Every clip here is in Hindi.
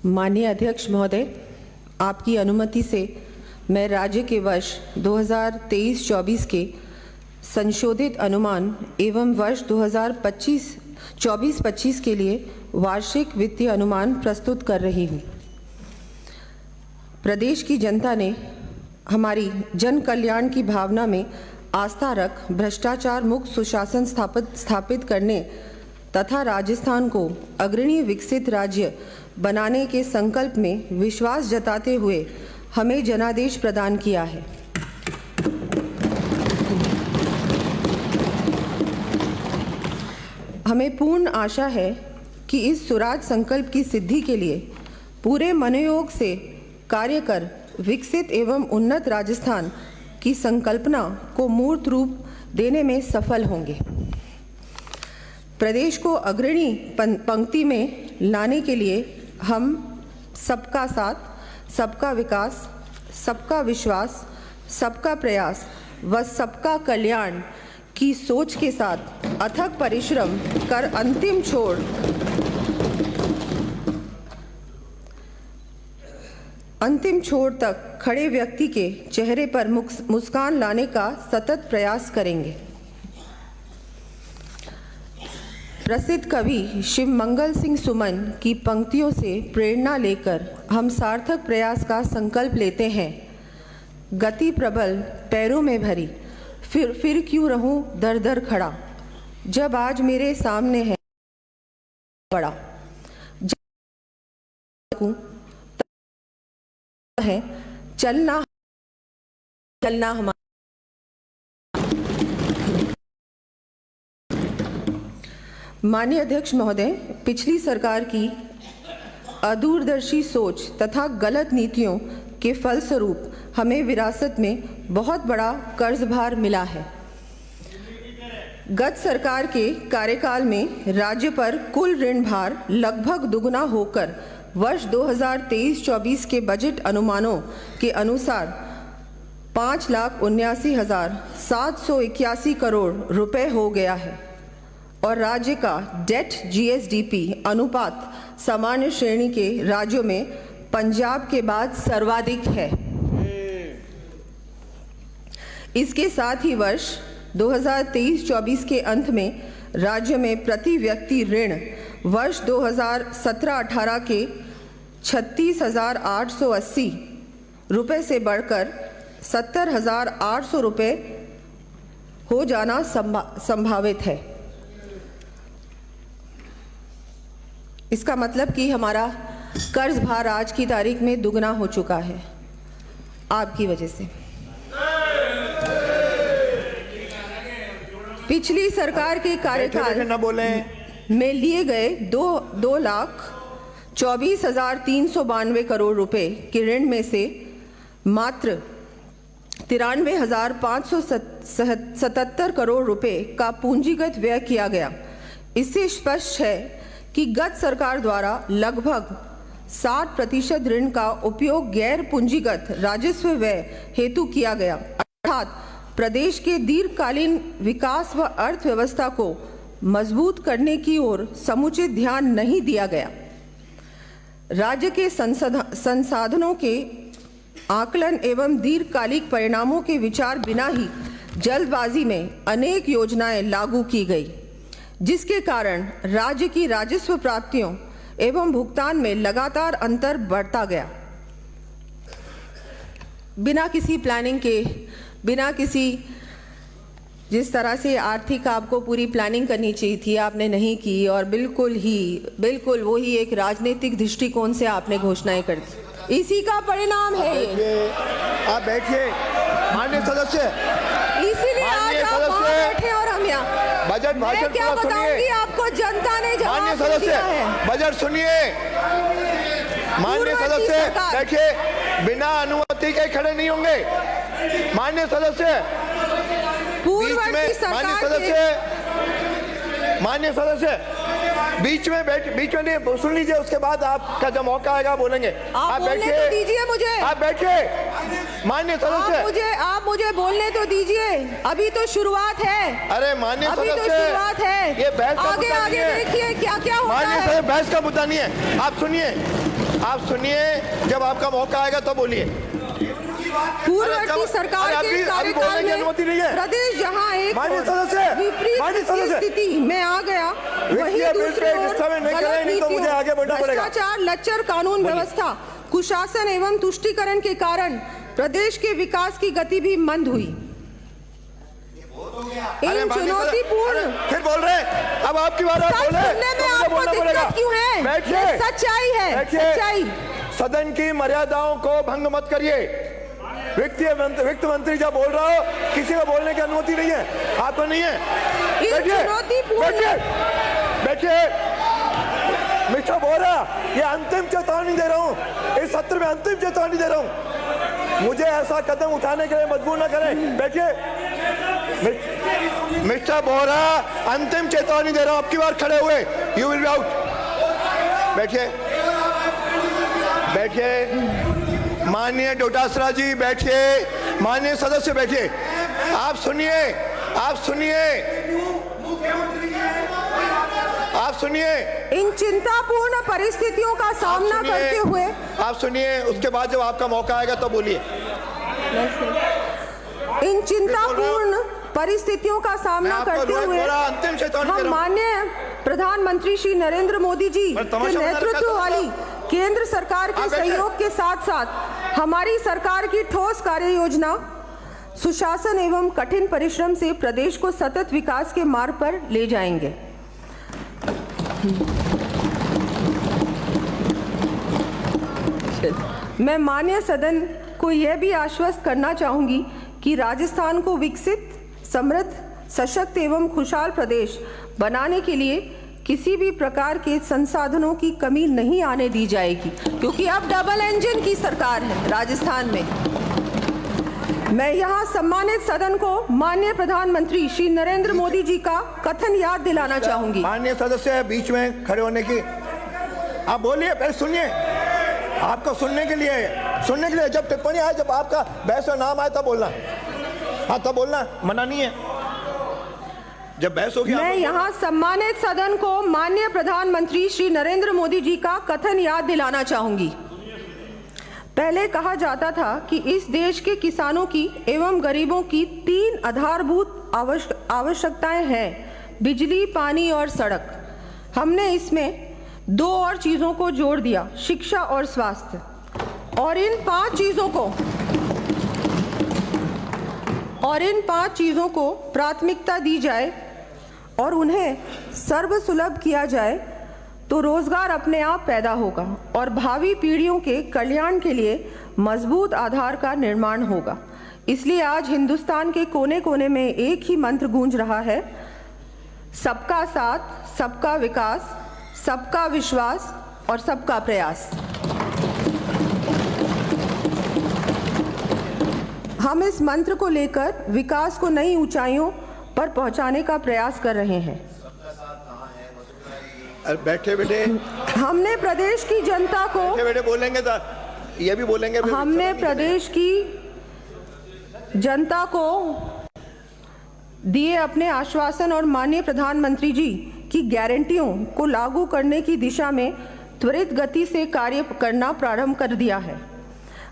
माननीय अध्यक्ष महोदय, आपकी अनुमति से मैं राज्य के वर्ष 2023-24 के संशोधित अनुमान एवं वर्ष 2024-25 के लिए वार्षिक वित्तीय अनुमान प्रस्तुत कर रही हूँ। प्रदेश की जनता ने हमारी जन कल्याण की भावना में आस्था रख भ्रष्टाचार मुक्त सुशासन स्थापित करने तथा राजस्थान को अग्रणी विकसित राज्य बनाने के संकल्प में विश्वास जताते हुए हमें जनादेश प्रदान किया है। हमें पूर्ण आशा है कि इस सुराज संकल्प की सिद्धि के लिए पूरे मनोयोग से कार्य कर विकसित एवं उन्नत राजस्थान की संकल्पना को मूर्त रूप देने में सफल होंगे। प्रदेश को अग्रणी पंक्ति में लाने के लिए हम सबका साथ, सबका विकास, सबका विश्वास, सबका प्रयास व सबका कल्याण की सोच के साथ अथक परिश्रम कर अंतिम छोर तक खड़े व्यक्ति के चेहरे पर मुस्कान लाने का सतत प्रयास करेंगे। प्रसिद्ध कवि शिव मंगल सिंह सुमन की पंक्तियों से प्रेरणा लेकर हम सार्थक प्रयास का संकल्प लेते हैं। गति प्रबल पैरों में भरी, फिर क्यों रहूं दर दर खड़ा, जब आज मेरे सामने है बड़ा, है चलना हमारा। माननीय अध्यक्ष महोदय, पिछली सरकार की अदूरदर्शी सोच तथा गलत नीतियों के फलस्वरूप हमें विरासत में बहुत बड़ा कर्जभार मिला है। गत सरकार के कार्यकाल में राज्य पर कुल ऋण भार लगभग दुगुना होकर वर्ष 2023-24 के बजट अनुमानों के अनुसार 5,79,781 करोड़ रुपए हो गया है और राज्य का डेट जीएसडीपी अनुपात सामान्य श्रेणी के राज्यों में पंजाब के बाद सर्वाधिक है। इसके साथ ही वर्ष 2023-24 के अंत में राज्य में प्रति व्यक्ति ऋण वर्ष 2017-18 के 36,880 रुपये से बढ़कर 70,800 रुपये हो जाना संभावित है। इसका मतलब कि हमारा कर्ज भार आज की तारीख में दुगना हो चुका है आपकी वजह से। पिछली सरकार के कार्यकाल में लिए गए 2,24,392 करोड़ रुपए के ऋण में से मात्र 93,577 करोड़ रुपए का पूंजीगत व्यय किया गया। इससे स्पष्ट है कि गत सरकार द्वारा लगभग 60% ऋण का उपयोग गैर पूंजीगत राजस्व व्यय हेतु किया गया, अर्थात प्रदेश के दीर्घकालीन विकास व अर्थव्यवस्था को मजबूत करने की ओर समुचित ध्यान नहीं दिया गया। राज्य के संसाधनों के आकलन एवं दीर्घकालिक परिणामों के विचार बिना ही जल्दबाजी में अनेक योजनाएं लागू की गई, जिसके कारण राज्य की राजस्व प्राप्तियों एवं भुगतान में लगातार अंतर बढ़ता गया। बिना किसी प्लानिंग के, बिना किसी जिस तरह से आर्थिक आपको पूरी प्लानिंग करनी चाहिए थी आपने नहीं की और बिल्कुल वही एक राजनीतिक दृष्टिकोण से आपने घोषणाएं कर दी। इसी का परिणाम है। आप बैठिए माननीय सदस्य, इसीलिए आज आप वहां बैठे और हम यहाँ। बजट भाषण क्या बताऊंगी आपको, जनता ने माननीय सदस्य बजट सुनिए। माननीय सदस्य बैठिए, बिना अनुमति के खड़े नहीं होंगे। माननीय सदस्य माननीय सदस्य बीच में नहीं, सुन लीजिए, उसके बाद आपका जब मौका आएगा बोलेंगे। आप बैठिए तो दीजिए मुझे। आप बैठिए माननीय सदस्य। आप मुझे बोलने तो दीजिए, अभी तो शुरुआत है। अरे माननीय सदस्य, अभी तो शुरुआत है, ये बहस का आगे देखिए क्या क्या होता है। माननीय सदस्य, बहस का मुद्दा नहीं है, आप सुनिए। आप सुनिए, जब आपका मौका आएगा तो बोलिए। पूर्ववर्ती सरकार के कार्यकाल में प्रदेश जहां एक विपरीत स्थिति में आ गया, वहीं दूसरी ओर गलत नीतियों, भ्रष्टाचार, लच्चर कानून व्यवस्था, कुशासन एवं तुष्टीकरण के कारण प्रदेश के विकास की गति भी मंद हुई। इन चुनौतीपूर्ण फिर बोल रहे हैं, अब आपकी बात आप बोल रहे हैं, सुनने में आपको दिक्कत क्यों है? बैठिए, सच्चाई है, सच्चाई। सदन की मर्यादाओं को भंग मत करिए। वित्त मंत्री जब बोल रहा हो, किसी को बोलने की अनुमति नहीं है, आपको नहीं है। बैठिए मिस्टर बोरा, ये अंतिम चेतावनी दे रहा हूँ, इस सत्र में अंतिम चेतावनी दे रहा हूँ, मुझे ऐसा कदम उठाने के लिए मजबूर ना करें। बैठिए मिस्टर बोरा, अंतिम चेतावनी दे रहा हूँ, आपकी बार खड़े हुए, यू विल बी आउट। बैठिए बैठिए, माननीय डोटासरा जी बैठिए, माननीय सदस्य बैठिए। आप सुनिए, आप सुनिए, आप सुनिए। इन चिंतापूर्ण परिस्थितियों का सामना करते हुए आप सुनिए, उसके बाद जब आपका मौका आएगा तो बोलिए। इन चिंतापूर्ण परिस्थितियों का सामना करते हुए हम माननीय प्रधानमंत्री श्री नरेंद्र मोदी जी के नेतृत्व वाली केंद्र सरकार के सहयोग के साथ साथ हमारी सरकार की ठोस कार्य योजना, सुशासन एवं कठिन परिश्रम से प्रदेश को सतत विकास के मार्ग पर ले जाएंगे। मैं माननीय सदन को यह भी आश्वस्त करना चाहूंगी कि राजस्थान को विकसित, समृद्ध, सशक्त एवं खुशहाल प्रदेश बनाने के लिए किसी भी प्रकार के संसाधनों की कमी नहीं आने दी जाएगी, क्योंकि अब डबल इंजन की सरकार है राजस्थान में। मैं यहाँ सम्मानित सदन को माननीय प्रधानमंत्री श्री नरेंद्र मोदी जी का कथन याद दिलाना चाहूंगी। माननीय सदस्य बीच में खड़े होने की, आप बोलिए, पहले सुनिए, आपको सुनने के लिए जब टिप्पणी आए, जब आपका बहस का नाम आए तब बोलना। हाँ तब बोलना, मना नहीं है। जब बहस होगी, मैं यहाँ सम्मानित सदन को माननीय प्रधानमंत्री श्री नरेंद्र मोदी जी का कथन याद दिलाना चाहूंगी। पहले कहा जाता था कि इस देश के किसानों की एवं गरीबों की 3 आधारभूत आवश्यकताएं हैं, बिजली, पानी और सड़क। हमने इसमें 2 और चीजों को जोड़ दिया, शिक्षा और स्वास्थ्य। और इन 5 चीजों को प्राथमिकता दी जाए और उन्हें सर्वसुलभ किया जाए तो रोजगार अपने आप पैदा होगा और भावी पीढ़ियों के कल्याण के लिए मजबूत आधार का निर्माण होगा। इसलिए आज हिंदुस्तान के कोने कोने में एक ही मंत्र गूंज रहा है, सबका साथ, सबका विकास, सबका विश्वास और सबका प्रयास। हम इस मंत्र को लेकर विकास को नई ऊंचाइयों पर पहुंचाने का प्रयास कर रहे हैं। बैठे बैठे हमने प्रदेश की जनता को बैठे बोलेंगे तो ये भी बोलेंगे। हमने प्रदेश की जनता को दिए अपने आश्वासन और माननीय प्रधानमंत्री जी की गारंटियों को लागू करने की दिशा में त्वरित गति से कार्य करना प्रारंभ कर दिया है।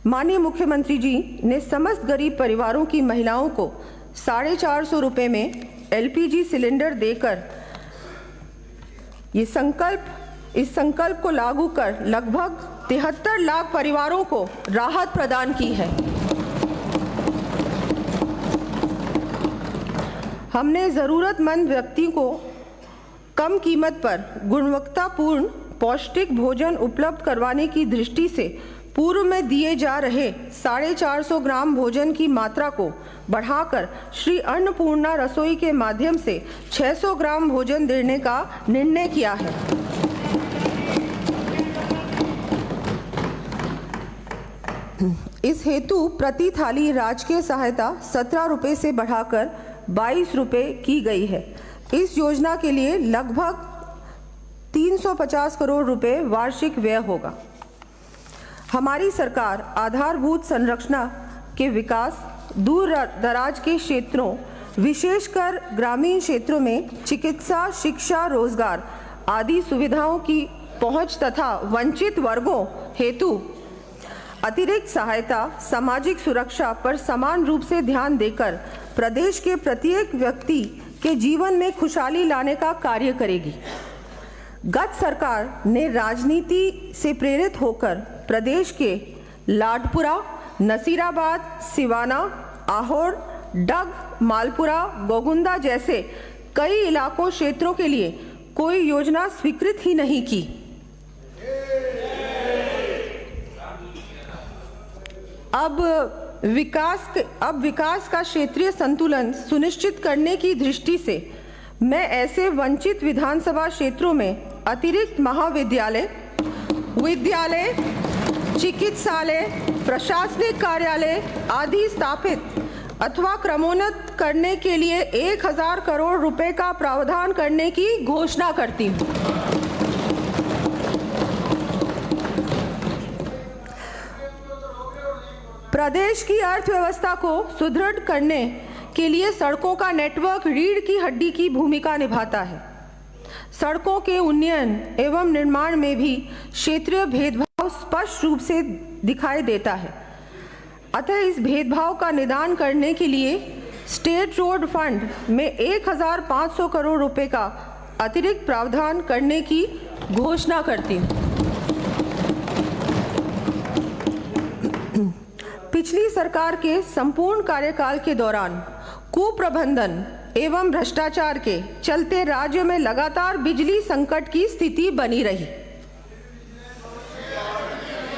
माननीय मुख्यमंत्री जी ने समस्त गरीब परिवारों की महिलाओं को 450 रुपये में LPG सिलेंडर देकर इस संकल्प को लागू कर लगभग 73 लाख परिवारों को राहत प्रदान की है। हमने ज़रूरतमंद व्यक्ति को कम कीमत पर गुणवत्तापूर्ण पौष्टिक भोजन उपलब्ध करवाने की दृष्टि से पूर्व में दिए जा रहे 450 ग्राम भोजन की मात्रा को बढ़ाकर श्री अन्नपूर्णा रसोई के माध्यम से 600 ग्राम भोजन देने का निर्णय किया है। इस हेतु प्रति थाली राजकीय सहायता 17 रुपये से बढ़ाकर 22 रुपये की गई है। इस योजना के लिए लगभग 350 करोड़ रुपए वार्षिक व्यय होगा। हमारी सरकार आधारभूत संरचना के विकास, दूर दराज के क्षेत्रों विशेषकर ग्रामीण क्षेत्रों में चिकित्सा, शिक्षा, रोजगार आदि सुविधाओं की पहुंच तथा वंचित वर्गों हेतु अतिरिक्त सहायता सामाजिक सुरक्षा पर समान रूप से ध्यान देकर प्रदेश के प्रत्येक व्यक्ति के जीवन में खुशहाली लाने का कार्य करेगी। गत सरकार ने राजनीति से प्रेरित होकर प्रदेश के लाडपुरा, नसीराबाद, सिवाना, आहोर, डग, मालपुरा, गोगुंदा जैसे कई इलाकों क्षेत्रों के लिए कोई योजना स्वीकृत ही नहीं की। अब विकास का क्षेत्रीय संतुलन सुनिश्चित करने की दृष्टि से मैं ऐसे वंचित विधानसभा क्षेत्रों में अतिरिक्त महाविद्यालय, विद्यालय, चिकित्सालय, प्रशासनिक कार्यालय आदि स्थापित अथवा क्रमोन्नत करने के लिए 1000 करोड़ रुपए का प्रावधान करने की घोषणा करती हूँ। प्रदेश की अर्थव्यवस्था को सुदृढ़ करने के लिए सड़कों का नेटवर्क रीढ़ की हड्डी की भूमिका निभाता है। सड़कों के उन्नयन एवं निर्माण में भी क्षेत्रीय भेदभाव स्पष्ट रूप से दिखाई देता है। अतः इस भेदभाव का निदान करने के लिए स्टेट रोड फंड में 1500 करोड़ रुपए का अतिरिक्त प्रावधान करने की घोषणा करती हूँ। पिछली सरकार के संपूर्ण कार्यकाल के दौरान कुप्रबंधन एवं भ्रष्टाचार के चलते राज्य में लगातार बिजली संकट की स्थिति बनी रही।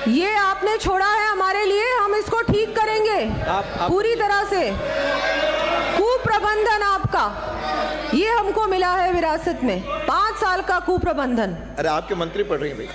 ये आपने छोड़ा है हमारे लिए, हम इसको ठीक करेंगे पूरी तरह से। कुप्रबंधन आपका, ये हमको मिला है विरासत में, 5 साल का कुप्रबंधन। अरे आपके मंत्री पढ़ रही हैं भाई।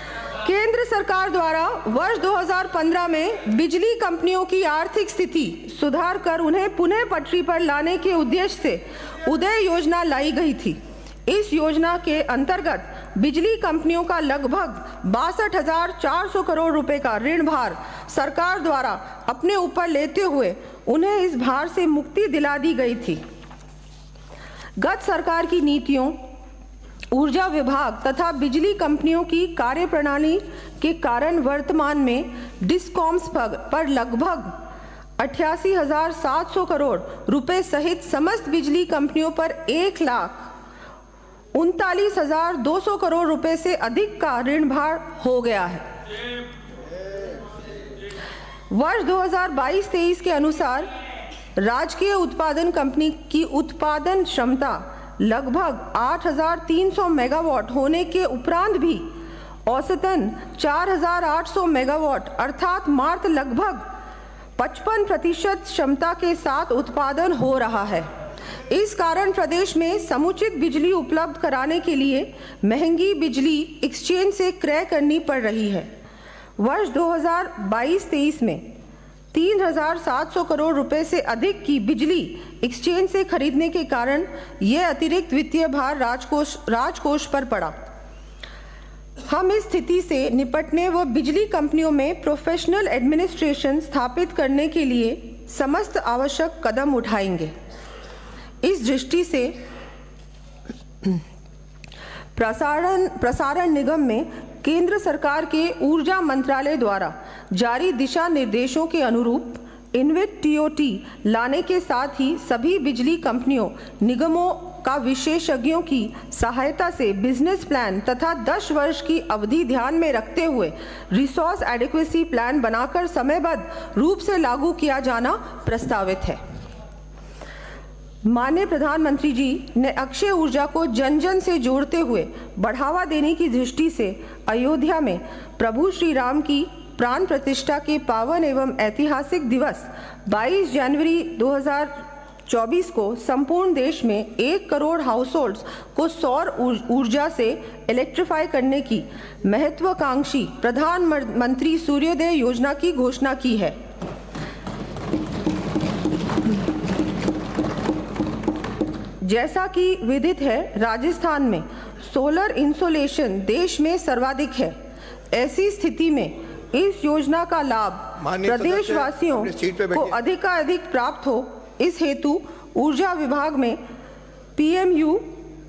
केंद्र सरकार द्वारा वर्ष 2015 में बिजली कंपनियों की आर्थिक स्थिति सुधार कर उन्हें पुनः पटरी पर लाने के उद्देश्य से उदय योजना लाई गई थी। इस योजना के अंतर्गत बिजली कंपनियों का लगभग 62,400 करोड़ रुपए का ऋण भार सरकार द्वारा अपने ऊपर लेते हुए उन्हें इस भार से मुक्ति दिला दी गई थी। गत सरकार की नीतियों, ऊर्जा विभाग तथा बिजली कंपनियों की कार्यप्रणाली के कारण वर्तमान में डिस्कॉम्स पर लगभग 88,700 करोड़ रुपए सहित समस्त बिजली कंपनियों पर 1,39,200 करोड़ रुपए से अधिक का ऋण भार हो गया है। वर्ष 2022-23 के अनुसार राजकीय उत्पादन कंपनी की उत्पादन क्षमता लगभग 8,300 मेगावाट होने के उपरांत भी औसतन 4,800 मेगावाट अर्थात मात्र लगभग 55% क्षमता के साथ उत्पादन हो रहा है। इस कारण प्रदेश में समुचित बिजली उपलब्ध कराने के लिए महंगी बिजली एक्सचेंज से क्रय करनी पड़ रही है। वर्ष 2022-23 में 3,700 करोड़ रुपए से अधिक की बिजली एक्सचेंज से खरीदने के कारण यह अतिरिक्त वित्तीय भार राजकोष पर पड़ा। हम इस स्थिति से निपटने व बिजली कंपनियों में प्रोफेशनल एडमिनिस्ट्रेशन स्थापित करने के लिए समस्त आवश्यक कदम उठाएंगे। इस दृष्टि से प्रसारण निगम में केंद्र सरकार के ऊर्जा मंत्रालय द्वारा जारी दिशा निर्देशों के अनुरूप इनविट टीओटी लाने के साथ ही सभी बिजली कंपनियों निगमों का विशेषज्ञों की सहायता से बिजनेस प्लान तथा 10 वर्ष की अवधि ध्यान में रखते हुए रिसोर्स एडिक्वेसी प्लान बनाकर समयबद्ध रूप से लागू किया जाना प्रस्तावित है। माननीय प्रधानमंत्री जी ने अक्षय ऊर्जा को जन जन से जोड़ते हुए बढ़ावा देने की दृष्टि से अयोध्या में प्रभु श्री राम की प्राण प्रतिष्ठा के पावन एवं ऐतिहासिक दिवस 22 जनवरी 2024 को संपूर्ण देश में 1 करोड़ हाउसहोल्ड्स को सौर ऊर्जा से इलेक्ट्रीफाई करने की महत्वाकांक्षी प्रधानमंत्री सूर्योदय योजना की घोषणा की है। जैसा कि विदित है, राजस्थान में सोलर इंसोलेशन देश में सर्वाधिक है। ऐसी स्थिति में इस योजना का लाभ प्रदेशवासियों को अधिकाधिक प्राप्त हो, इस हेतु ऊर्जा विभाग में पीएमयू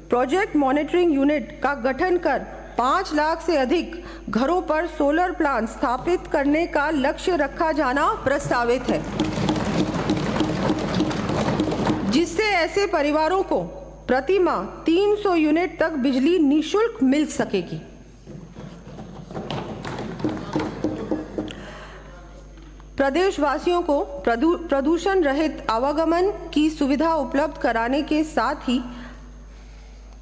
प्रोजेक्ट मॉनिटरिंग यूनिट का गठन कर 5 लाख से अधिक घरों पर सोलर प्लांट स्थापित करने का लक्ष्य रखा जाना प्रस्तावित है, जिससे ऐसे परिवारों को प्रति माह 300 यूनिट तक बिजली निःशुल्क मिल सकेगी। प्रदेशवासियों को प्रदूषण रहित आवागमन की सुविधा उपलब्ध कराने के साथ ही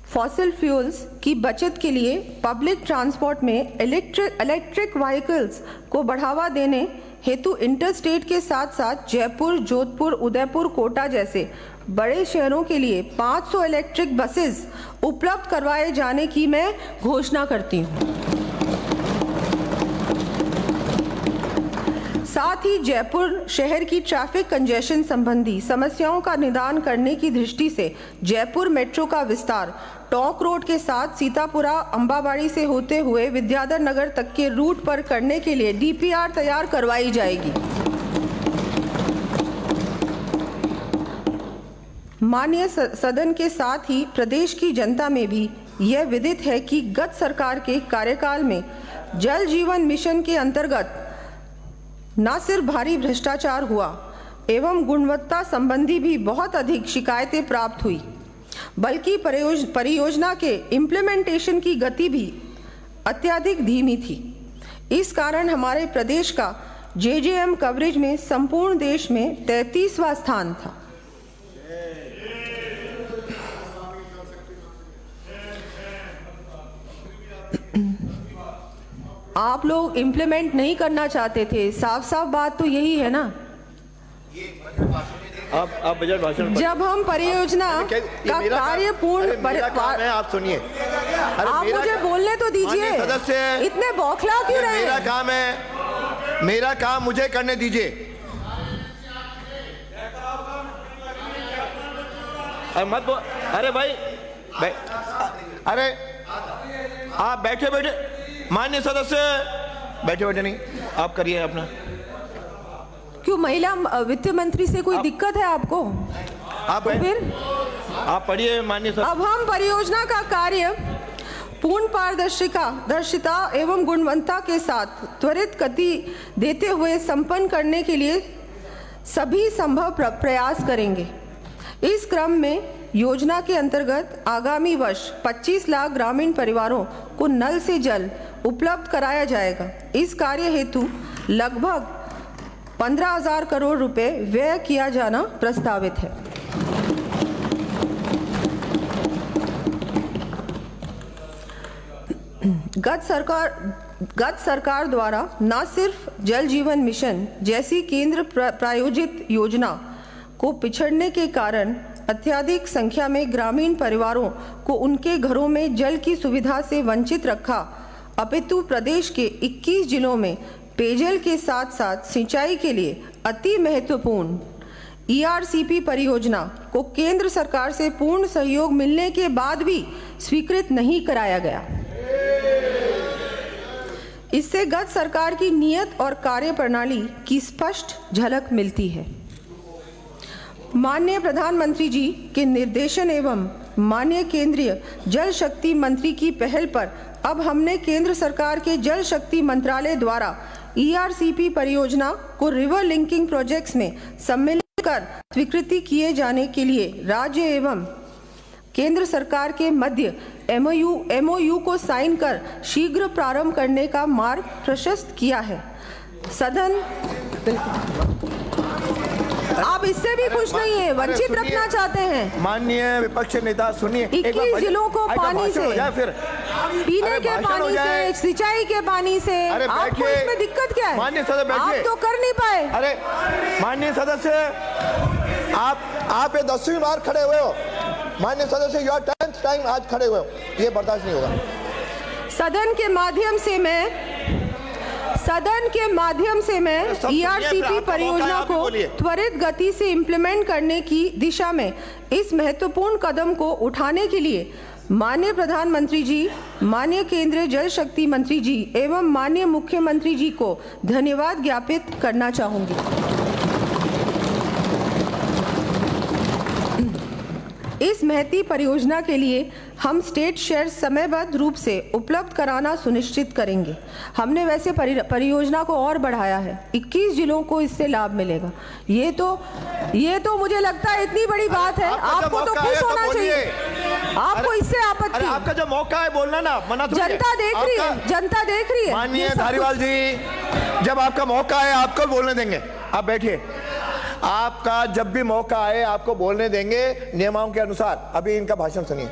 फॉसिल फ्यूल्स की बचत के लिए पब्लिक ट्रांसपोर्ट में इलेक्ट्रिक व्हीकल्स को बढ़ावा देने हेतु इंटरस्टेट के साथ साथ जयपुर, जोधपुर, उदयपुर, कोटा जैसे बड़े शहरों के लिए 500 इलेक्ट्रिक बसेस उपलब्ध करवाए जाने की मैं घोषणा करती हूँ। साथ ही जयपुर शहर की ट्रैफिक कंजेशन संबंधी समस्याओं का निदान करने की दृष्टि से जयपुर मेट्रो का विस्तार टोंक रोड के साथ सीतापुरा, अंबाबाड़ी से होते हुए विद्याधर नगर तक के रूट पर करने के लिए डीपीआर तैयार करवाई जाएगी। माननीय सदन के साथ ही प्रदेश की जनता में भी यह विदित है कि गत सरकार के कार्यकाल में जल जीवन मिशन के अंतर्गत न सिर्फ भारी भ्रष्टाचार हुआ एवं गुणवत्ता संबंधी भी बहुत अधिक शिकायतें प्राप्त हुई, बल्कि परियोजना के इम्प्लीमेंटेशन की गति भी अत्यधिक धीमी थी। इस कारण हमारे प्रदेश का जेजेएम कवरेज में संपूर्ण देश में 33वां स्थान था। आप लोग इम्प्लीमेंट नहीं करना चाहते थे, साफ साफ बात तो यही है ना। आप बजट भाषण जब हम परियोजना का कार्य पूर्ण आप सुनिए, आप मुझे बोलने तो दीजिए, इतने बौखला क्यों रहे? मेरा काम है, मेरा काम मुझे करने दीजिए। मत बोल, अरे भाई अरे आप बैठे बैठे, माननीय सदस्य बैठे बैठे नहीं, आप करिए अपना। क्यों महिला वित्त मंत्री से कोई दिक्कत है आपको? आप तो फिर आप पढ़िए माननीय सदस्य। अब हम परियोजना का कार्य पूर्ण पारदर्शिता एवं गुणवत्ता के साथ त्वरित गति देते हुए संपन्न करने के लिए सभी संभव प्रयास करेंगे। इस क्रम में योजना के अंतर्गत आगामी वर्ष 25 लाख ग्रामीण परिवारों को नल से जल उपलब्ध कराया जाएगा। इस कार्य हेतु लगभग 15,000 करोड़ रुपए व्यय किया जाना प्रस्तावित है। गत सरकार द्वारा न सिर्फ जल जीवन मिशन जैसी केंद्र प्रायोजित योजना को पिछड़ने के कारण अत्यधिक संख्या में ग्रामीण परिवारों को उनके घरों में जल की सुविधा से वंचित रखा, अपितु प्रदेश के 21 जिलों में पेयजल के साथ साथ सिंचाई के लिए अति महत्वपूर्ण ERCP परियोजना को केंद्र सरकार से पूर्ण सहयोग मिलने के बाद भी स्वीकृत नहीं कराया गया। इससे गत सरकार की नीयत और कार्यप्रणाली की स्पष्ट झलक मिलती है। माननीय प्रधानमंत्री जी के निर्देशन एवं माननीय केंद्रीय जल शक्ति मंत्री की पहल पर अब हमने केंद्र सरकार के जल शक्ति मंत्रालय द्वारा ERCP परियोजना को रिवर लिंकिंग प्रोजेक्ट्स में सम्मिलित कर स्वीकृति किए जाने के लिए राज्य एवं केंद्र सरकार के मध्य MOU को साइन कर शीघ्र प्रारंभ करने का मार्ग प्रशस्त किया है। सदन आप इससे भी खुश नहीं है, वंचित रखना चाहते हैं। माननीय विपक्ष नेता सुनिए, 21 जिलों को पानी से, पीने के पानी से, सिंचाई के पानी से, आपको इसमें दिक्कत क्या है? माननीय सदस्य बैठिए। आप तो कर नहीं पाए। अरे माननीय सदस्य, आप ये 10वीं बार खड़े हुए हो। माननीय सदस्य, योर 10th टाइम आज खड़े हुए हो, ये बर्दाश्त नहीं होगा। सदन के माध्यम से मैं ERCP परियोजना को त्वरित गति से इम्प्लीमेंट करने की दिशा में इस महत्वपूर्ण कदम को उठाने के लिए माननीय प्रधानमंत्री जी, माननीय केंद्रीय जल शक्ति मंत्री जी एवं माननीय मुख्यमंत्री जी को धन्यवाद ज्ञापित करना चाहूंगी। इस महती परियोजना के लिए हम स्टेट शेयर समयबद्ध रूप से उपलब्ध कराना सुनिश्चित करेंगे। हमने वैसे परियोजना को और बढ़ाया है, 21 जिलों को इससे लाभ मिलेगा। ये तो मुझे लगता है इतनी बड़ी बात है, आपको तो खुश होना चाहिए। आपको इससे आपत्ति? आपका जो मौका है बोलना ना, मना थोड़ी है। जनता देख रही है, जनता देख रही है। माननीय धारीवाल जी, जब आपका मौका है आपको बोलने देंगे। आप बैठिए, आपका जब भी मौका आए आपको बोलने देंगे नियमों के अनुसार। अभी इनका भाषण सुनिए।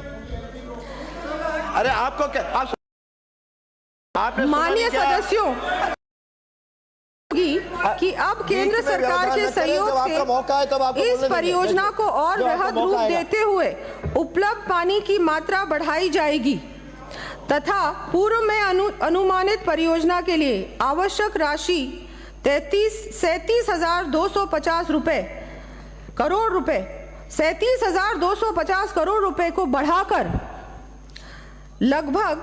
अरे आपको क्या, आपने माननीय सदस्यों कि अब केंद्र सरकार के सहयोग से इस परियोजना को और वृहद रूप देते हुए उपलब्ध पानी की मात्रा बढ़ाई जाएगी तथा पूर्व में अनुमानित परियोजना के लिए आवश्यक राशि 37,250 करोड़ रुपए 37,250 करोड़ रुपए को बढ़ाकर लगभग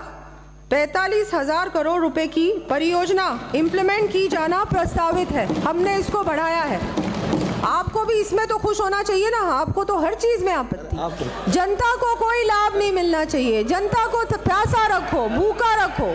45,000 करोड़ रुपए की परियोजना इंप्लीमेंट की जाना प्रस्तावित है। हमने इसको बढ़ाया है। आपको भी इसमें तो खुश होना चाहिए ना। आपको तो हर चीज में आपत्ति। जनता को कोई लाभ नहीं मिलना चाहिए। जनता को प्यासा रखो, भूखा रखो,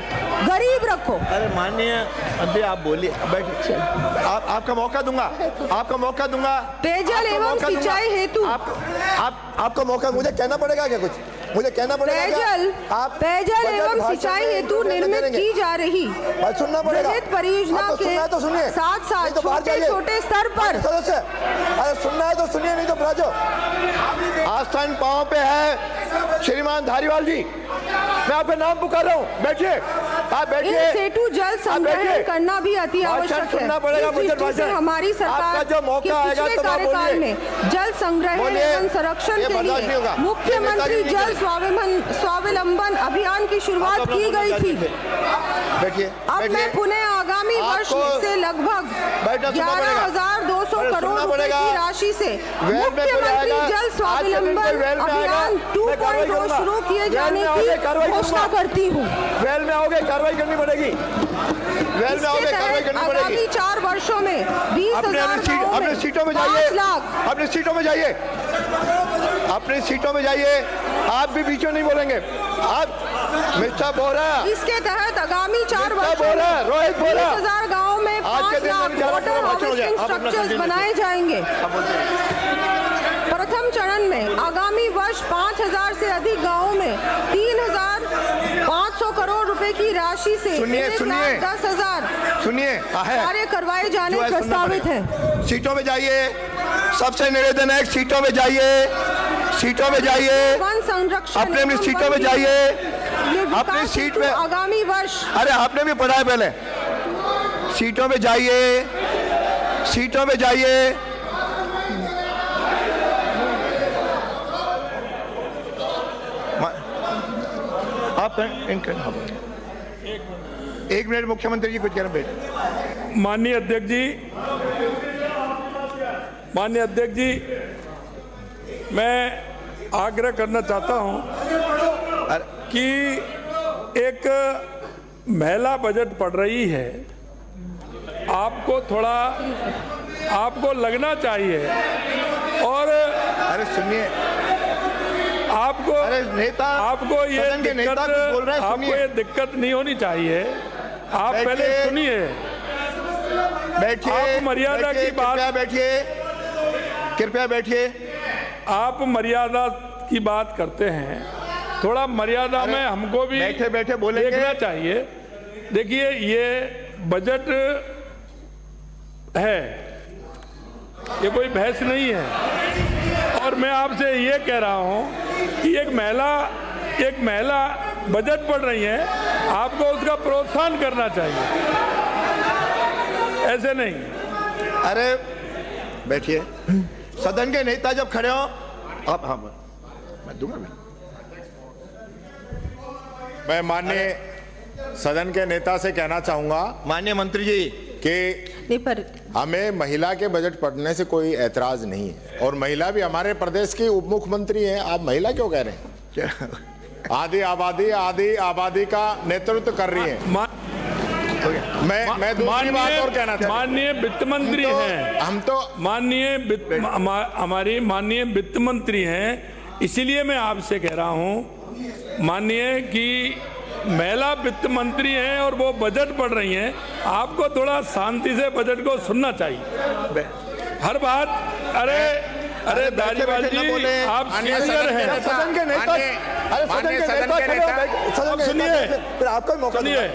गरीब रखो। अरे माननीय अभी आप बोलिए, बैठिए। आपका मौका दूंगा, आपका मौका दूंगा। पेयजल एवं सिंचाई हेतु आपको मौका, मुझे कहना पड़ेगा क्या? कुछ मुझे कहना पड़ेगा। पेयजल एवं सिंचाई हेतु निर्मित की जा रही सुनना पड़ेगा परियोजना के साथ साथ छोटे स्तर पर अरे सुनना है तो सुनिए, नहीं तो बाजो। आस्थान पांव पे है श्रीमान धारीवाल जी, मैं आपका नाम पुकार रहा हूँ। बैठिए, आप बैठिए। सेतु जल संग्रहण करना भी अति आवश्यक है। सुनना पड़ेगा मुझे। हमारी सरकार जो मौका आएगा तो कार्यकाल में जल संग्रहण एवं संरक्षण के लिए मुख्यमंत्री जल स्वावलंबन अभियान की शुरुआत की गई थी। बैठिए। अब मैं पुनः आगामी वर्ष से लगभग 11,200 करोड़ रुपए की राशि से मुख्यमंत्री जल स्वावलंबन अभियान 2.0 शुरू किए जाने की घोषणा करती हूँ। वेल में आओगे, कार्रवाई करनी पड़ेगी। वेल में आओगे, कार्रवाई करनी पड़ेगी। आगामी 4 वर्षों में 20,000 अपने सीटों में जाइए, अपनी सीटों में जाइए, अपनी सीटों में जाइए। आप भी बीचों नहीं बोलेंगे। आप मिस्टर बोरा, इसके तहत आगामी 4 वर्षों में रोहित बोरा 20,000 गाँव में 5 लाख वाटर हार्वेस्टिंग स्ट्रक्चर्स बनाए जाएंगे। प्रथम चरण में आगामी वर्ष 5,000 से अधिक गाँवों में 3,500 करोड़ रुपए की राशि से 1,10,000 कार्य करवाए जाने प्रस्तावित है। सीटों में जाइए, सबसे निवेदन है, सीटों में जाइए, सीटों में जाइए, वन संरक्षण अपने सीटों में जाइए, अपनी सीट में। आगामी वर्ष, अरे आपने भी पढ़ा है पहले। सीटों में जाइए, सीटों में जाइए। आप एक मिनट, मुख्यमंत्री जी कुछ कहना। बैठ। माननीय अध्यक्ष जी, मैं आग्रह करना चाहता हूं कि एक महिला बजट पढ़ रही है, आपको लगना चाहिए। और अरे सुनिए, आपको ये दिक्कत नहीं होनी चाहिए। आप पहले सुनिए, बैठिए। आप मर्यादा की बात, बैठिए, कृपया बैठिए। आप मर्यादा की बात करते हैं, थोड़ा मर्यादा में हमको भी बैठे बैठे बोलेंगे, देखना चाहिए। देखिए, ये बजट है, ये कोई बहस नहीं है। और मैं आपसे ये कह रहा हूं कि एक महिला बजट पढ़ रही है, आपको उसका प्रोत्साहन करना चाहिए, ऐसे नहीं। अरे बैठिए। सदन के नेता जब खड़े हो आप, हाँ मैं दूंगा। मैं माननीय सदन के नेता से कहना चाहूंगा, माननीय मंत्री जी, कि हमें महिला के बजट पढ़ने से कोई ऐतराज नहीं है। और महिला भी हमारे प्रदेश की उप मुख्यमंत्री हैं, आप महिला क्यों कह रहे हैं? आधी आबादी का नेतृत्व कर रही है। मैं दूसरी बात और कहना चाहता हूं। माननीय वित्त मंत्री हैं, हम तो हमारी माननीय वित्त मंत्री हैं, इसीलिए मैं आपसे कह रहा हूं माननीय कि महिला वित्त मंत्री हैं और वो बजट पढ़ रही हैं, आपको थोड़ा शांति से बजट को सुनना चाहिए। हर बात अरे धारीवाल जी, आप सीनियर हैं। सदन के नेता, अरे सदन के नेता खड़े हो, सदन के सुनिए, फिर आपको ही मौका सुनिए,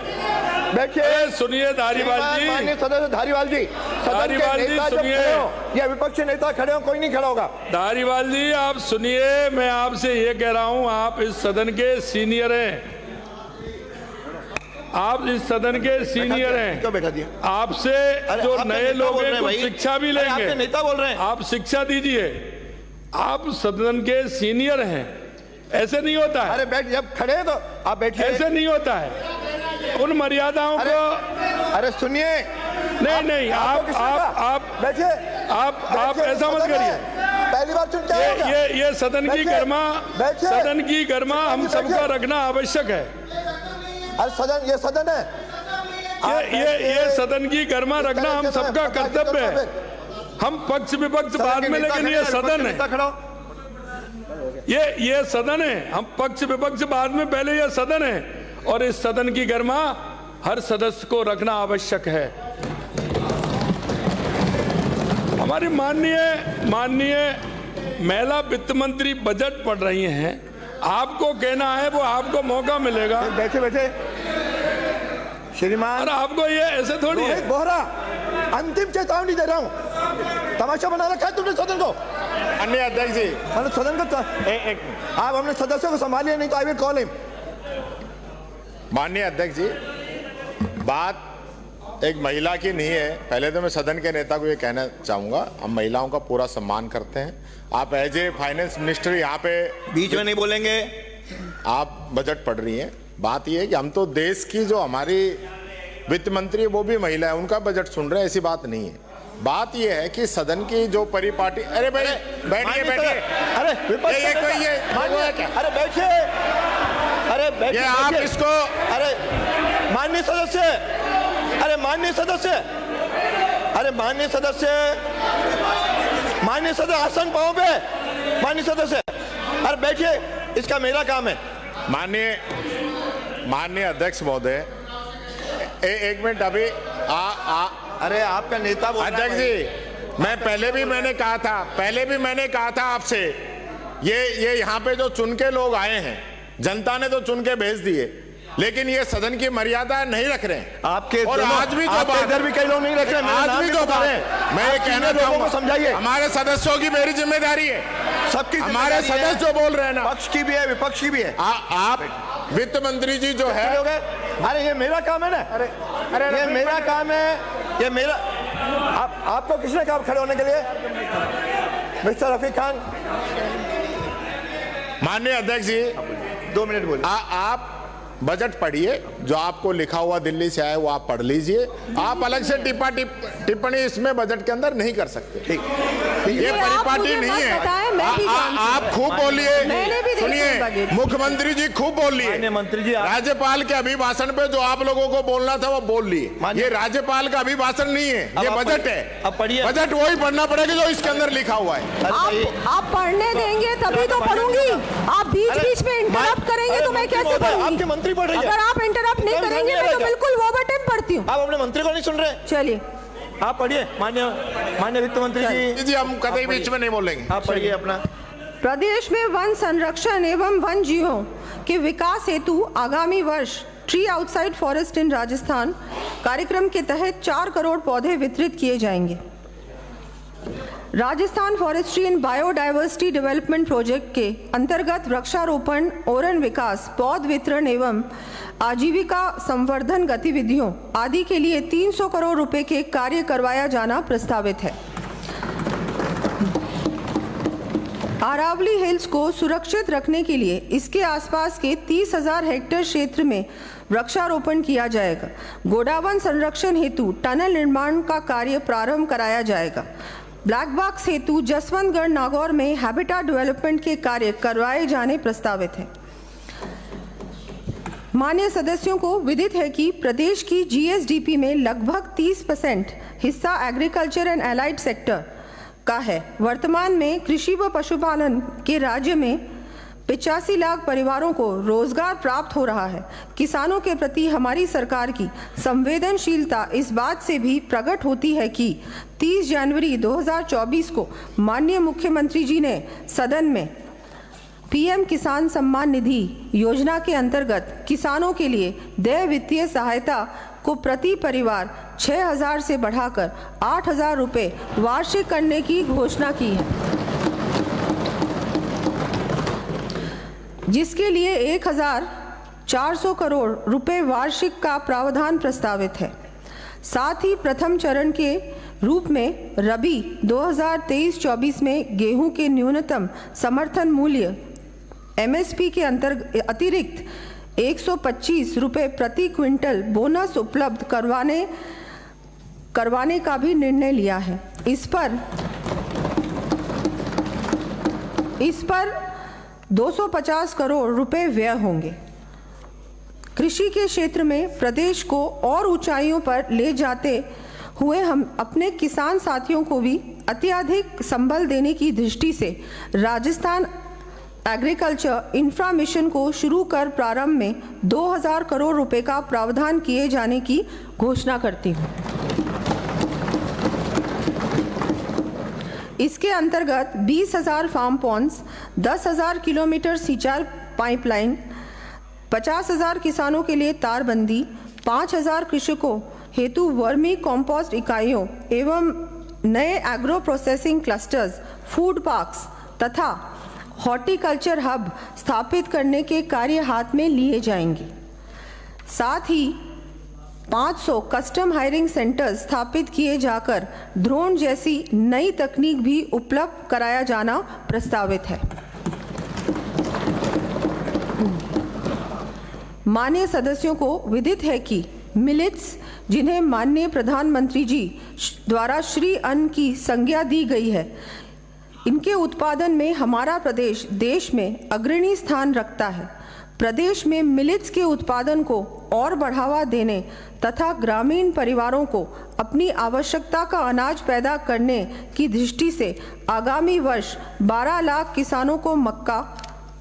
बैठिए। सुनिए धारीवाल जी, माननीय सदस्य धारीवाल जी, सदन के नेता जब खड़े हो या विपक्षी नेता खड़े हो, कोई नहीं खड़ा होगा। धारीवाल जी आप सुनिए, मैं आपसे ये कह रहा हूं, आप इस सदन के सीनियर हैं, आप इस सदन के सीनियर हैं। क्यों बैठा दिया? आपसे जो नए लोग हैं कुछ शिक्षा भी लेंगे। नेता बोल रहे हैं, आप शिक्षा दीजिए, आप सदन के सीनियर हैं, ऐसे नहीं होता है। अरे बैठ, जब खड़े हैं तो आप बैठिए। ऐसे नहीं होता है, उन मर्यादाओं को। अरे सुनिए, नहीं आप बैठिए, आप ऐसा मत करिए। पहली बार चुन क्या होगा? ये सदन की गर्मा, बैठिए। सदन की गर्मा हम सबका रखना आवश्यक है। अरे सदन, ये सदन है, ये सदन की गर्मा रखना हम सबका कर्तव्य है। हम पक्ष विपक्ष बाद में, लेकिन ये सदन है, ये सदन है। हम पक्ष विपक्ष बाद में, पहले ये सदन है और इस सदन की गर्मा हर सदस्य को रखना आवश्यक है। हमारी माननीय महिला वित्त मंत्री बजट पढ़ रही हैं, आपको कहना है वो आपको मौका मिलेगा। बैठे श्रीमान, और आपको ये ऐसे थोड़ी है। बोहरा, अंतिम चेतावनी दे रहा हूँ, तमाशा बना रखा है तुमने सदन को। अन्य अध्यक्ष जी, सदन को आप हमने सदस्यों को संभालिए, नहीं तो आई विल कॉल हिम। माननीय अध्यक्ष जी, बात एक महिला की नहीं है। पहले तो मैं सदन के नेता को ये कहना चाहूंगा, हम महिलाओं का पूरा सम्मान करते हैं। आप एज ए फाइनेंस मिनिस्टर यहाँ पे बीच में नहीं बोलेंगे। आप बजट पढ़ रही हैं। बात यह है कि हम तो देश की जो हमारी वित्त मंत्री है वो भी महिला है, उनका बजट सुन रहे हैं, ऐसी बात नहीं है। बात यह है कि सदन की जो परिपाटी, अरे भाई बैठिए, अरे अरे बैठिए, अरे बैठिए, आप इसको, अरे माननीय सदस्य, अरे माननीय सदस्य, अरे माननीय सदस्य, माननीय सदस्य आसन पाओ पे, माननीय सदस्य, अरे बैठिए, इसका मेरा काम है। माननीय अध्यक्ष महोदय, एक मिनट, अभी अरे आपका नेता बोल रहा है। अध्यक्ष जी, मैं पहले भी मैंने कहा था आपसे, ये यहाँ पे जो चुन के लोग आए हैं, जनता ने तो चुन के भेज दिए, लेकिन ये सदन की मर्यादा नहीं रख रहे हैं आपके। और आज भी जो बात, इधर भी कई लोग नहीं रख रहे, आज भी जो बात है, मैं ये कहना चाहूंगा, समझाइए, हमारे सदस्यों की मेरी जिम्मेदारी है, सबकी हमारे सदस्य जो बोल रहे हैं ना, पक्ष की भी है विपक्ष की भी है। आप वित्त मंत्री जी जो है, अरे ये मेरा काम है ना, अरे ये मेरा काम है, ये मेरा। आपको किसने कहा खड़े होने के लिए? मिस्टर रफीक खान। माननीय अध्यक्ष जी, 2 मिनट बोलिए। आप बजट पढ़िए, जो आपको लिखा हुआ दिल्ली से आया वो आप पढ़ लीजिए। आप अलग से टिप्पणी इसमें बजट के अंदर नहीं कर सकते। ठीक, ये परिपाटी नहीं है। आप खूब बोलिए, सुनिए, मुख्यमंत्री जी खूब बोलिए, मंत्री जी, राज्यपाल के अभिभाषण पे जो आप लोगों को बोलना था वो बोल लिए। ये राज्यपाल का अभिभाषण नहीं है, ये बजट है। अब पढ़िए, बजट वही पढ़ना पड़ेगा जो इसके अंदर लिखा हुआ है। आप पढ़ने देंगे तभी तो पढ़ूंगी। आप बीच में इंटरप्ट करेंगे तो मैं कैसे पढ़ूंगी? आपके मंत्री पढ़ रही है। अगर आप इंटरप्ट नहीं करेंगे मैं तो बिल्कुल वर्बेटिम पढ़ती हूँ। आप अपने मंत्री को नहीं सुन रहे? चलिए आप पढ़िए, मान्य वित्त मंत्री जी। हम कतई बीच में नहीं बोलेंगे, आप पढ़िए अपना। प्रदेश में वन संरक्षण एवं वन जीवों के विकास हेतु आगामी वर्ष ट्री आउटसाइड फॉरेस्ट इन राजस्थान कार्यक्रम के तहत 4 करोड़ पौधे वितरित किए जाएंगे। Rajasthan forestry and biodiversity development project के अंतर्गत वृक्षारोपण, ओरन विकास, पौध वितरण एवं आजीविका संवर्धन गतिविधियों आदि के लिए 300 करोड़ रुपए के कार्य करवाया जाना प्रस्तावित है। अरावली हिल्स को सुरक्षित रखने के लिए इसके आसपास के 30,000 हेक्टेयर क्षेत्र में वृक्षारोपण किया जाएगा। गोडावन संरक्षण हेतु टनल निर्माण का कार्य प्रारंभ कराया जाएगा। ब्लैक बॉक्स हेतु जसवंतगढ़ नागौर में हैबिटेट डेवलपमेंट के कार्य करवाए जाने प्रस्तावित है। माननीय सदस्यों को विदित है कि प्रदेश की जीएसडीपी में लगभग 30% हिस्सा एग्रीकल्चर एंड एलाइड सेक्टर का है। वर्तमान में कृषि व पशुपालन के राज्य में 85 लाख परिवारों को रोजगार प्राप्त हो रहा है। किसानों के प्रति हमारी सरकार की संवेदनशीलता इस बात से भी प्रकट होती है कि 30 जनवरी 2024 को माननीय मुख्यमंत्री जी ने सदन में पीएम किसान सम्मान निधि योजना के अंतर्गत किसानों के लिए देय वित्तीय सहायता को प्रति परिवार 6,000 से बढ़ाकर 8,000 रुपये वार्षिक करने की घोषणा की है, जिसके लिए 1,400 करोड़ रुपए वार्षिक का प्रावधान प्रस्तावित है। साथ ही प्रथम चरण के रूप में रबी 2023-24 में गेहूं के न्यूनतम समर्थन मूल्य एमएसपी के अतिरिक्त 125 रुपये प्रति क्विंटल बोनस उपलब्ध करवाने का भी निर्णय लिया है। इस पर 250 करोड़ रुपए व्यय होंगे। कृषि के क्षेत्र में प्रदेश को और ऊंचाइयों पर ले जाते हुए हम अपने किसान साथियों को भी अत्यधिक संबल देने की दृष्टि से राजस्थान एग्रीकल्चर इंफ्रा मिशन को शुरू कर प्रारंभ में 2,000 करोड़ रुपए का प्रावधान किए जाने की घोषणा करती हूँ। इसके अंतर्गत 20,000 फार्म पॉन्ड्स, 10,000 किलोमीटर सिंचाई पाइपलाइन, 50,000 किसानों के लिए तारबंदी, 5,000 कृषकों हेतु वर्मी कॉम्पोस्ट इकाइयों एवं नए agro processing clusters, food parks तथा हॉर्टिकल्चर हब स्थापित करने के कार्य हाथ में लिए जाएंगे। साथ ही 500 कस्टम हायरिंग सेंटर्स स्थापित किए जाकर ड्रोन जैसी नई तकनीक भी उपलब्ध कराया जाना प्रस्तावित है। माननीय सदस्यों को विदित है कि मिलेट्स, जिन्हें माननीय प्रधानमंत्री जी द्वारा श्री अन्न की संज्ञा दी गई है, इनके उत्पादन में हमारा प्रदेश देश में अग्रणी स्थान रखता है। प्रदेश में मिलेट्स के उत्पादन को और बढ़ावा देने तथा ग्रामीण परिवारों को अपनी आवश्यकता का अनाज पैदा करने की दृष्टि से आगामी वर्ष 12 लाख किसानों को मक्का,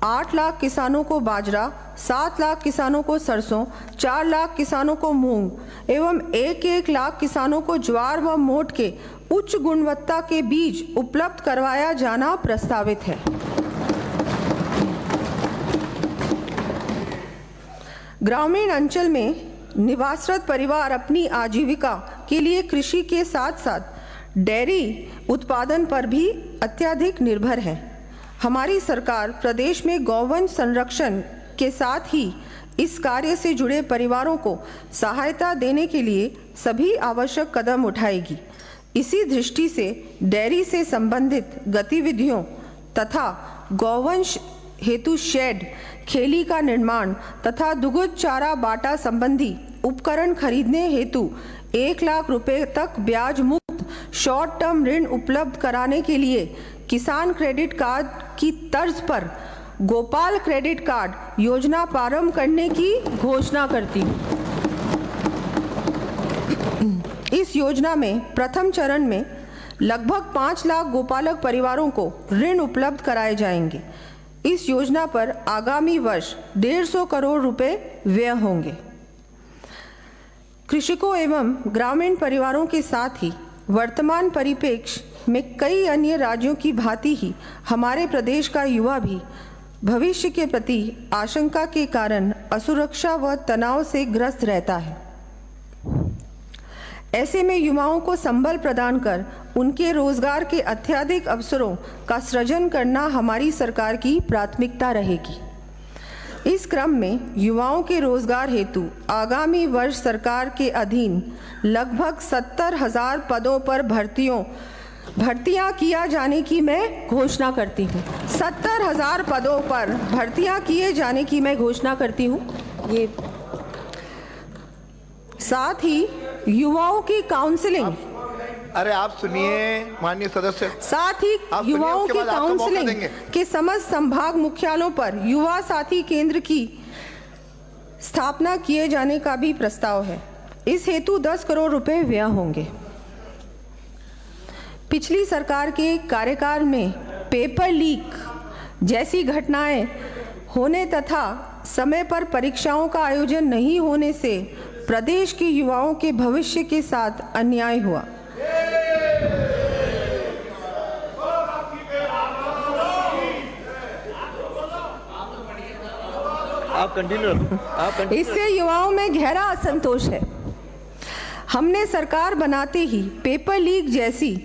8 लाख किसानों को बाजरा, 7 लाख किसानों को सरसों, 4 लाख किसानों को मूंग एवं 1-1 लाख किसानों को ज्वार व मोठ के उच्च गुणवत्ता के बीज उपलब्ध करवाया जाना प्रस्तावित है। ग्रामीण अंचल में निवासरत परिवार अपनी आजीविका के लिए कृषि के साथ साथ डेयरी उत्पादन पर भी अत्यधिक निर्भर है। हमारी सरकार प्रदेश में गौवंश संरक्षण के साथ ही इस कार्य से जुड़े परिवारों को सहायता देने के लिए सभी आवश्यक कदम उठाएगी। इसी दृष्टि से डेयरी से संबंधित गतिविधियों तथा गौवंश हेतु शेड, खेली का निर्माण तथा दुग्ध चारा बाटा संबंधी उपकरण खरीदने हेतु 1 लाख रुपए तक ब्याज मुक्त शॉर्ट टर्म ऋण उपलब्ध कराने के लिए किसान क्रेडिट कार्ड की तर्ज पर गोपाल क्रेडिट कार्ड योजना प्रारंभ करने की घोषणा करती हूँ। इस योजना में प्रथम चरण में लगभग 5 लाख गोपालक परिवारों को ऋण उपलब्ध कराए जाएंगे। इस योजना पर आगामी वर्ष 150 करोड़ रुपए व्यय होंगे। कृषकों एवं ग्रामीण परिवारों के साथ ही वर्तमान परिप्रेक्ष्य में कई अन्य राज्यों की भांति ही हमारे प्रदेश का युवा भी भविष्य के प्रति आशंका के कारण असुरक्षा व तनाव से ग्रस्त रहता है। ऐसे में युवाओं को संबल प्रदान कर उनके रोजगार के अत्यधिक अवसरों का सृजन करना हमारी सरकार की प्राथमिकता रहेगी। इस क्रम में युवाओं के रोजगार हेतु आगामी वर्ष सरकार के अधीन लगभग 70,000 पदों पर भर्तियां किया जाने की मैं घोषणा करती हूँ। 70,000 पदों पर भर्तियां किए जाने की मैं घोषणा करती हूँ। ये साथ ही युवाओं की काउंसलिंग, अरे आप सुनिए माननीय सदस्य, साथ ही युवाओं की काउंसलिंग के समस्त संभाग मुख्यालयों पर युवा साथी केंद्र की स्थापना किए जाने का भी प्रस्ताव है। इस हेतु 10 करोड़ रुपए व्यय होंगे। पिछली सरकार के कार्यकाल में पेपर लीक जैसी घटनाएं होने तथा समय पर परीक्षाओं का आयोजन नहीं होने से प्रदेश के युवाओं के भविष्य के साथ अन्याय हुआ। आप कंटिन्यू। इससे युवाओं में गहरा असंतोष है। हमने सरकार बनाते ही पेपर लीक जैसी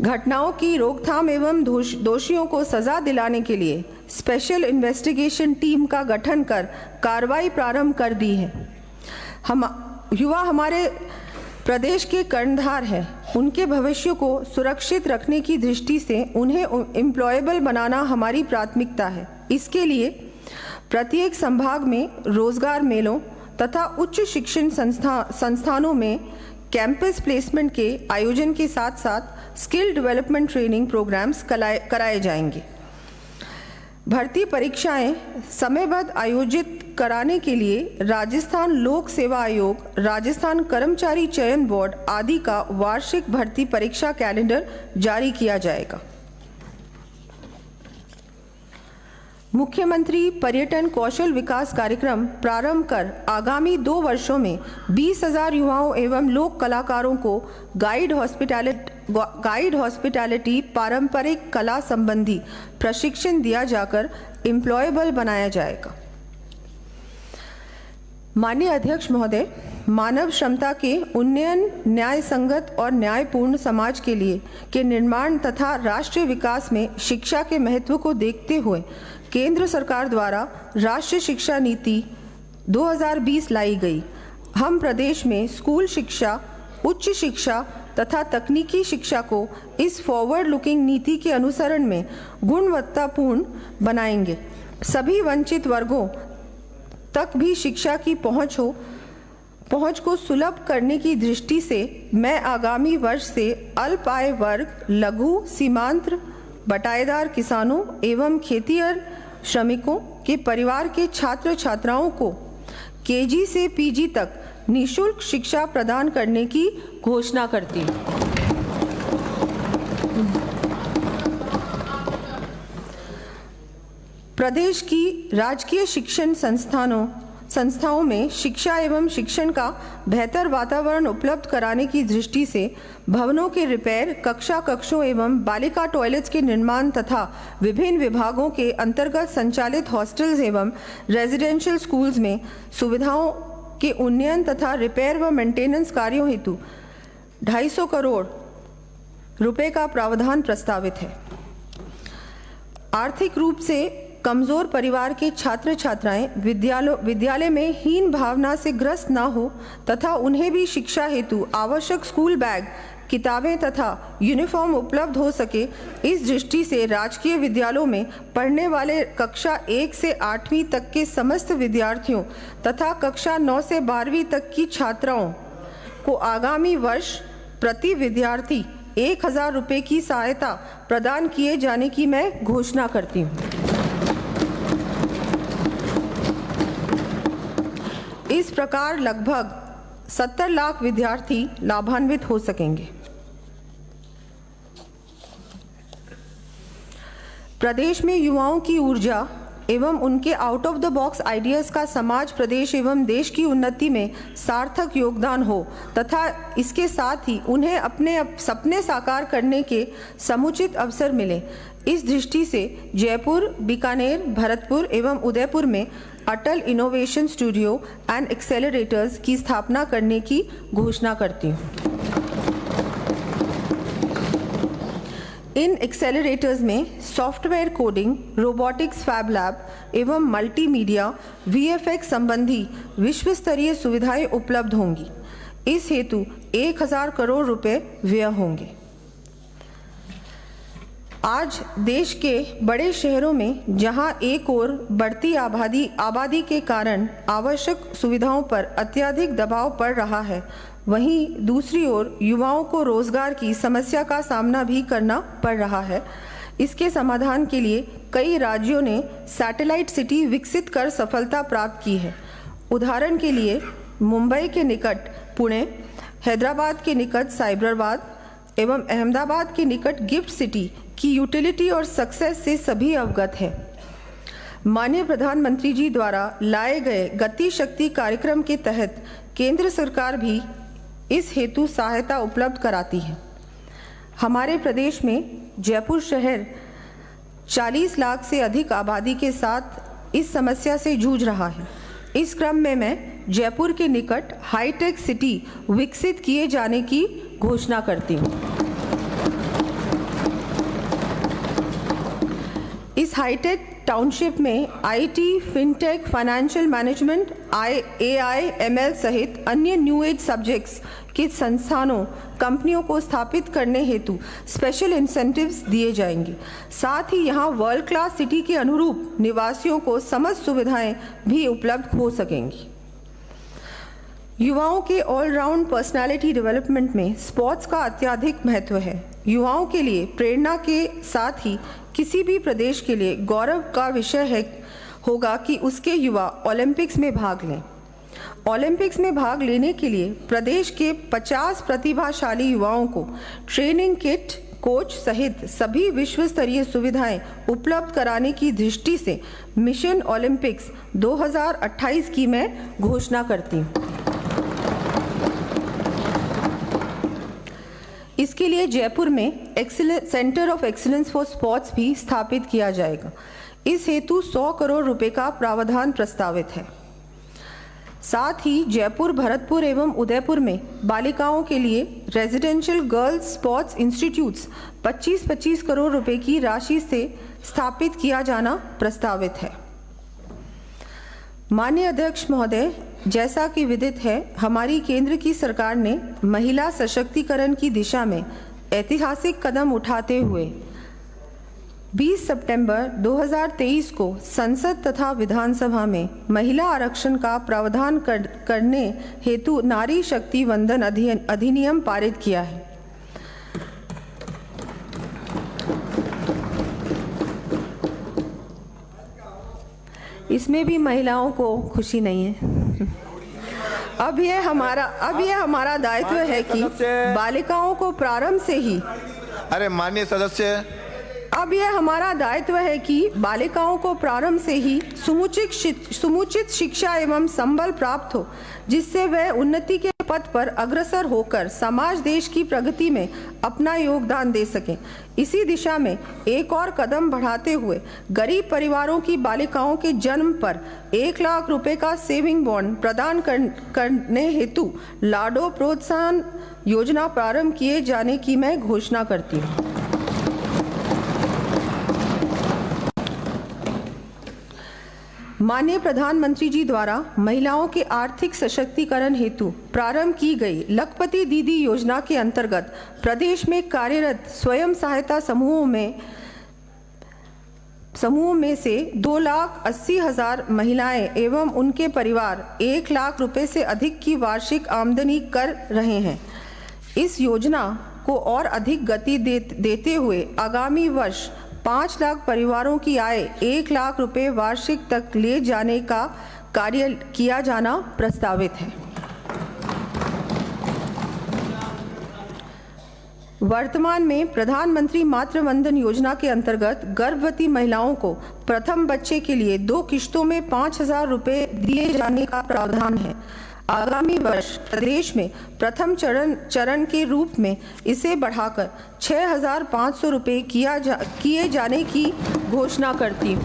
घटनाओं की रोकथाम एवं दोषियों को सजा दिलाने के लिए स्पेशल इन्वेस्टिगेशन टीम का गठन कर कार्रवाई प्रारंभ कर दी है। हम युवा हमारे प्रदेश के कर्णधार हैं। उनके भविष्य को सुरक्षित रखने की दृष्टि से उन्हें एम्प्लॉयबल बनाना हमारी प्राथमिकता है। इसके लिए प्रत्येक संभाग में रोजगार मेलों तथा उच्च शिक्षण संस्थानों में कैंपस प्लेसमेंट के आयोजन के साथ साथ स्किल डेवलपमेंट ट्रेनिंग प्रोग्राम्स कराए जाएंगे। भर्ती परीक्षाएं समयबद्ध आयोजित कराने के लिए राजस्थान लोक सेवा आयोग, राजस्थान कर्मचारी चयन बोर्ड आदि का वार्षिक भर्ती परीक्षा कैलेंडर जारी किया जाएगा। मुख्यमंत्री पर्यटन कौशल विकास कार्यक्रम प्रारंभ कर आगामी 2 वर्षों में 20,000 युवाओं एवं लोक कलाकारों को गाइड हॉस्पिटैलिटी पारंपरिक कला संबंधी प्रशिक्षण दिया जाकर एम्प्लॉयबल बनाया जाएगा। माननीय अध्यक्ष महोदय, मानव क्षमता के उन्नयन, न्याय संगत और न्यायपूर्ण समाज के निर्माण तथा राष्ट्रीय विकास में शिक्षा के महत्व को देखते हुए केंद्र सरकार द्वारा राष्ट्रीय शिक्षा नीति 2020 लाई गई। हम प्रदेश में स्कूल शिक्षा, उच्च शिक्षा तथा तकनीकी शिक्षा को इस फॉरवर्ड लुकिंग नीति के अनुसरण में गुणवत्तापूर्ण बनाएंगे। सभी वंचित वर्गों तक भी शिक्षा की पहुंच को सुलभ करने की दृष्टि से मैं आगामी वर्ष से अल्प आय वर्ग, लघु, सीमांत, बटाईदार किसानों एवं खेतिहर श्रमिकों के परिवार के छात्र छात्राओं को केजी से पीजी तक निःशुल्क शिक्षा प्रदान करने की घोषणा करती हूँ। प्रदेश की राजकीय शिक्षण संस्थाओं में शिक्षा एवं शिक्षण का बेहतर वातावरण उपलब्ध कराने की दृष्टि से भवनों के रिपेयर, कक्षों एवं बालिका टॉयलेट्स के निर्माण तथा विभिन्न विभागों के अंतर्गत संचालित हॉस्टल्स एवं रेजिडेंशियल स्कूल्स में सुविधाओं के उन्नयन तथा रिपेयर व मेंटेनेंस कार्यों हेतु 250 करोड़ रुपए का प्रावधान प्रस्तावित है। आर्थिक रूप से कमजोर परिवार के छात्र छात्राएं विद्यालय में हीन भावना से ग्रस्त न हो तथा उन्हें भी शिक्षा हेतु आवश्यक स्कूल बैग, किताबें तथा यूनिफॉर्म उपलब्ध हो सके, इस दृष्टि से राजकीय विद्यालयों में पढ़ने वाले कक्षा 1 से 8वीं तक के समस्त विद्यार्थियों तथा कक्षा 9 से 12वीं तक की छात्राओं को आगामी वर्ष प्रति विद्यार्थी 1,000 रुपये की सहायता प्रदान किए जाने की मैं घोषणा करती हूँ। इस प्रकार लगभग 70 लाख विद्यार्थी लाभान्वित हो सकेंगे। प्रदेश में युवाओं की ऊर्जा एवं उनके out of the box ideas का समाज, प्रदेश एवं देश की उन्नति में सार्थक योगदान हो तथा इसके साथ ही उन्हें अपने सपने साकार करने के समुचित अवसर मिले, इस दृष्टि से जयपुर, बीकानेर, भरतपुर एवं उदयपुर में Atal innovation studio and accelerators की स्थापना करने की घोषणा करती हूँ। इन एक्सेलरेटर्स में software coding, robotics fab lab एवं मल्टीमीडिया VFX संबंधी विश्व स्तरीय सुविधाएं उपलब्ध होंगी। इस हेतु 1,000 करोड़ रुपए व्यय होंगे। आज देश के बड़े शहरों में जहां एक ओर बढ़ती आबादी के कारण आवश्यक सुविधाओं पर अत्यधिक दबाव पड़ रहा है, वहीं दूसरी ओर युवाओं को रोजगार की समस्या का सामना भी करना पड़ रहा है। इसके समाधान के लिए कई राज्यों ने सैटेलाइट सिटी विकसित कर सफलता प्राप्त की है। उदाहरण के लिए मुंबई के निकट पुणे, हैदराबाद के निकट साइबराबाद एवं अहमदाबाद के निकट गिफ्ट सिटी की यूटिलिटी और सक्सेस से सभी अवगत है। माननीय प्रधानमंत्री जी द्वारा लाए गए गति शक्ति कार्यक्रम के तहत केंद्र सरकार भी इस हेतु सहायता उपलब्ध कराती है। हमारे प्रदेश में जयपुर शहर 40 लाख से अधिक आबादी के साथ इस समस्या से जूझ रहा है। इस क्रम में मैं जयपुर के निकट हाईटेक सिटी विकसित किए जाने की घोषणा करती हूँ। इस हाईटेक टाउनशिप में IT, fintech, financial management, AI, ML सहित अन्य न्यू एज सब्जेक्ट्स के संस्थानों, कंपनियों को स्थापित करने हेतु स्पेशल इंसेंटिव्स दिए जाएंगे। साथ ही यहाँ वर्ल्ड क्लास सिटी के अनुरूप निवासियों को समस्त सुविधाएं भी उपलब्ध हो सकेंगी। युवाओं के ऑलराउंड पर्सनालिटी डेवलपमेंट में स्पोर्ट्स का अत्यधिक महत्व है। युवाओं के लिए प्रेरणा के साथ ही किसी भी प्रदेश के लिए गौरव का विषय होगा कि उसके युवा ओलंपिक्स में भाग लें। ओलंपिक्स में भाग लेने के लिए प्रदेश के 50 प्रतिभाशाली युवाओं को ट्रेनिंग किट, कोच सहित सभी विश्व स्तरीय सुविधाएं उपलब्ध कराने की दृष्टि से मिशन ओलंपिक्स 2028 की मैं घोषणा करती हूँ। इसके लिए जयपुर में centre of excellence for sports भी स्थापित किया जाएगा। इस हेतु 100 करोड़ रुपए का प्रावधान प्रस्तावित है। साथ ही जयपुर, भरतपुर एवं उदयपुर में बालिकाओं के लिए residential girls sports institutes 25-25 crore रुपए की राशि से स्थापित किया जाना प्रस्तावित है। माननीय अध्यक्ष महोदय, जैसा कि विदित है, हमारी केंद्र की सरकार ने महिला सशक्तिकरण की दिशा में ऐतिहासिक कदम उठाते हुए 20 सितंबर 2023 को संसद तथा विधानसभा में महिला आरक्षण का प्रावधान करने हेतु नारी शक्ति वंदन अधिनियम पारित किया है। इसमें भी महिलाओं को खुशी नहीं है। अब यह हमारा दायित्व है कि बालिकाओं को प्रारंभ से ही अरे माननीय सदस्य, अब यह हमारा दायित्व है कि बालिकाओं को प्रारंभ से ही समुचित शिक्षा एवं संबल प्राप्त हो, जिससे वह उन्नति के पथ पर अग्रसर होकर समाज देश की प्रगति में अपना योगदान दे सकें। इसी दिशा में एक और कदम बढ़ाते हुए गरीब परिवारों की बालिकाओं के जन्म पर 1 लाख रुपए का सेविंग बॉन्ड प्रदान करने हेतु लाडो प्रोत्साहन योजना प्रारंभ किए जाने की मैं घोषणा करती हूँ। माननीय प्रधानमंत्री जी द्वारा महिलाओं के आर्थिक सशक्तिकरण हेतु प्रारंभ की गई लखपति दीदी योजना के अंतर्गत प्रदेश में कार्यरत स्वयं सहायता समूहों में से 2,80,000 महिलाएं एवं उनके परिवार 1 लाख रुपए से अधिक की वार्षिक आमदनी कर रहे हैं। इस योजना को और अधिक गति देते हुए आगामी वर्ष 5 लाख परिवारों की आय 1 लाख रुपए वार्षिक तक ले जाने का कार्य किया जाना प्रस्तावित है। वर्तमान में प्रधानमंत्री मातृ वंदन योजना के अंतर्गत गर्भवती महिलाओं को प्रथम बच्चे के लिए 2 किश्तों में 5,000 रुपए दिए जाने का प्रावधान है। आगामी वर्ष प्रदेश में प्रथम चरण के रूप में इसे बढ़ाकर 6,500 रुपए किए जाने की घोषणा करती हूँ।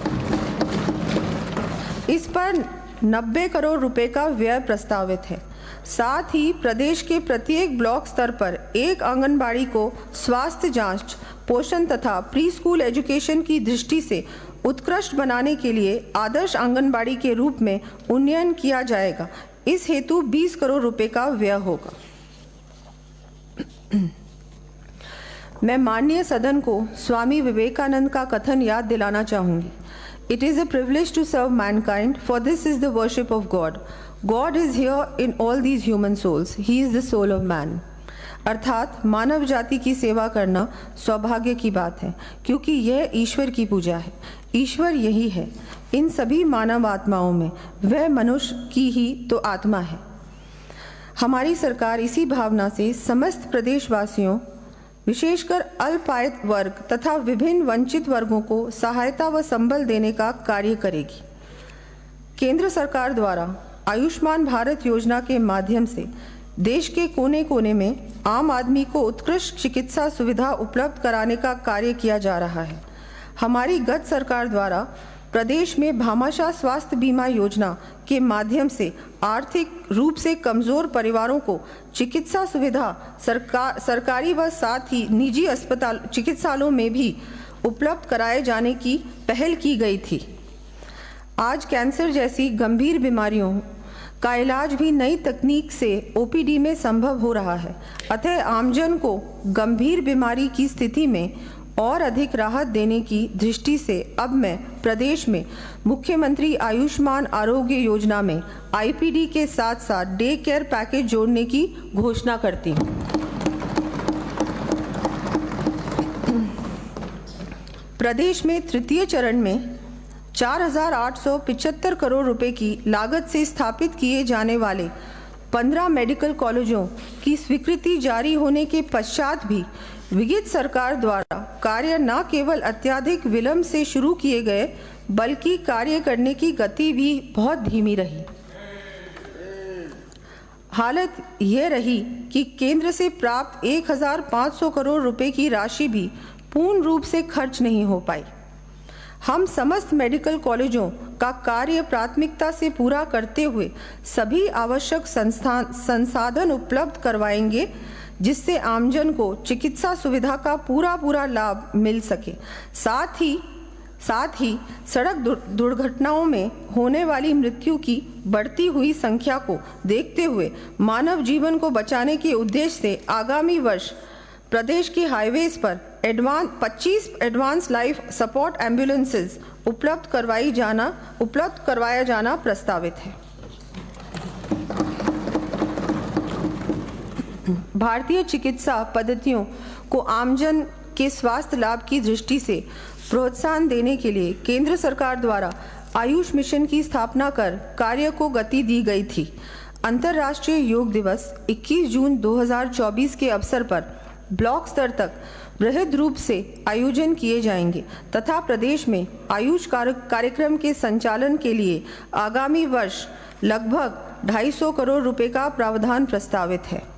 इस पर 90 करोड़ रुपए का व्यय प्रस्तावित है। साथ ही प्रदेश के प्रत्येक ब्लॉक स्तर पर एक आंगनबाड़ी को स्वास्थ्य जांच, पोषण तथा प्री स्कूल एजुकेशन की दृष्टि से उत्कृष्ट बनाने के लिए आदर्श आंगनबाड़ी के रूप में उन्नयन किया जाएगा। इस हेतु 20 करोड़ रुपए का व्यय होगा। मैं माननीय सदन को स्वामी विवेकानंद का कथन याद दिलाना चाहूंगी। It is a privilege to serve mankind, for this is the worship of God. God is here in all these human souls. He is the soul of man. अर्थात मानव जाति की सेवा करना सौभाग्य की बात है, क्योंकि यह ईश्वर की पूजा है। ईश्वर यही है, इन सभी मानव आत्माओं में वह मनुष्य की ही तो आत्मा है। हमारी सरकार इसी भावना से समस्त प्रदेशवासियों विशेषकर अल्पायत वर्ग तथा विभिन्न वंचित वर्गों को सहायता व संबल देने का कार्य करेगी। केंद्र सरकार द्वारा आयुष्मान भारत योजना के माध्यम से देश के कोने कोने में आम आदमी को उत्कृष्ट चिकित्सा सुविधा उपलब्ध कराने का कार्य किया जा रहा है। हमारी गत सरकार द्वारा प्रदेश में भामाशाह स्वास्थ्य बीमा योजना के माध्यम से आर्थिक रूप से कमजोर परिवारों को चिकित्सा सुविधा सरकारी व साथ ही निजी अस्पताल चिकित्सालयों में भी उपलब्ध कराए जाने की पहल की गई थी। आज कैंसर जैसी गंभीर बीमारियों का इलाज भी नई तकनीक से ओपीडी में संभव हो रहा है। अतः आमजन को गंभीर बीमारी की स्थिति में और अधिक राहत देने की दृष्टि से अब मैं प्रदेश में मुख्यमंत्री आयुष्मान आरोग्य योजना में आईपीडी के साथ साथ डे केयर पैकेज जोड़ने की घोषणा करती हूँ। प्रदेश में तृतीय चरण में 4,875 करोड़ रुपए की लागत से स्थापित किए जाने वाले 15 मेडिकल कॉलेजों की स्वीकृति जारी होने के पश्चात भी विगत सरकार द्वारा कार्य न केवल अत्यधिक विलंब से शुरू किए गए बल्कि कार्य करने की गति भी बहुत धीमी रही। हालत यह रही कि केंद्र से प्राप्त 1,500 करोड़ रुपए की राशि भी पूर्ण रूप से खर्च नहीं हो पाई। हम समस्त मेडिकल कॉलेजों का कार्य प्राथमिकता से पूरा करते हुए सभी आवश्यक संसाधन उपलब्ध करवाएंगे जिससे आमजन को चिकित्सा सुविधा का पूरा लाभ मिल सके। साथ ही सड़क दुर्घटनाओं में होने वाली मृत्यु की बढ़ती हुई संख्या को देखते हुए मानव जीवन को बचाने के उद्देश्य से आगामी वर्ष प्रदेश के हाईवेज पर 25 एडवांस लाइफ सपोर्ट एम्बुलेंसेज उपलब्ध करवाया जाना प्रस्तावित है। भारतीय चिकित्सा पद्धतियों को आमजन के स्वास्थ्य लाभ की दृष्टि से प्रोत्साहन देने के लिए केंद्र सरकार द्वारा आयुष मिशन की स्थापना कर कार्य को गति दी गई थी। अंतर्राष्ट्रीय योग दिवस 21 जून 2024 के अवसर पर ब्लॉक स्तर तक बृहद रूप से आयोजन किए जाएंगे तथा प्रदेश में आयुष कार्यक्रम के संचालन के लिए आगामी वर्ष लगभग 250 करोड़ रुपए का प्रावधान प्रस्तावित है।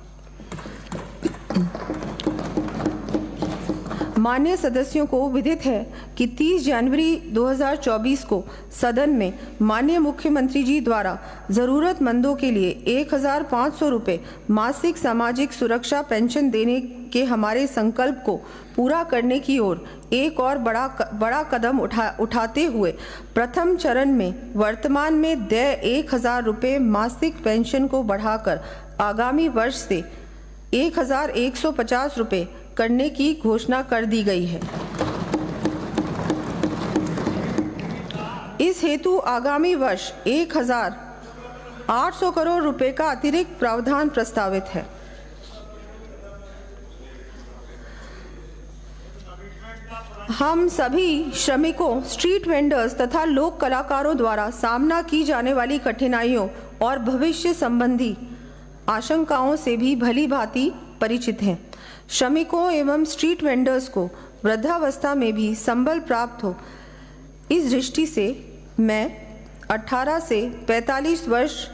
मान्य सदस्यों को विदित है कि 30 जनवरी 2024 को सदन में माननीय मुख्यमंत्री जी द्वारा जरूरतमंदों के लिए 1,500 रुपये मासिक सामाजिक सुरक्षा पेंशन देने के हमारे संकल्प को पूरा करने की ओर एक और बड़ा कदम उठाते हुए प्रथम चरण में वर्तमान में देय 1,000 रुपये मासिक पेंशन को बढ़ाकर आगामी वर्ष से 1,150 रुपये करने की घोषणा कर दी गई है। इस हेतु आगामी वर्ष 1,800 करोड़ रुपए का अतिरिक्त प्रावधान प्रस्तावित है। हम सभी श्रमिकों, स्ट्रीट वेंडर्स तथा लोक कलाकारों द्वारा सामना की जाने वाली कठिनाइयों और भविष्य संबंधी आशंकाओं से भी भली भांति परिचित हैं। श्रमिकों एवं स्ट्रीट वेंडर्स को वृद्धावस्था में भी संबल प्राप्त हो, इस दृष्टि से मैं 18 से 45 वर्ष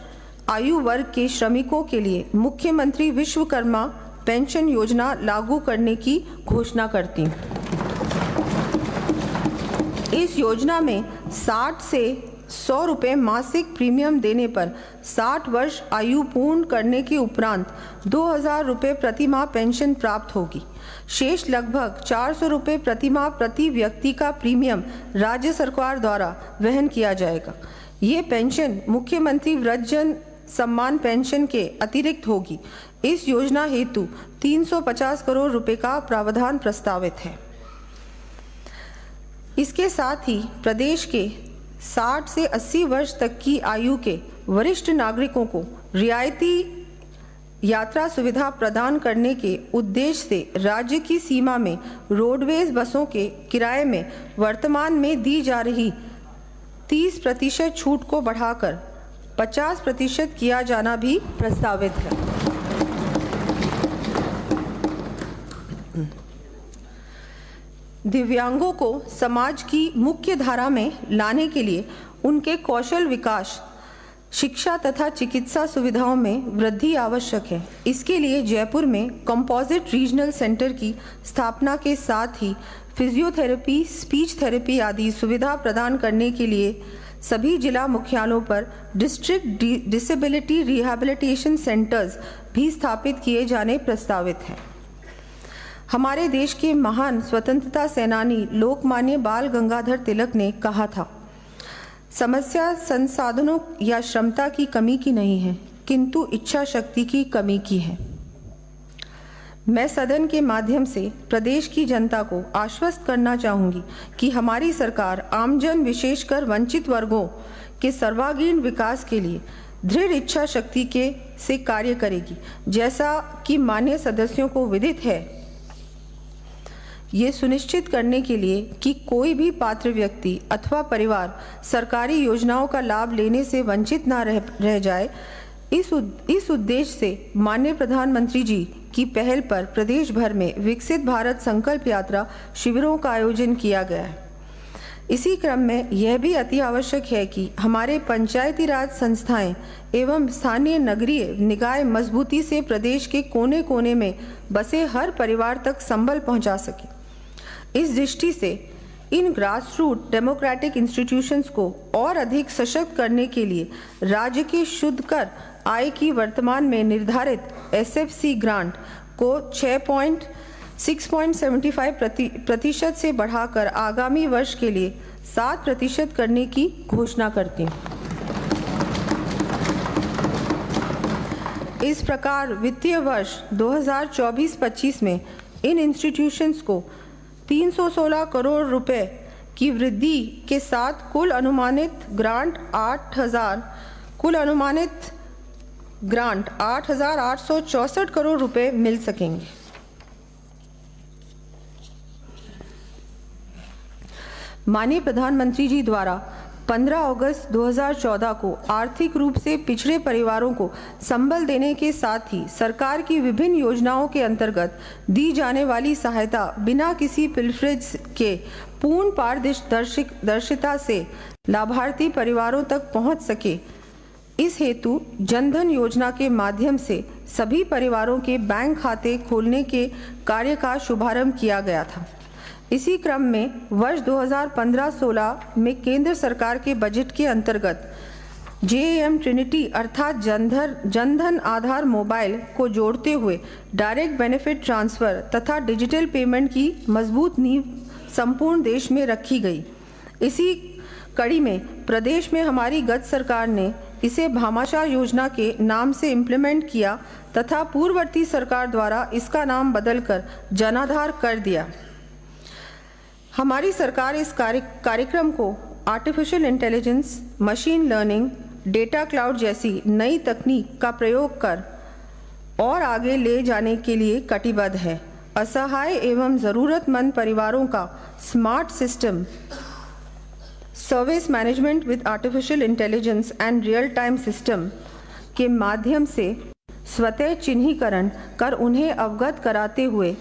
आयु वर्ग के श्रमिकों के लिए मुख्यमंत्री विश्वकर्मा पेंशन योजना लागू करने की घोषणा करती हूँ। इस योजना में 60 से 100 रुपये मासिक प्रीमियम देने पर 60 वर्ष आयु पूर्ण करने के उपरांत 2,000 रुपये प्रतिमाह पेंशन प्राप्त होगी। शेष लगभग 400 रुपये प्रतिमाह प्रति व्यक्ति का प्रीमियम राज्य सरकार द्वारा वहन किया जाएगा। ये पेंशन मुख्यमंत्री वृद्धजन सम्मान पेंशन के अतिरिक्त होगी। इस योजना हेतु 350 करोड़ रुपए का प्रावधान प्रस्तावित है। इसके साथ ही प्रदेश के 60 से 80 वर्ष तक की आयु के वरिष्ठ नागरिकों को रियायती यात्रा सुविधा प्रदान करने के उद्देश्य से राज्य की सीमा में रोडवेज बसों के किराए में वर्तमान में दी जा रही 30% छूट को बढ़ाकर 50% किया जाना भी प्रस्तावित है। दिव्यांगों को समाज की मुख्य धारा में लाने के लिए उनके कौशल विकास, शिक्षा तथा चिकित्सा सुविधाओं में वृद्धि आवश्यक है। इसके लिए जयपुर में कंपोजिट रीजनल सेंटर की स्थापना के साथ ही फिजियोथेरेपी, स्पीच थेरेपी आदि सुविधा प्रदान करने के लिए सभी जिला मुख्यालयों पर डिस्ट्रिक्ट डिसेबिलिटी रिहैबिलिटेशन सेंटर्स भी स्थापित किए जाने प्रस्तावित हैं। हमारे देश के महान स्वतंत्रता सेनानी लोकमान्य बाल गंगाधर तिलक ने कहा था, समस्या संसाधनों या क्षमता की कमी की नहीं है, किंतु इच्छा शक्ति की कमी की है। मैं सदन के माध्यम से प्रदेश की जनता को आश्वस्त करना चाहूंगी कि हमारी सरकार आमजन, विशेषकर वंचित वर्गों के सर्वांगीण विकास के लिए दृढ़ इच्छा शक्ति से कार्य करेगी। जैसा कि माननीय सदस्यों को विदित है, ये सुनिश्चित करने के लिए कि कोई भी पात्र व्यक्ति अथवा परिवार सरकारी योजनाओं का लाभ लेने से वंचित ना रह जाए, इस उद्देश्य से माननीय प्रधानमंत्री जी की पहल पर प्रदेश भर में विकसित भारत संकल्प यात्रा शिविरों का आयोजन किया गया है। इसी क्रम में यह भी अति आवश्यक है कि हमारे पंचायती राज संस्थाएं एवं स्थानीय नगरीय निकाय मजबूती से प्रदेश के कोने कोने में बसे हर परिवार तक संबल पहुंचा सके। इस दृष्टि से इन ग्रासरूट डेमोक्रेटिक इंस्टीट्यूशंस को और अधिक सशक्त करने के लिए राज्य के शुद्ध कर आय की वर्तमान में निर्धारित SFC ग्रांट को 6.75% से बढ़ाकर आगामी वर्ष के लिए 7% करने की घोषणा करती हूँ। इस प्रकार वित्तीय वर्ष 2024-25 में इन इंस्टीट्यूशंस को 316 करोड़ रुपए की वृद्धि के साथ कुल अनुमानित ग्रांट 8,864 करोड़ रुपए मिल सकेंगे। माननीय प्रधानमंत्री जी द्वारा 15 अगस्त 2014 को आर्थिक रूप से पिछड़े परिवारों को संबल देने के साथ ही सरकार की विभिन्न योजनाओं के अंतर्गत दी जाने वाली सहायता बिना किसी पिलफरेज के पूर्ण पारदर्शिता से लाभार्थी परिवारों तक पहुंच सके, इस हेतु जनधन योजना के माध्यम से सभी परिवारों के बैंक खाते खोलने के कार्य का शुभारंभ किया गया था। इसी क्रम में वर्ष 2015-16 में केंद्र सरकार के बजट के अंतर्गत JAM ट्रिनिटी अर्थात जनधन आधार मोबाइल को जोड़ते हुए डायरेक्ट बेनिफिट ट्रांसफर तथा डिजिटल पेमेंट की मजबूत नींव संपूर्ण देश में रखी गई। इसी कड़ी में प्रदेश में हमारी गत सरकार ने इसे भामाशाह योजना के नाम से इम्प्लीमेंट किया तथा पूर्ववर्ती सरकार द्वारा इसका नाम बदलकर जनाधार कर दिया। हमारी सरकार इस कार्यक्रम को artificial intelligence, machine learning, data cloud जैसी नई तकनीक का प्रयोग कर और आगे ले जाने के लिए कटिबद्ध है। असहाय एवं ज़रूरतमंद परिवारों का smart system service management with artificial intelligence and real time system के माध्यम से स्वतः चिन्हीकरण कर उन्हें अवगत कराते हुए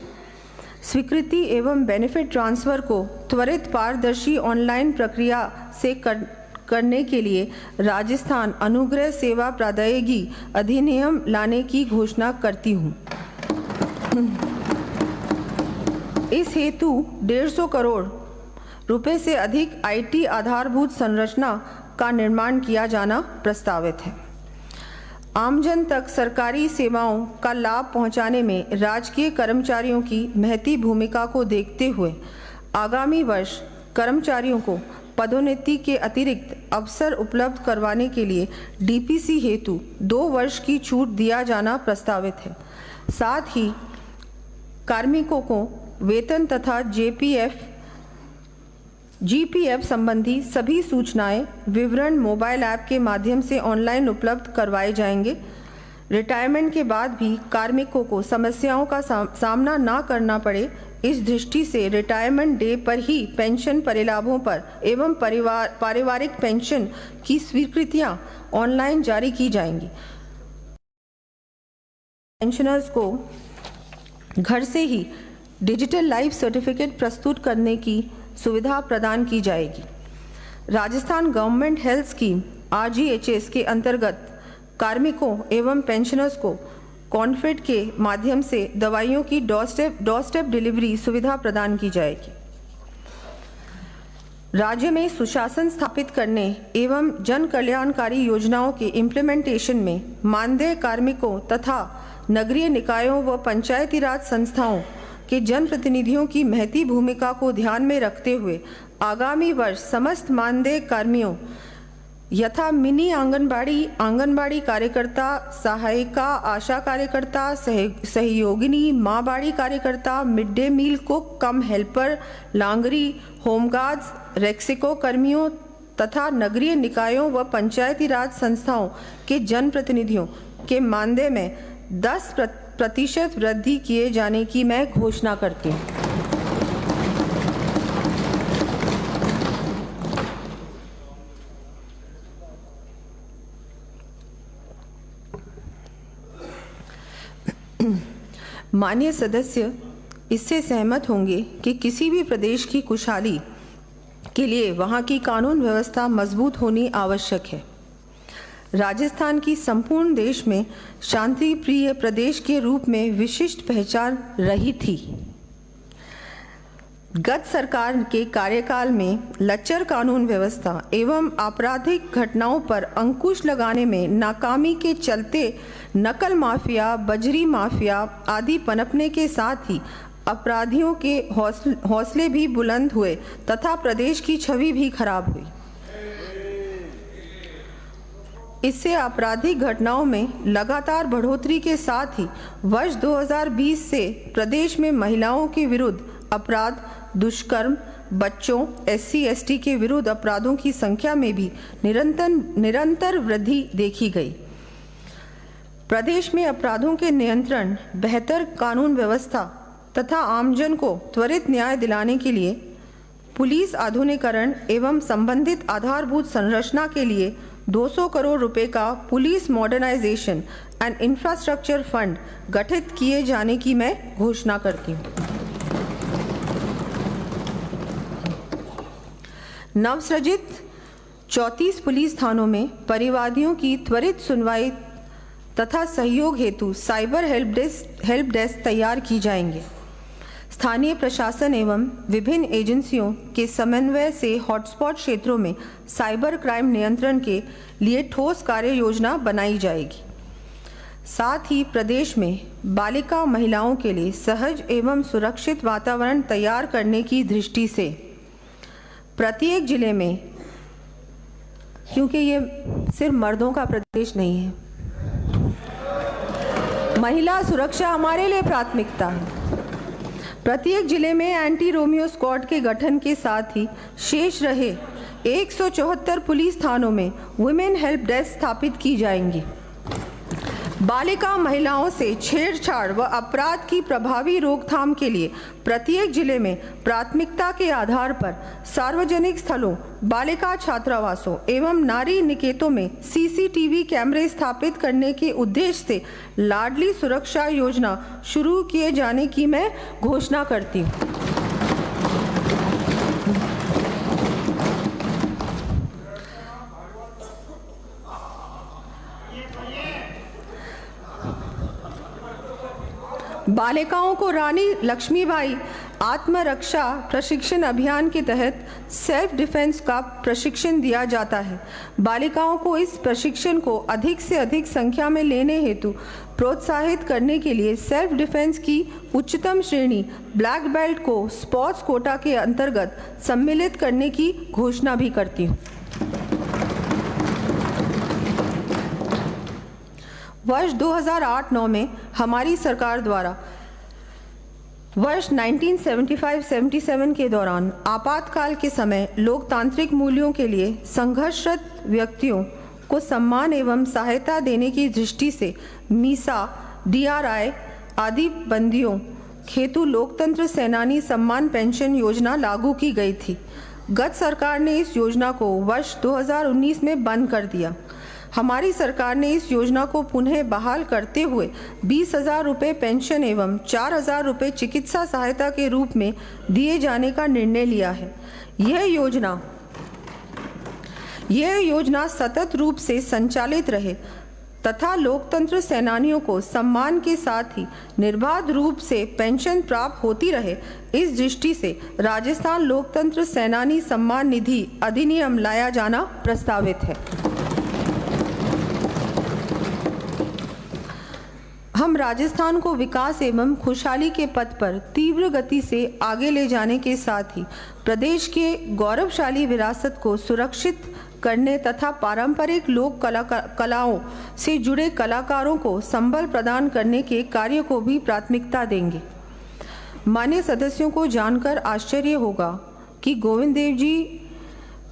स्वीकृति एवं बेनिफिट ट्रांसफर को त्वरित पारदर्शी ऑनलाइन प्रक्रिया से करने के लिए राजस्थान अनुग्रह सेवा प्रादायिकी अधिनियम लाने की घोषणा करती हूँ। इस हेतु 150 करोड़ रुपए से अधिक IT आधारभूत संरचना का निर्माण किया जाना प्रस्तावित है। आमजन तक सरकारी सेवाओं का लाभ पहुंचाने में राजकीय कर्मचारियों की महती भूमिका को देखते हुए आगामी वर्ष कर्मचारियों को पदोन्नति के अतिरिक्त अवसर उपलब्ध करवाने के लिए DPC हेतु 2 वर्ष की छूट दिया जाना प्रस्तावित है। साथ ही कार्मिकों को वेतन तथा GPF संबंधी सभी सूचनाएं विवरण मोबाइल ऐप के माध्यम से ऑनलाइन उपलब्ध करवाए जाएंगे। रिटायरमेंट के बाद भी कार्मिकों को समस्याओं का सामना ना करना पड़े, इस दृष्टि से रिटायरमेंट डे पर ही पेंशन परिलाभों पर एवं पारिवारिक पेंशन की स्वीकृतियां ऑनलाइन जारी की जाएंगी। पेंशनर्स को घर से ही डिजिटल लाइफ सर्टिफिकेट प्रस्तुत करने की सुविधा प्रदान की जाएगी। Rajasthan government health scheme RGHS के अंतर्गत कार्मिकों एवं पेंशनर्स को कॉन्फेड के माध्यम से दवाइयों की डोर स्टेप डिलीवरी सुविधा प्रदान की जाएगी। राज्य में सुशासन स्थापित करने एवं जन कल्याणकारी योजनाओं के इम्प्लीमेंटेशन में मानदेय कार्मिकों तथा नगरीय निकायों व पंचायती राज संस्थाओं के जनप्रतिनिधियों की महती भूमिका को ध्यान में रखते हुए आगामी वर्ष समस्त मानदेय कर्मियों यथा मिनी आंगनबाड़ी कार्यकर्ता, सहायिका, आशा कार्यकर्ता, सहयोगिनी, माँ बाड़ी कार्यकर्ता, मिड डे मील कुक कम हेल्पर, लांगरी, होमगार्ड्स, रेक्सिको कर्मियों तथा नगरीय निकायों व पंचायती राज संस्थाओं के जनप्रतिनिधियों के मानदेय में 10% वृद्धि किए जाने की मैं घोषणा करती हूँ। माननीय सदस्य इससे सहमत होंगे कि किसी भी प्रदेश की खुशहाली के लिए वहाँ की कानून व्यवस्था मजबूत होनी आवश्यक है। राजस्थान की संपूर्ण देश में शांति प्रिय प्रदेश के रूप में विशिष्ट पहचान रही थी। गत सरकार के कार्यकाल में लचर कानून व्यवस्था एवं आपराधिक घटनाओं पर अंकुश लगाने में नाकामी के चलते नकल माफिया, बजरी माफिया आदि पनपने के साथ ही अपराधियों के हौसले भी बुलंद हुए तथा प्रदेश की छवि भी खराब हुई। इससे आपराधिक घटनाओं में लगातार बढ़ोतरी के साथ ही वर्ष 2020 से प्रदेश में महिलाओं के विरुद्ध अपराध, दुष्कर्म, बच्चों, SC/ST के विरुद्ध अपराधों की संख्या में भी निरंतर वृद्धि देखी गई। प्रदेश में अपराधों के नियंत्रण, बेहतर कानून व्यवस्था तथा आमजन को त्वरित न्याय दिलाने के लिए पुलिस आधुनिकीकरण एवं संबंधित आधारभूत संरचना के लिए 200 करोड़ रुपए का police modernisation and infrastructure fund गठित किए जाने की मैं घोषणा करती हूँ। नवसृजित 34 पुलिस थानों में परिवादियों की त्वरित सुनवाई तथा सहयोग हेतु साइबर हेल्प डेस्क तैयार की जाएंगे। स्थानीय प्रशासन एवं विभिन्न एजेंसियों के समन्वय से हॉटस्पॉट क्षेत्रों में साइबर क्राइम नियंत्रण के लिए ठोस कार्य योजना बनाई जाएगी। साथ ही प्रदेश में बालिका महिलाओं के लिए सहज एवं सुरक्षित वातावरण तैयार करने की दृष्टि से प्रत्येक जिले में, क्योंकि ये सिर्फ मर्दों का प्रदेश नहीं है, महिला सुरक्षा हमारे लिए प्राथमिकता है। प्रत्येक जिले में एंटी रोमियो स्क्वाड के गठन के साथ ही शेष रहे 174 पुलिस थानों में वुमेन हेल्प डेस्क स्थापित की जाएंगी। बालिका महिलाओं से छेड़छाड़ व अपराध की प्रभावी रोकथाम के लिए प्रत्येक जिले में प्राथमिकता के आधार पर सार्वजनिक स्थलों, बालिका छात्रावासों एवं नारी निकेतों में CCTV कैमरे स्थापित करने के उद्देश्य से लाडली सुरक्षा योजना शुरू किए जाने की मैं घोषणा करती हूँ। बालिकाओं को रानी लक्ष्मीबाई आत्मरक्षा प्रशिक्षण अभियान के तहत सेल्फ डिफेंस का प्रशिक्षण दिया जाता है। बालिकाओं को इस प्रशिक्षण को अधिक से अधिक संख्या में लेने हेतु प्रोत्साहित करने के लिए सेल्फ डिफेंस की उच्चतम श्रेणी ब्लैक बेल्ट को स्पोर्ट्स कोटा के अंतर्गत सम्मिलित करने की घोषणा भी करती हूँ। वर्ष 2008-9 में हमारी सरकार द्वारा वर्ष 1975-77 के दौरान आपातकाल के समय लोकतांत्रिक मूल्यों के लिए संघर्षरत व्यक्तियों को सम्मान एवं सहायता देने की दृष्टि से मीसा, DRI आदि बंदियों हेतु लोकतंत्र सेनानी सम्मान पेंशन योजना लागू की गई थी। गत सरकार ने इस योजना को वर्ष 2019 में बंद कर दिया। हमारी सरकार ने इस योजना को पुनः बहाल करते हुए 20,000 रुपये पेंशन एवं 4,000 रुपये चिकित्सा सहायता के रूप में दिए जाने का निर्णय लिया है। यह योजना सतत रूप से संचालित रहे तथा लोकतंत्र सेनानियों को सम्मान के साथ ही निर्बाध रूप से पेंशन प्राप्त होती रहे, इस दृष्टि से राजस्थान लोकतंत्र सेनानी सम्मान निधि अधिनियम लाया जाना प्रस्तावित है। हम राजस्थान को विकास एवं खुशहाली के पथ पर तीव्र गति से आगे ले जाने के साथ ही प्रदेश के गौरवशाली विरासत को सुरक्षित करने तथा पारंपरिक लोक कलाओं से जुड़े कलाकारों को संबल प्रदान करने के कार्य को भी प्राथमिकता देंगे। मान्य सदस्यों को जानकर आश्चर्य होगा कि गोविंद देव जी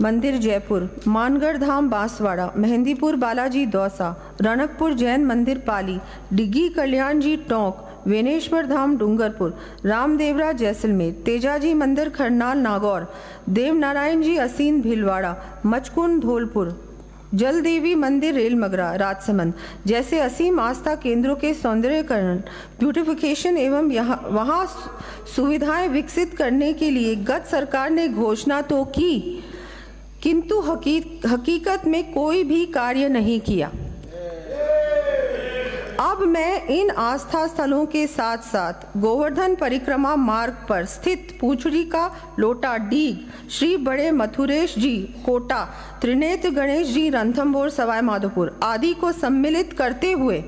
मंदिर जयपुर, मानगढ़ धाम बांसवाड़ा, मेहंदीपुर बालाजी दौसा, रणकपुर जैन मंदिर पाली, डिग्गी कल्याण जी टोंक, वेनेश्वर धाम डूंगरपुर, रामदेवरा जैसलमेर, तेजाजी मंदिर खरनाल नागौर, देवनारायण जी असीन भीलवाड़ा, मचकुंड धौलपुर, जल देवी मंदिर रेलमगरा राजसमंद जैसे असीम आस्था केंद्रों के सौंदर्यकरण, ब्यूटिफिकेशन एवं वहाँ सुविधाएं विकसित करने के लिए गत सरकार ने घोषणा तो की, किंतु हकीकत में कोई भी कार्य नहीं किया। अब मैं इन आस्था स्थलों के साथ साथ गोवर्धन परिक्रमा मार्ग पर स्थित पूछड़ी का लोटा डीग, श्री बड़े मथुरेश जी कोटा, त्रिनेत्र गणेश जी रणथंभौर सवाई माधोपुर आदि को सम्मिलित करते हुए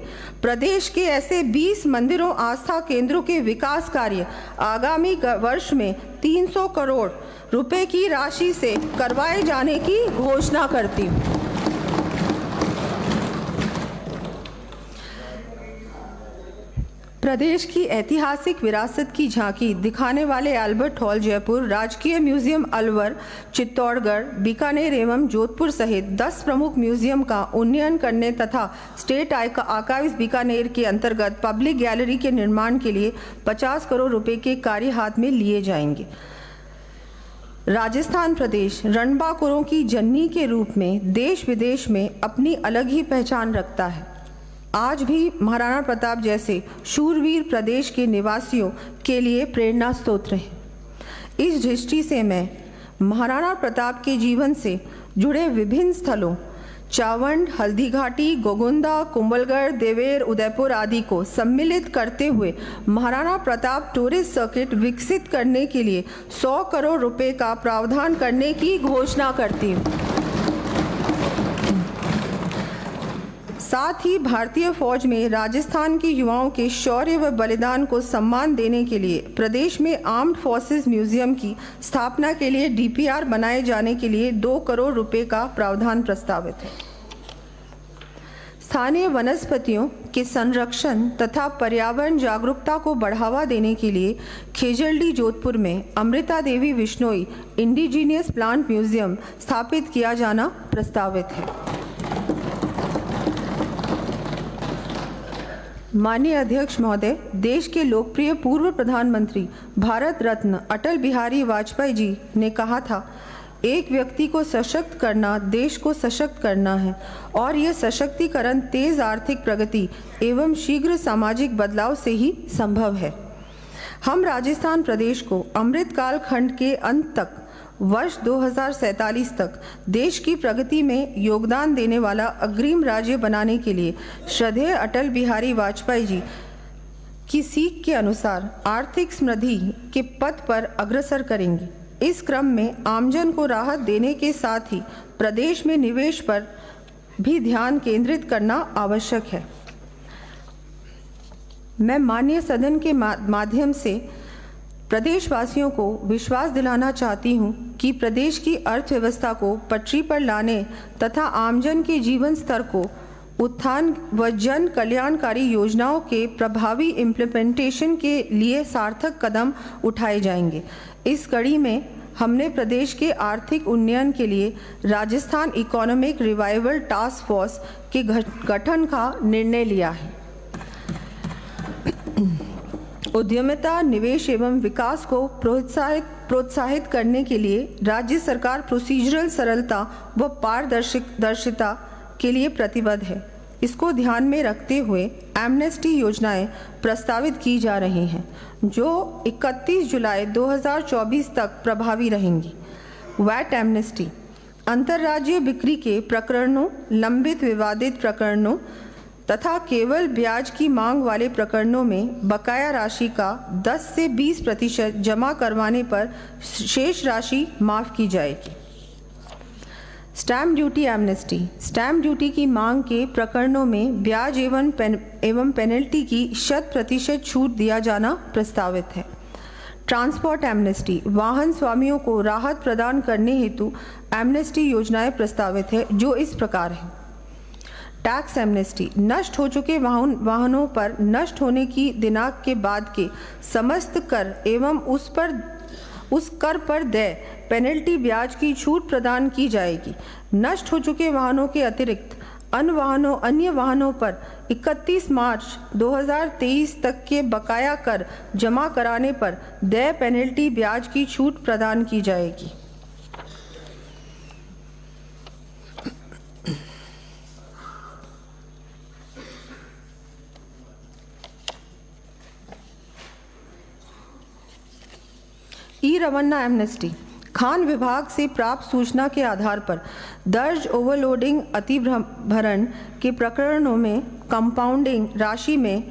प्रदेश के ऐसे 20 मंदिरों आस्था केंद्रों के विकास कार्य आगामी वर्ष में 300 करोड़ रुपए की राशि से करवाए जाने की घोषणा करती हूँ। प्रदेश की ऐतिहासिक विरासत की झांकी दिखाने वाले अल्बर्ट हॉल जयपुर, राजकीय म्यूजियम अलवर, चित्तौड़गढ़, बीकानेर एवं जोधपुर सहित 10 प्रमुख म्यूजियम का उन्नयन करने तथा स्टेट आर्काइव्स बीकानेर के अंतर्गत पब्लिक गैलरी के निर्माण के लिए 50 करोड़ रुपए के कार्य हाथ में लिए जाएंगे। राजस्थान प्रदेश रणबांकुरों की जननी के रूप में देश विदेश में अपनी अलग ही पहचान रखता है। आज भी महाराणा प्रताप जैसे शूरवीर प्रदेश के निवासियों के लिए प्रेरणा स्रोत हैं। इस दृष्टि से मैं महाराणा प्रताप के जीवन से जुड़े विभिन्न स्थलों चावंड, हल्दीघाटी, गोगुंदा, कुंभलगढ़, देवेर, उदयपुर आदि को सम्मिलित करते हुए महाराणा प्रताप टूरिस्ट सर्किट विकसित करने के लिए 100 करोड़ रुपए का प्रावधान करने की घोषणा करती हूँ। साथ ही भारतीय फौज में राजस्थान के युवाओं के शौर्य व बलिदान को सम्मान देने के लिए प्रदेश में आर्म्ड फोर्सेस म्यूजियम की स्थापना के लिए डीपीआर बनाए जाने के लिए 2 करोड़ रुपए का प्रावधान प्रस्तावित है। स्थानीय वनस्पतियों के संरक्षण तथा पर्यावरण जागरूकता को बढ़ावा देने के लिए खेजड़डी जोधपुर में Amrita Devi Bishnoi indigenous plant museum स्थापित किया जाना प्रस्तावित है। माननीय अध्यक्ष महोदय, देश के लोकप्रिय पूर्व प्रधानमंत्री भारत रत्न अटल बिहारी वाजपेयी जी ने कहा था, एक व्यक्ति को सशक्त करना देश को सशक्त करना है और यह सशक्तिकरण तेज आर्थिक प्रगति एवं शीघ्र सामाजिक बदलाव से ही संभव है। हम राजस्थान प्रदेश को अमृत काल खंड के अंत तक वर्ष 2047 तक देश की प्रगति में योगदान देने वाला अग्रिम राज्य बनाने के लिए श्रद्धेय अटल बिहारी वाजपेयी जी की सीख के अनुसार आर्थिक समृद्धि के पथ पर अग्रसर करेंगे। इस क्रम में आमजन को राहत देने के साथ ही प्रदेश में निवेश पर भी ध्यान केंद्रित करना आवश्यक है। मैं माननीय सदन के माध्यम से प्रदेशवासियों को विश्वास दिलाना चाहती हूं कि प्रदेश की अर्थव्यवस्था को पटरी पर लाने तथा आमजन के जीवन स्तर को उत्थान व जन कल्याणकारी योजनाओं के प्रभावी इम्प्लीमेंटेशन के लिए सार्थक कदम उठाए जाएंगे। इस कड़ी में हमने प्रदेश के आर्थिक उन्नयन के लिए Rajasthan economic revival task force के गठन का निर्णय लिया है। उद्यमिता, निवेश एवं विकास को प्रोत्साहित करने के लिए राज्य सरकार प्रोसीजरल सरलता व पारदर्शिता के लिए प्रतिबद्ध है। इसको ध्यान में रखते हुए एमनेस्टी योजनाएं प्रस्तावित की जा रही हैं, जो 31 जुलाई 2024 तक प्रभावी रहेंगी। वैट एमनेस्टी अंतर्राज्यीय बिक्री के प्रकरणों, लंबित विवादित प्रकरणों तथा केवल ब्याज की मांग वाले प्रकरणों में बकाया राशि का 10 से 20% जमा करवाने पर शेष राशि माफ की जाएगी। Stamp duty amnesty stamp duty की मांग के प्रकरणों में ब्याज एवं पेनल्टी की 100% छूट दिया जाना प्रस्तावित है। ट्रांसपोर्ट एमनेस्टी वाहन स्वामियों को राहत प्रदान करने हेतु एमनेस्टी योजनाएं प्रस्तावित है, जो इस प्रकार है। टैक्स एमनेस्टी नष्ट हो चुके वाहनों पर नष्ट होने की दिनांक के बाद के समस्त कर एवं उस कर पर देय पेनल्टी ब्याज की छूट प्रदान की जाएगी। नष्ट हो चुके वाहनों के अतिरिक्त अन्य वाहनों पर 31 मार्च 2023 तक के बकाया कर जमा कराने पर देय पेनल्टी ब्याज की छूट प्रदान की जाएगी। ई रवाना एमनेस्टी खान विभाग से प्राप्त सूचना के आधार पर दर्ज ओवरलोडिंग अतिभरण के प्रकरणों में कंपाउंडिंग राशि में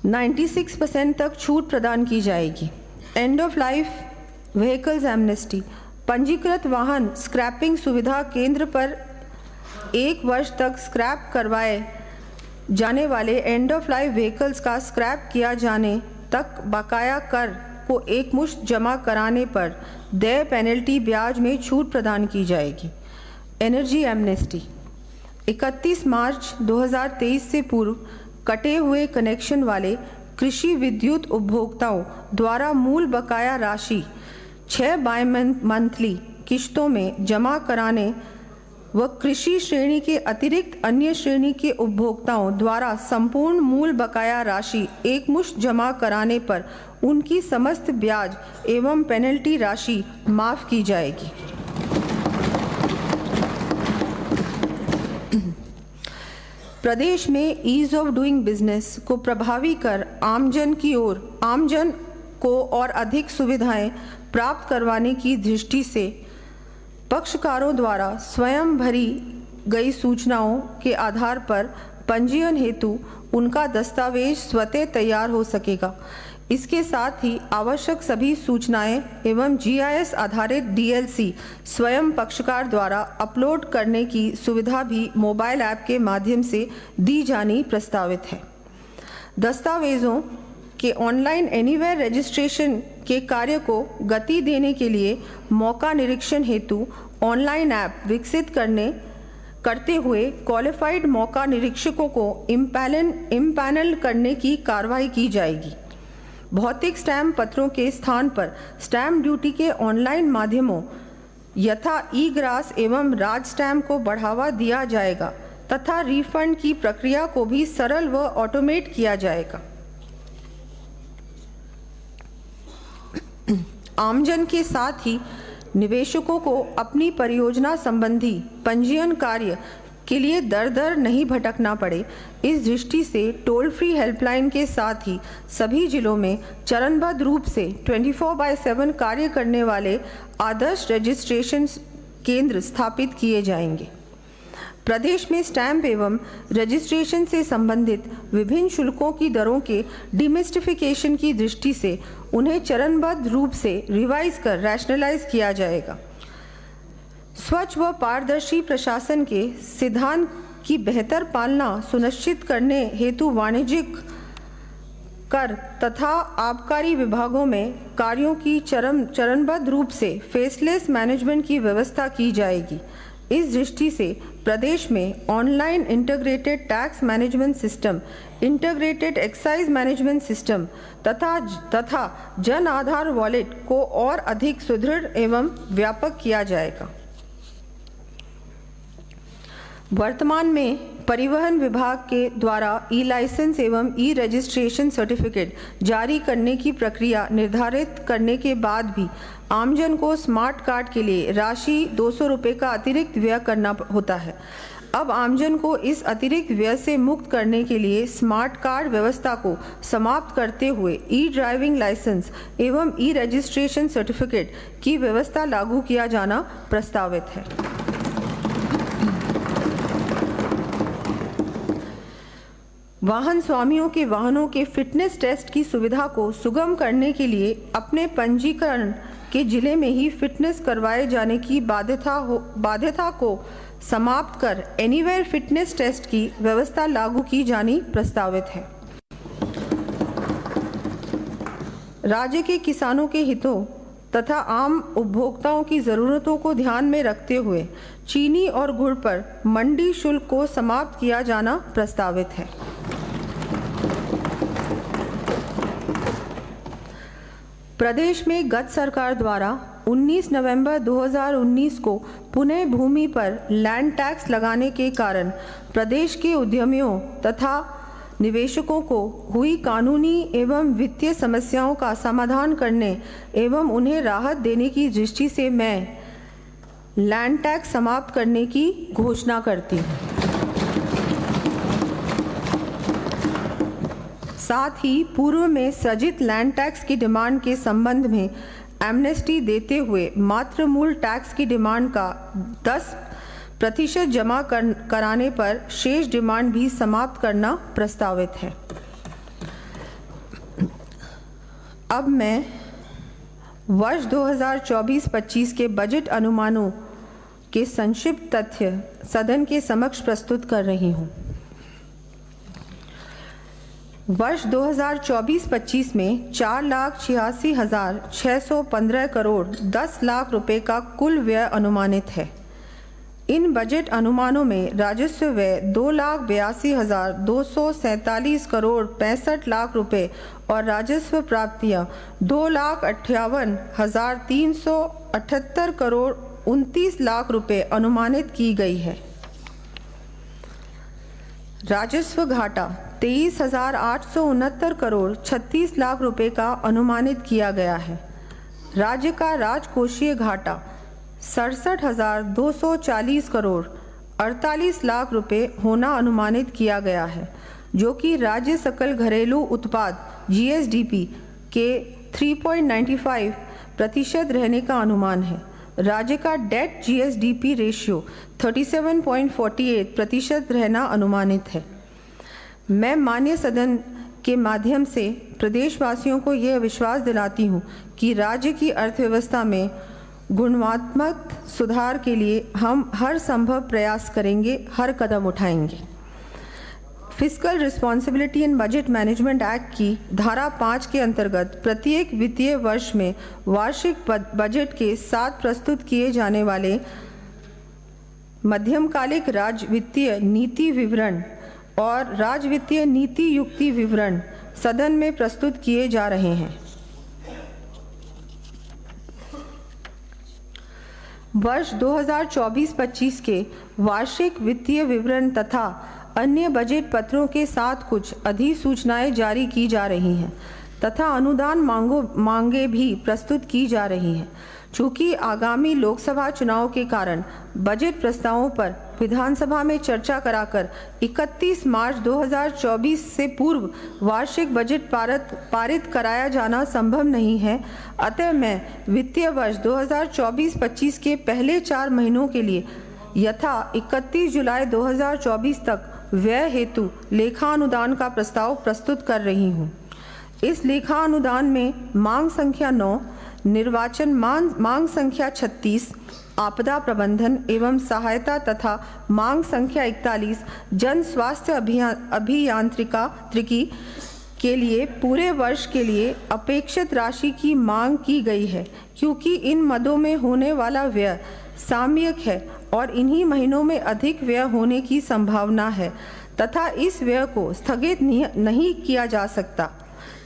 96% तक छूट प्रदान की जाएगी। End of life vehicles amnesty पंजीकृत वाहन स्क्रैपिंग सुविधा केंद्र पर 1 वर्ष तक स्क्रैप करवाए जाने वाले एंड ऑफ लाइफ व्हीकल्स का स्क्रैप किया जाने तक बकाया कर को एकमुश्त जमा कराने पर देय पेनल्टी ब्याज में छूट प्रदान की जाएगी। एनर्जी एमनेस्टी 31 मार्च 2023 से पूर्व कटे हुए कनेक्शन वाले कृषि विद्युत उपभोक्ताओं द्वारा मूल बकाया राशि 6 बाई-मंथली किश्तों में जमा कराने व कृषि श्रेणी के अतिरिक्त अन्य श्रेणी के उपभोक्ताओं द्वारा संपूर्ण मूल बकाया राशि एकमुश्त जमा कराने पर उनकी समस्त ब्याज एवं पेनल्टी राशि माफ की जाएगी। प्रदेश में ईज ऑफ डूइंग बिजनेस को प्रभावी कर आमजन को और अधिक सुविधाएं प्राप्त करवाने की दृष्टि से पक्षकारों द्वारा स्वयं भरी गई सूचनाओं के आधार पर पंजीयन हेतु उनका दस्तावेज स्वतः तैयार हो सकेगा। इसके साथ ही आवश्यक सभी सूचनाएं एवं GIS आधारित DLC स्वयं पक्षकार द्वारा अपलोड करने की सुविधा भी मोबाइल ऐप के माध्यम से दी जानी प्रस्तावित है। दस्तावेजों के ऑनलाइन एनीवेयर रजिस्ट्रेशन के कार्य को गति देने के लिए मौका निरीक्षण हेतु ऑनलाइन ऐप विकसित करते हुए क्वालिफाइड मौका निरीक्षकों को इम्पैनल करने की कार्रवाई की जाएगी। भौतिक स्टैम्प पत्रों के स्थान पर स्टैम्प ड्यूटी के ऑनलाइन माध्यमों यथा ई-ग्रास एवं राज स्टैम्प को बढ़ावा दिया जाएगा तथा रिफंड की प्रक्रिया को भी सरल व ऑटोमेट किया जाएगा। आमजन के साथ ही निवेशकों को अपनी परियोजना संबंधी पंजीयन कार्य के लिए दर दर नहीं भटकना पड़े, इस दृष्टि से टोल फ्री हेल्पलाइन के साथ ही सभी जिलों में चरणबद्ध रूप से 24/7 कार्य करने वाले आदर्श रजिस्ट्रेशन केंद्र स्थापित किए जाएंगे। प्रदेश में स्टैंप एवं रजिस्ट्रेशन से संबंधित विभिन्न शुल्कों की दरों के डिमिस्टिफिकेशन की दृष्टि से उन्हें चरणबद्ध रूप से रिवाइज कर रैशनलाइज किया जाएगा। स्वच्छ व पारदर्शी प्रशासन के सिद्धांत की बेहतर पालना सुनिश्चित करने हेतु वाणिज्यिक कर तथा आबकारी विभागों में कार्यों की चरणबद्ध रूप से फेसलेस मैनेजमेंट की व्यवस्था की जाएगी। इस दृष्टि से प्रदेश में online integrated tax management system, integrated excise management system तथा जन आधार वॉलेट को और अधिक सुदृढ़ एवं व्यापक किया जाएगा। वर्तमान में परिवहन विभाग के द्वारा ई लाइसेंस एवं ई रजिस्ट्रेशन सर्टिफिकेट जारी करने की प्रक्रिया निर्धारित करने के बाद भी आमजन को स्मार्ट कार्ड के लिए राशि 200 रुपये का अतिरिक्त व्यय करना होता है। अब आमजन को इस अतिरिक्त व्यय से मुक्त करने के लिए स्मार्ट कार्ड व्यवस्था को समाप्त करते हुए ई ड्राइविंग लाइसेंस एवं ई रजिस्ट्रेशन सर्टिफिकेट की व्यवस्था लागू किया जाना प्रस्तावित है। वाहन स्वामियों के वाहनों के फिटनेस टेस्ट की सुविधा को सुगम करने के लिए अपने पंजीकरण के जिले में ही फिटनेस करवाए जाने की बाध्यता को समाप्त कर एनीवेयर फिटनेस टेस्ट की व्यवस्था लागू की जानी प्रस्तावित है। राज्य के किसानों के हितों तथा आम उपभोक्ताओं की ज़रूरतों को ध्यान में रखते हुए चीनी और गुड़ पर मंडी शुल्क को समाप्त किया जाना प्रस्तावित है। प्रदेश में गत सरकार द्वारा 19 नवंबर 2019 को पुनः भूमि पर लैंड टैक्स लगाने के कारण प्रदेश के उद्यमियों तथा निवेशकों को हुई कानूनी एवं वित्तीय समस्याओं का समाधान करने एवं उन्हें राहत देने की दृष्टि से मैं लैंड टैक्स समाप्त करने की घोषणा करती हूँ। साथ ही पूर्व में सृजित लैंड टैक्स की डिमांड के संबंध में एमनेस्टी देते हुए मात्र मूल टैक्स की डिमांड का 10% जमा कराने पर शेष डिमांड भी समाप्त करना प्रस्तावित है। अब मैं वर्ष 2024-25 के बजट अनुमानों के संक्षिप्त तथ्य सदन के समक्ष प्रस्तुत कर रही हूँ। वर्ष 2024-25 में 4,86,615 करोड़ 10 लाख रुपए का कुल व्यय अनुमानित है। इन बजट अनुमानों में राजस्व व्यय 2,82,247 करोड़ 65 लाख रुपए और राजस्व प्राप्तियां 2,58,378 करोड़ 29 लाख रुपए अनुमानित की गई है। राजस्व घाटा 23,869 करोड़ 36 लाख रुपए का अनुमानित किया गया है। राज्य का राजकोषीय घाटा 67,240 करोड़ 48 लाख रुपए होना अनुमानित किया गया है, जो कि राज्य सकल घरेलू उत्पाद GSDP के 3.95% रहने का अनुमान है। राज्य का डेट GSDP रेशियो 37.48% रहना अनुमानित है। मैं माननीय सदन के माध्यम से प्रदेशवासियों को यह विश्वास दिलाती हूँ कि राज्य की अर्थव्यवस्था में गुणात्मक सुधार के लिए हम हर संभव प्रयास करेंगे, हर कदम उठाएंगे। Fiscal responsibility and budget management act की धारा 5 के अंतर्गत प्रत्येक वित्तीय वर्ष में वार्षिक बजट के साथ प्रस्तुत किए जाने वाले मध्यमकालिक राज्य वित्तीय नीति विवरण और राज्य वित्तीय नीति युक्ति विवरण सदन में प्रस्तुत किए जा रहे हैं। वर्ष 2024-25 के वार्षिक वित्तीय विवरण तथा अन्य बजट पत्रों के साथ कुछ अधिसूचनाएं जारी की जा रही हैं तथा अनुदान मांगे भी प्रस्तुत की जा रही हैं। चूँकि आगामी लोकसभा चुनाव के कारण बजट प्रस्तावों पर विधानसभा में चर्चा कराकर 31 मार्च 2024 से पूर्व वार्षिक बजट पारित कराया जाना संभव नहीं है। अतः मैं वित्तीय वर्ष 2024-25 के पहले 4 महीनों के लिए यथा 31 जुलाई 2024 तक व्यय हेतु लेखा अनुदान का प्रस्ताव प्रस्तुत कर रही हूँ। इस लेखा अनुदान में मांग संख्या 9, निर्वाचन मांग संख्या 36, आपदा प्रबंधन एवं सहायता तथा मांग संख्या 41, जन स्वास्थ्य अभियांत्रिकी के लिए पूरे वर्ष के लिए अपेक्षित राशि की मांग की गई है, क्योंकि इन मदों में होने वाला व्यय सामयिक है और इन्हीं महीनों में अधिक व्यय होने की संभावना है तथा इस व्यय को स्थगित नहीं किया जा सकता।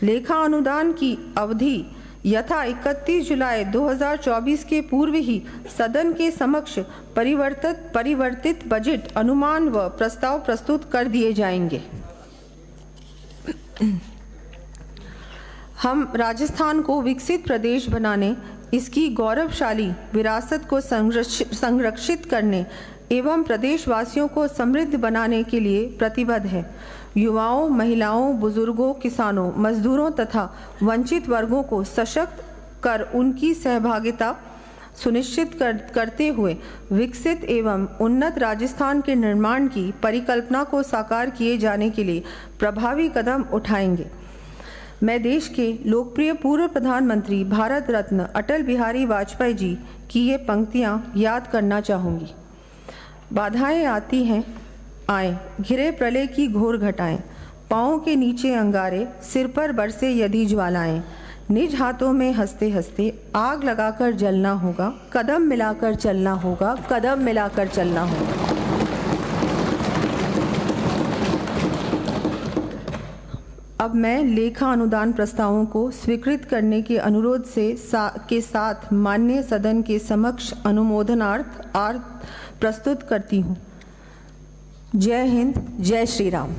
लेखा अनुदान की अवधि यथा 31 जुलाई 2024 के पूर्व ही सदन के समक्ष परिवर्तित बजट अनुमान व प्रस्ताव प्रस्तुत कर दिए जाएंगे। हम राजस्थान को विकसित प्रदेश बनाने, इसकी गौरवशाली विरासत को संरक्षित करने, एवं प्रदेशवासियों को समृद्ध बनाने के लिए प्रतिबद्ध है। युवाओं, महिलाओं, बुजुर्गों, किसानों, मजदूरों तथा वंचित वर्गों को सशक्त कर उनकी सहभागिता सुनिश्चित करते हुए विकसित एवं उन्नत राजस्थान के निर्माण की परिकल्पना को साकार किए जाने के लिए प्रभावी कदम उठाएंगे। मैं देश के लोकप्रिय पूर्व प्रधानमंत्री भारत रत्न अटल बिहारी वाजपेयी जी की ये पंक्तियां याद करना चाहूँगी। बाधाएं आती हैं आए, घिरे प्रलय की घोर घटाएं, पाँव के नीचे अंगारे, सिर पर बरसे यदि ज्वालाएं, निज हाथों में हंसते हंसते आग लगाकर जलना होगा, कदम मिलाकर चलना होगा, कदम मिलाकर चलना होगा। अब मैं लेखा अनुदान प्रस्तावों को स्वीकृत करने के अनुरोध के साथ माननीय सदन के समक्ष अनुमोदनार्थ प्रस्तुत करती हूँ। जय हिंद, जय श्री राम।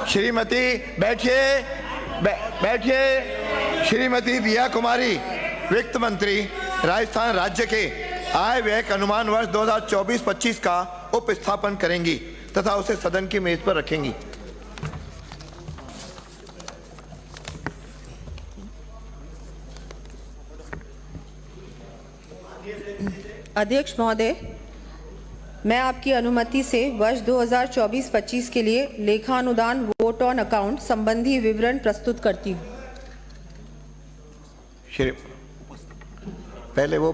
श्रीमती बैठिए। श्रीमती दिया कुमारी वित्त मंत्री राजस्थान राज्य के आय व्यय का अनुमान वर्ष 2024-25 का उपस्थापन करेंगी तथा उसे सदन की मेज पर रखेंगी। अध्यक्ष महोदय, मैं आपकी अनुमति से वर्ष 2024-25 के लिए लेखानुदान वोट ऑन अकाउंट संबंधी विवरण प्रस्तुत करती हूँ। पहले वो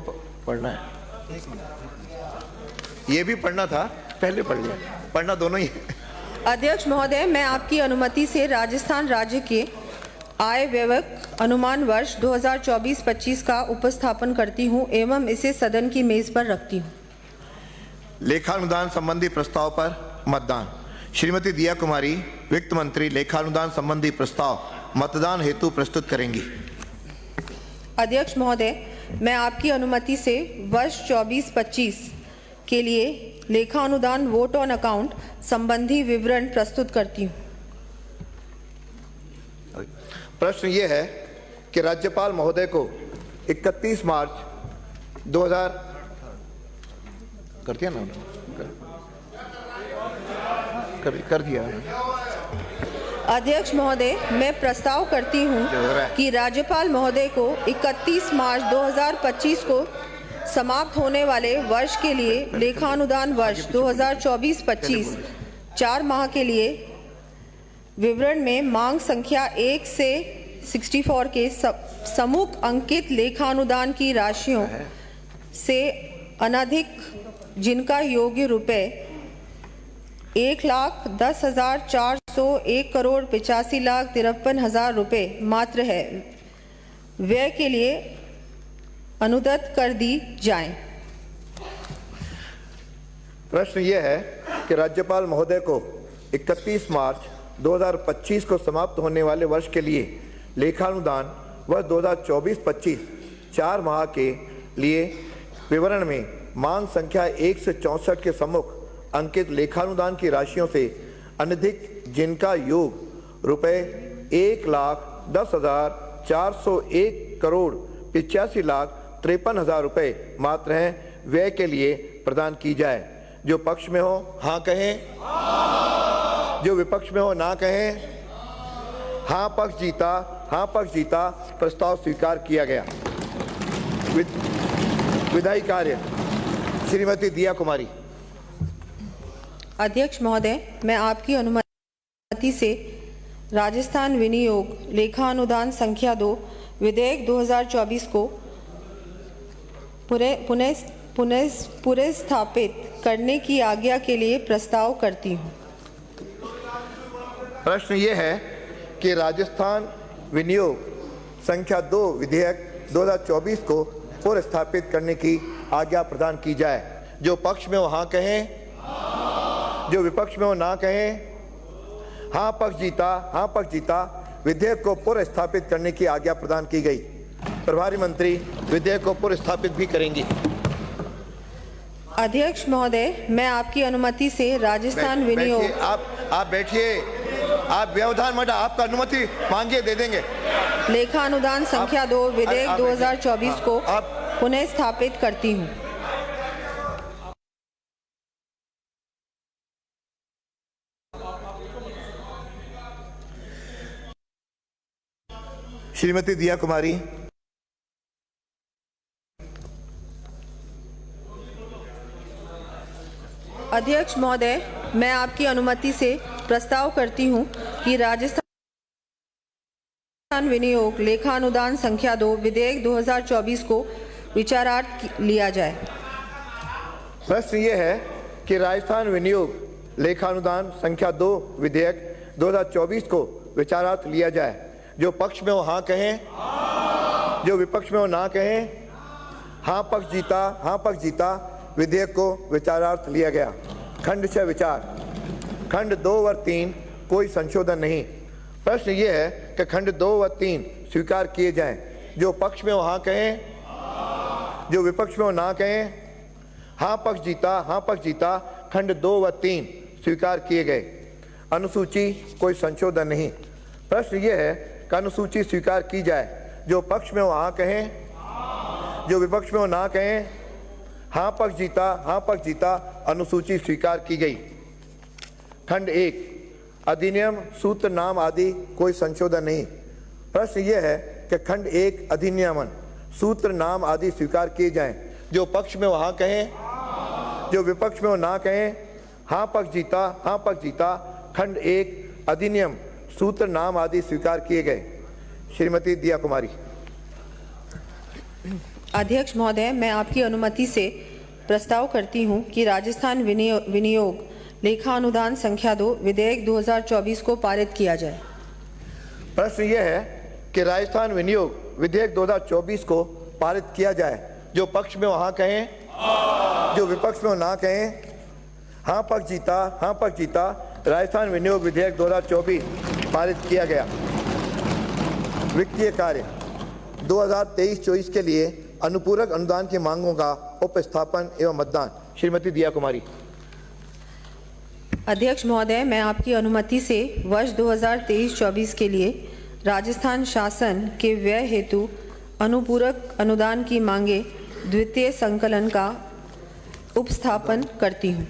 पढ़ना है, ये भी पढ़ना था, पहले पढ़ लिया, पढ़ना दोनों ही। अध्यक्ष महोदय, मैं आपकी अनुमति से राजस्थान राज्य के आय व्यय अनुमान वर्ष 2024-25 का उपस्थापन करती हूँ एवं इसे सदन की मेज पर रखती हूँ। लेखानुदान संबंधी प्रस्ताव पर मतदान। श्रीमती दिया कुमारी वित्त मंत्री लेखानुदान संबंधी प्रस्ताव मतदान हेतु प्रस्तुत करेंगी। अध्यक्ष महोदय, मैं आपकी अनुमति से वर्ष 24-25 के लिए लेखानुदान वोट ऑन अकाउंट संबंधी विवरण प्रस्तुत करती हूँ। प्रश्न ये है कि राज्यपाल महोदय को 31 मार्च 2000 कर दिया ना, कर दिया। अध्यक्ष महोदय, मैं प्रस्ताव करती हूँ कि राज्यपाल महोदय को 31 मार्च 2025 को समाप्त होने वाले वर्ष के लिए लेखानुदान वर्ष 2024-25 4 माह के लिए विवरण में मांग संख्या 1 से 64 के सम्मुख अंकित लेखानुदान की राशियों से अनधिक जिनका योग्य रुपए 1,10,401,85,53,53,000 रुपए मात्र है, व्यय के लिए अनुदत्त कर दी जाए। प्रश्न यह है कि राज्यपाल महोदय को 31 मार्च 2025 को समाप्त होने वाले वर्ष के लिए लेखानुदान वर्ष 2024-25 4 माह के लिए विवरण में मांग संख्या 1 से 64 के सम्मुख अंकित लेखानुदान की राशियों से अनधिक जिनका योग रुपए 1,10,401,85,53,000 रुपए मात्र हैं, व्यय के लिए प्रदान की जाए। जो पक्ष में हो हाँ कहें, जो विपक्ष में हो ना कहें। हाँ पक्ष जीता। प्रस्ताव स्वीकार किया गया। विधायी कार्य श्रीमती दिया कुमारी। अध्यक्ष महोदय, मैं आपकी अनुमति से राजस्थान विनियोग लेखानुदान संख्या 2 विधेयक 2024 को पुनः स्थापित करने की आज्ञा के लिए प्रस्ताव करती हूँ। प्रश्न ये है कि राजस्थान विनियोग संख्या 2 विधेयक 2024 को पुनर्स्थापित करने की आज्ञा प्रदान की जाए। जो पक्ष में हो हाँ कहें, जो विपक्ष में हो ना कहें। हाँ पक्ष जीता। विधेयक को पुनर्स्थापित करने की आज्ञा प्रदान की गई। प्रभारी मंत्री विधेयक को पुनर्स्थापित भी करेंगी। अध्यक्ष महोदय, मैं आपकी अनुमति से राजस्थान विनियोग बैठिए, आप बैठिए, आप व्यवधान मत, आपका अनुमति मांगिए, दे देंगे। लेखा अनुदान संख्या 2 विधेयक आप- 2024 को आप- पुनः स्थापित करती हूँ। श्रीमती दिया कुमारी। अध्यक्ष महोदय, मैं आपकी अनुमति से प्रस्ताव करती हूँ कि राजस्थान विनियोग लेखा अनुदान संख्या 2 विधेयक 2024 को विचारार्थ लिया जाए। प्रश्न ये है कि राजस्थान विनियोग लेखानुदान संख्या 2 विधेयक 2024 को विचारार्थ लिया जाए। जो पक्ष में हो हाँ कहें, जो विपक्ष में हो ना कहें। हाँ पक्ष जीता, विधेयक को विचारार्थ लिया गया। खंड 6 विचार, खंड 2 व 3 कोई संशोधन नहीं। प्रश्न ये है कि खंड 2 व 3 स्वीकार किए जाएं। जो पक्ष में हो हाँ कहें, जो विपक्ष में हो ना कहें। हाँ पक्ष जीता, खंड 2 व 3 स्वीकार किए गए। अनुसूची कोई संशोधन नहीं। प्रश्न ये है कि अनुसूची स्वीकार की जाए। जो पक्ष में हो हाँ कहें, जो विपक्ष में हो ना कहें। हाँ पक्ष जीता, अनुसूची स्वीकार की गई। खंड 1 अधिनियम सूत्र नाम आदि कोई संशोधन नहीं। प्रश्न यह है कि खंड 1 अधिनियमन सूत्र नाम आदि स्वीकार किए जाएं। जो पक्ष में हो हाँ कहें, जो विपक्ष में हो ना कहें। हाँ पक्ष जीता, खंड 1 अधिनियम सूत्र नाम आदि स्वीकार किए गए। श्रीमती दिया कुमारी। अध्यक्ष महोदय, मैं आपकी अनुमति से प्रस्ताव करती हूँ कि राजस्थान विनियोग लेखा अनुदान संख्या 2 विधेयक 2024 को पारित किया जाए। प्रश्न यह है कि राजस्थान विनियोग विधेयक 2024 को पारित किया जाए। जो पक्ष में हो हाँ कहें, जो विपक्ष में हो ना कहें। हाँ पक्ष जीता, राजस्थान विनियोग विधेयक 2024 पारित किया गया। वित्तीय कार्य 2023-24 के लिए अनुपूरक अनुदान की मांगों का उपस्थापन एवं मतदान। श्रीमती दिया कुमारी। अध्यक्ष महोदय, मैं आपकी अनुमति से वर्ष 2023-24 के लिए राजस्थान शासन के व्यय हेतु अनुपूरक अनुदान की मांगे द्वितीय संकलन का उपस्थापन करती हूँ।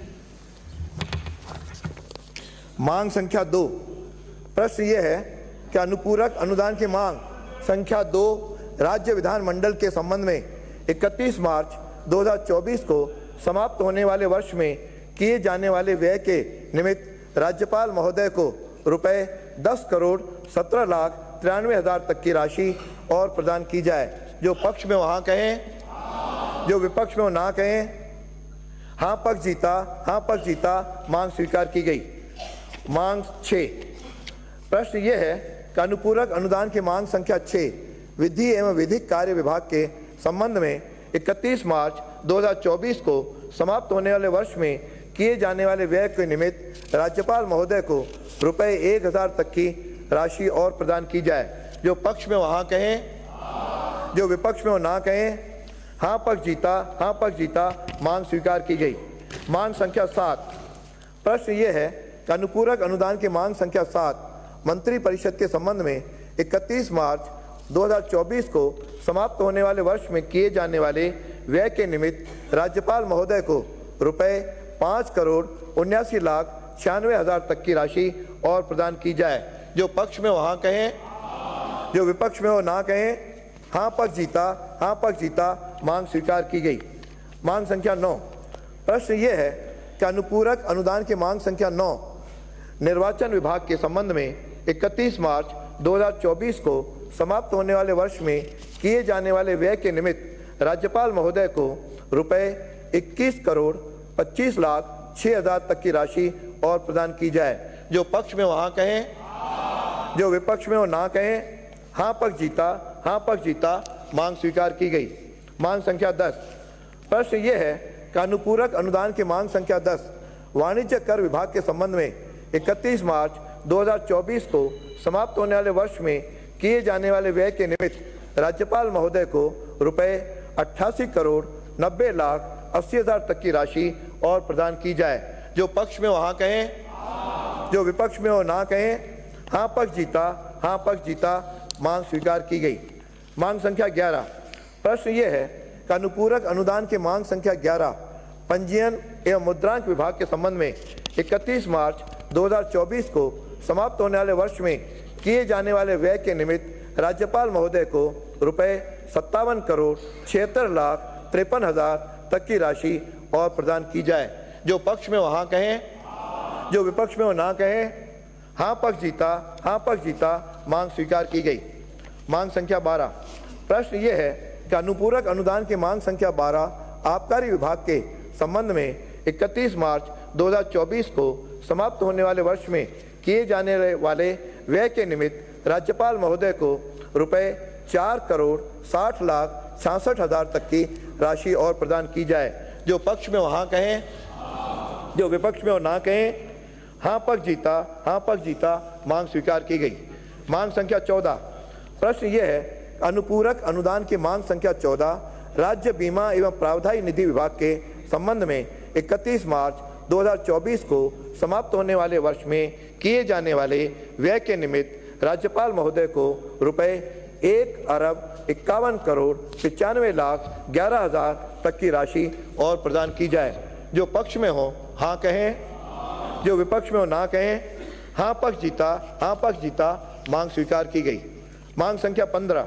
मांग संख्या 2। प्रश्न यह है कि अनुपूरक अनुदान की मांग संख्या 2 राज्य विधानमंडल के संबंध में 31 मार्च 2024 को समाप्त होने वाले वर्ष में किए जाने वाले व्यय के निमित्त राज्यपाल महोदय को रुपए 10,17,93,000 तक की राशि और प्रदान की जाए। जो पक्ष में हो हाँ कहें, जो विपक्ष में हो ना कहें। हाँ पक्ष जीता, मांग स्वीकार की गई। मांग 6। प्रश्न यह है कि अनुपूरक अनुदान की मांग संख्या 6 विधि एवं विधिक कार्य विभाग के संबंध में 31 मार्च 2024 को समाप्त होने वाले वर्ष में किए जाने वाले व्यय के निमित्त राज्यपाल महोदय को रुपए 1,000 तक की राशि और प्रदान की जाए। जो पक्ष में हो हाँ कहें, जो विपक्ष में हो ना कहें। हाँ पक्ष जीता, मांग स्वीकार की गई। मांग संख्या 7। प्रश्न यह है कि अनुपूरक अनुदान की मांग संख्या 7 मंत्री परिषद के संबंध में 31 मार्च 2024 को समाप्त होने वाले वर्ष में किए जाने वाले व्यय के निमित्त राज्यपाल महोदय को रुपए 5,79,96,000 तक की राशि और प्रदान की जाए। जो पक्ष में हो हाँ कहें, जो विपक्ष में हो ना कहें। हाँ पक्ष जीता, मांग स्वीकार की गई। मांग संख्या 9। प्रश्न यह है कि अनुपूरक अनुदान की मांग संख्या 9 निर्वाचन विभाग के संबंध में 31 मार्च 2024 को समाप्त होने वाले वर्ष में किए जाने वाले व्यय के निमित्त राज्यपाल महोदय को रुपए 21,25,06,000 तक की राशि और प्रदान की जाए। जो पक्ष में हो हाँ कहें, जो विपक्ष में हो ना कहें। हाँ पक्ष जीता, मांग स्वीकार की गई। मांग संख्या 10। प्रश्न यह है कि अनुपूरक अनुदान की मांग संख्या 10 वाणिज्य कर विभाग के संबंध में 31 मार्च 2024 को समाप्त होने वाले वर्ष में किए जाने वाले व्यय के निमित्त राज्यपाल महोदय को रुपए 88,90,00,000 80,000 तक की राशि और प्रदान की जाए। जो पक्ष में हो हाँ कहें, जो विपक्ष में हो ना कहें। हाँ पक्ष जीता, हाँ पक्ष जीता, मांग स्वीकार की गई। मांग संख्या 11, प्रश्न ये है कि अनुपूरक अनुदान की मांग संख्या 11 पंजीयन एवं मुद्रांक विभाग के संबंध में 31 मार्च 2024 को समाप्त होने वाले वर्ष में किए जाने वाले व्यय के निमित्त राज्यपाल महोदय को रुपए 57,76,53,000 तक की राशि और प्रदान की जाए। जो पक्ष में हो हाँ कहें, जो विपक्ष में हो ना कहें। हाँ पक्ष जीता, हाँ पक्ष जीता, मांग स्वीकार की गई। मांग संख्या 12, प्रश्न ये है कि अनुपूरक अनुदान की मांग संख्या 12 आबकारी विभाग के संबंध में 31 मार्च 2024 को समाप्त होने वाले वर्ष में किए जाने वाले व्यय के निमित्त राज्यपाल महोदय को रुपए 4,60,66,000 तक की राशि और प्रदान की जाए। जो पक्ष में हो हाँ कहें, जो विपक्ष में हो ना कहें। हाँ पक्ष जीता, हाँ पक्ष जीता, मांग स्वीकार की गई। मांग संख्या 14, प्रश्न ये है अनुपूरक अनुदान की मांग संख्या 14 राज्य बीमा एवं प्रावधायी निधि विभाग के संबंध में 31 मार्च 2024 को समाप्त होने वाले वर्ष में किए जाने वाले व्यय के निमित्त राज्यपाल महोदय को रुपए 1,51,95,11,000 तक की राशि और प्रदान की जाए। जो पक्ष में हो हाँ कहें, जो विपक्ष में हो ना कहें। हाँ पक्ष जीता, हाँ पक्ष जीता, मांग स्वीकार की गई। मांग संख्या 15,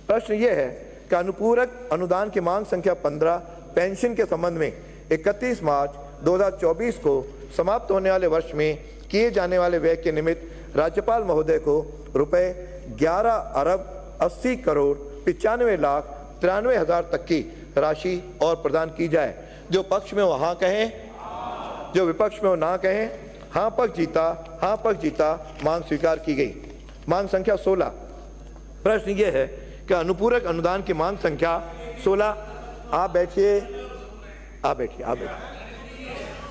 प्रश्न ये है कि अनुपूरक अनुदान की मांग संख्या 15 पेंशन के संबंध में 31 मार्च 2024 को समाप्त होने वाले वर्ष में किए जाने वाले व्यय के निमित्त राज्यपाल महोदय को रुपए 11,80,95,93,000 तक की राशि और प्रदान की जाए। जो पक्ष में हो हाँ कहें, जो विपक्ष में हो ना कहें। हाँ पक्ष जीता, हाँ पक्ष जीता, मांग स्वीकार की गई। मांग संख्या 16, प्रश्न ये है कि अनुपूरक अनुदान की मांग संख्या 16, आप बैठिए, आप बैठिए, आप बैठिए,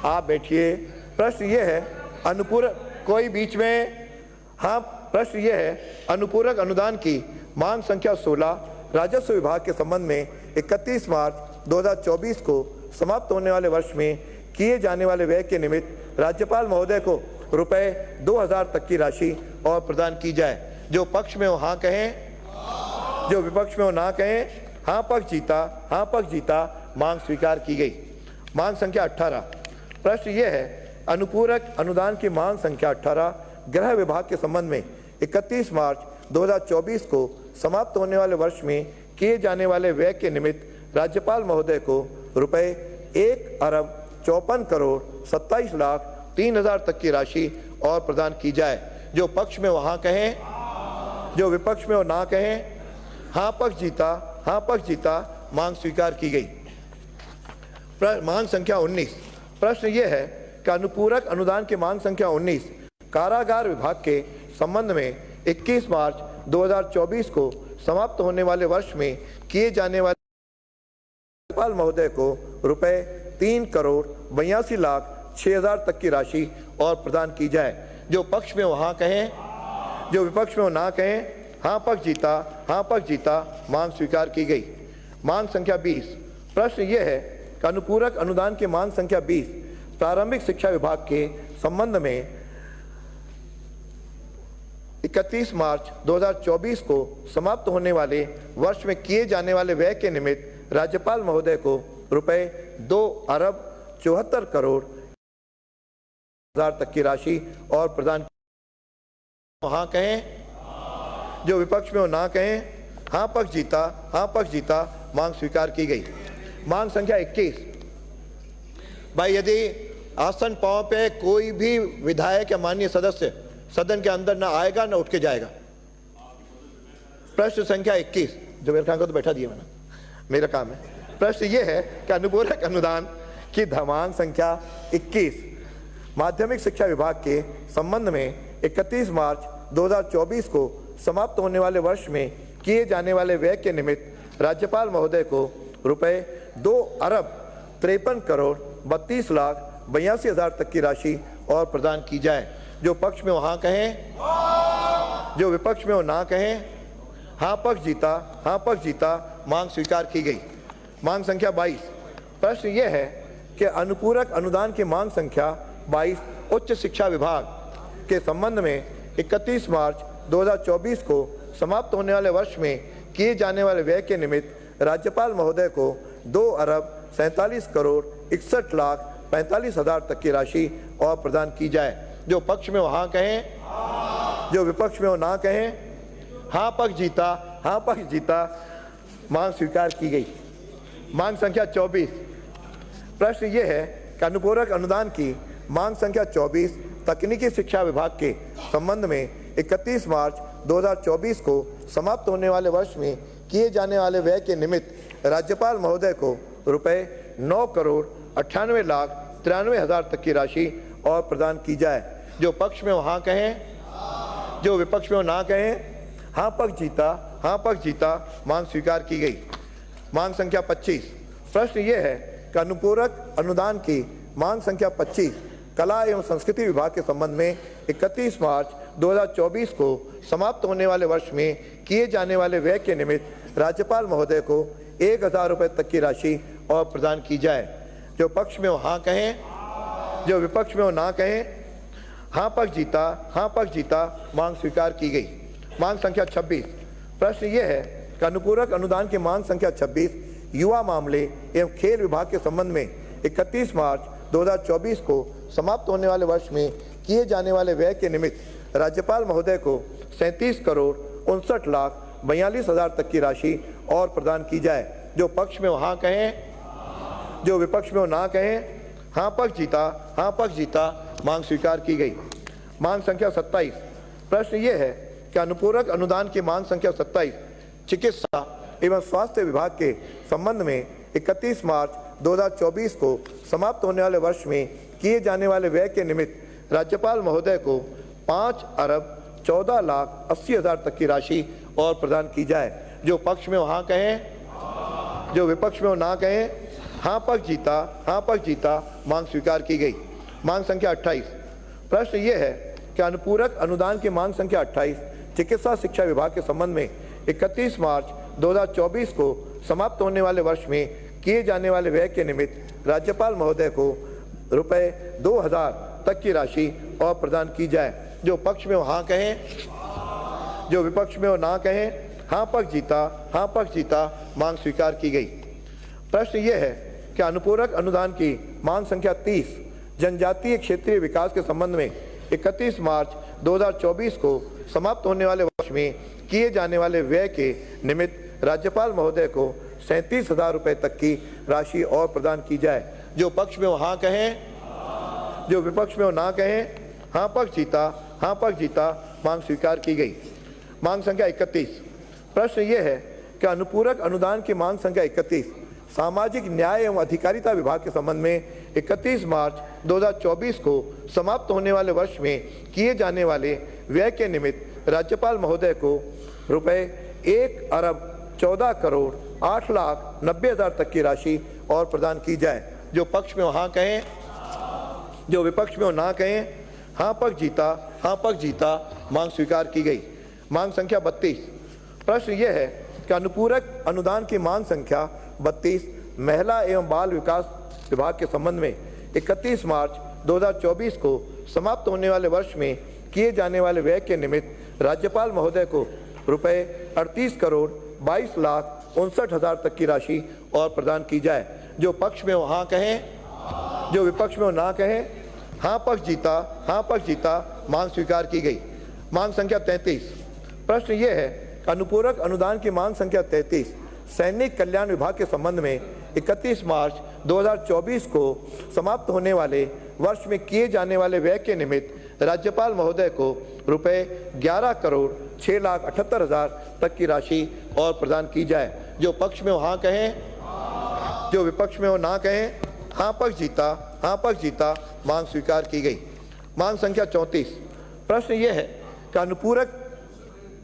आप बैठिए। प्रश्न ये है अनुपूरक, कोई बीच में। हाँ, प्रश्न ये है अनुपूरक अनुदान की मांग संख्या 16 राजस्व विभाग के संबंध में 31 मार्च 2024 को समाप्त होने वाले वर्ष में किए जाने वाले व्यय के निमित्त राज्यपाल महोदय को रुपए 2,000 तक की राशि और प्रदान की जाए। जो पक्ष में हो हाँ कहें, जो विपक्ष में हो ना कहें। हाँ पक्ष जीता, हाँ पक्ष जीता, मांग स्वीकार की गई। मांग संख्या 18, प्रश्न ये है अनुपूरक अनुदान की मांग संख्या 18 गृह विभाग के संबंध में 31 मार्च 2024 को समाप्त होने वाले वर्ष में किए जाने वाले व्यय के निमित्त राज्यपाल महोदय को रुपए 1,54,27,03,000 तक की राशि और प्रदान की जाए। जो पक्ष में हो हाँ कहें, जो विपक्ष में हो ना कहें। हाँ पक्ष जीता, हाँ पक्ष जीता, मांग स्वीकार की गई। मांग संख्या 19, प्रश्न ये है कि अनुपूरक अनुदान की मांग संख्या 19 कारागार विभाग के संबंध में 21 मार्च 2024 को समाप्त होने वाले वर्ष में किए जाने वाले राज्यपाल महोदय को रुपए 3,82,06,000 तक की राशि और प्रदान की जाए। जो पक्ष में हो हाँ कहें, जो विपक्ष में हो ना कहें। हाँ पक्ष जीता, हाँ पक्ष जीता, मांग स्वीकार की गई। मांग संख्या 20, प्रश्न ये है कि अनुपूरक अनुदान की मांग संख्या 20 प्रारंभिक शिक्षा विभाग के संबंध में 31 मार्च 2024 को समाप्त होने वाले वर्ष में किए जाने वाले व्यय के निमित्त राज्यपाल महोदय को रुपए 2,74,00,000 तक की राशि और प्रदान। हाँ कहें, जो विपक्ष में हो ना कहें। हाँ पक्ष जीता, हाँ पक्ष जीता, मांग स्वीकार की गई। मांग संख्या 21, भाई यदि आसन पांव पे कोई भी विधायक या माननीय सदस्य सदन के अंदर ना आएगा ना उठ के जाएगा। प्रश्न संख्या 21, जो मेरे को तो बैठा दिया मैंने, मेरा काम है। प्रश्न ये है कि अनुपूरक अनुदान की मांग संख्या 21 माध्यमिक शिक्षा विभाग के संबंध में 31 मार्च 2024 को समाप्त होने वाले वर्ष में किए जाने वाले व्यय के निमित्त राज्यपाल महोदय को रुपए 2,63,32,82,000 तक की राशि और प्रदान की जाए। जो पक्ष में हो हाँ कहें, जो विपक्ष में हो ना कहें। हाँ पक्ष जीता, हाँ पक्ष जीता, मांग स्वीकार की गई। मांग संख्या 22, प्रश्न यह है कि अनुपूरक अनुदान की मांग संख्या 22 उच्च शिक्षा विभाग के संबंध में 31 मार्च 2024 को समाप्त होने वाले वर्ष में किए जाने वाले व्यय के निमित्त राज्यपाल महोदय को 2,47,61,45,00,000 तक की राशि और प्रदान की जाए। जो पक्ष में हो हाँ कहें, जो विपक्ष में हो ना कहें। हाँ पक्ष जीता, हाँ पक्ष जीता। मांग स्वीकार की गई। मांग संख्या 24। प्रश्न ये है कि अनुपूरक अनुदान की मांग संख्या 24 तकनीकी शिक्षा विभाग के संबंध में 31 मार्च 2024 को समाप्त होने वाले वर्ष में किए जाने वाले व्यय के निमित्त राज्यपाल महोदय को रुपए 9,98,93,000 तक की राशि और प्रदान की जाए। जो पक्ष में हो हाँ कहें, जो विपक्ष में हो ना कहें। हाँ पक्ष जीता, हाँ पक्ष जीता। मांग स्वीकार की गई। मांग संख्या 25। प्रश्न ये है कि अनुपूरक अनुदान की मांग संख्या 25 कला एवं संस्कृति विभाग के संबंध में 31 मार्च 2024 को समाप्त होने वाले वर्ष में किए जाने वाले व्यय के निमित्त राज्यपाल महोदय को 1,000 रुपये तक की राशि और प्रदान की जाए। जो पक्ष में हो हाँ कहें, जो विपक्ष में हो ना कहें। हाँ पक्ष जीता, हाँ पक्ष जीता। मांग स्वीकार की गई। मांग संख्या 26। प्रश्न ये है कि अनुपूरक अनुदान की मांग संख्या 26 युवा मामले एवं खेल विभाग के संबंध में 31 मार्च 2024 को समाप्त होने वाले वर्ष में किए जाने वाले व्यय के निमित्त राज्यपाल महोदय को 37,59,42,00,000 तक की राशि और प्रदान की जाए। जो पक्ष में हो हाँ कहें, जो विपक्ष में हो ना कहें। हाँ पक्ष जीता, हाँ पक्ष जीता। मांग स्वीकार की गई। मांग संख्या 27। प्रश्न ये है कि अनुपूरक अनुदान की मांग संख्या 27 चिकित्सा एवं स्वास्थ्य विभाग के संबंध में 31 मार्च 2024 को समाप्त होने वाले वर्ष में किए जाने वाले व्यय के निमित्त राज्यपाल महोदय को 5,14,80,000 तक की राशि और प्रदान की जाए। जो पक्ष में हो हाँ कहें, जो विपक्ष में हो ना कहें। हाँ पक्ष जीता, हाँ पक्ष जीता। मांग स्वीकार की गई। मांग संख्या 28। प्रश्न ये है कि अनुपूरक अनुदान की मांग संख्या 28 चिकित्सा शिक्षा विभाग के संबंध में 31 मार्च 2024 को समाप्त होने वाले वर्ष में किए जाने वाले व्यय के निमित्त राज्यपाल महोदय को रुपए 2,000 तक की राशि और प्रदान की जाए। जो पक्ष में हो हाँ कहें, जो विपक्ष में हो ना कहें। हाँ पक्ष जीता, हाँ पक्ष जीता। मांग स्वीकार की गई। प्रश्न ये है कि अनुपूरक अनुदान की मांग संख्या 30 जनजातीय क्षेत्रीय विकास के संबंध में 31 मार्च 2024 को समाप्त होने वाले वर्ष में किए जाने वाले व्यय के निमित्त राज्यपाल महोदय को 37,000 रुपये तक की राशि और प्रदान की जाए। जो पक्ष में हो हाँ कहें, जो विपक्ष में हो ना कहें। हाँ पक्ष जीता, हाँ पक्ष जीता। मांग स्वीकार की गई। मांग संख्या 31। प्रश्न ये है कि अनुपूरक अनुदान की मांग संख्या 31 सामाजिक न्याय एवं अधिकारिता विभाग के संबंध में 31 मार्च 2024 को समाप्त होने वाले वर्ष में किए जाने वाले व्यय के निमित्त राज्यपाल महोदय को रुपए 1,14,08,90,000 तक की राशि और प्रदान की जाए। जो पक्ष में हो हाँ कहें, जो विपक्ष में हो ना कहें। हाँ पक्ष जीता, हाँ पक्ष जीता। मांग स्वीकार की गई। मांग संख्या 32। प्रश्न यह है कि अनुपूरक अनुदान की मांग संख्या 32 महिला एवं बाल विकास विभाग के संबंध में 31 मार्च 2024 को समाप्त होने वाले वर्ष में किए जाने वाले व्यय के निमित्त राज्यपाल महोदय को रुपए 38,22,59,000 तक की राशि और प्रदान की जाए। जो पक्ष में हो हाँ कहें, जो विपक्ष में हो ना कहें। हाँ पक्ष जीता, हाँ पक्ष जीता। मांग स्वीकार की गई। मांग संख्या 33। प्रश्न ये है कि अनुपूरक अनुदान की मांग संख्या 33 सैनिक कल्याण विभाग के संबंध में 31 मार्च 2024 को समाप्त होने वाले वर्ष में किए जाने वाले व्यय के निमित्त राज्यपाल महोदय को रुपए 11,06,78,000 तक की राशि और प्रदान की जाए। जो पक्ष में हो हाँ कहें, जो विपक्ष में हो ना कहें। हाँ पक्ष जीता, हाँ पक्ष जीता। मांग स्वीकार की गई। मांग संख्या 34। प्रश्न ये है कि अनुपूरक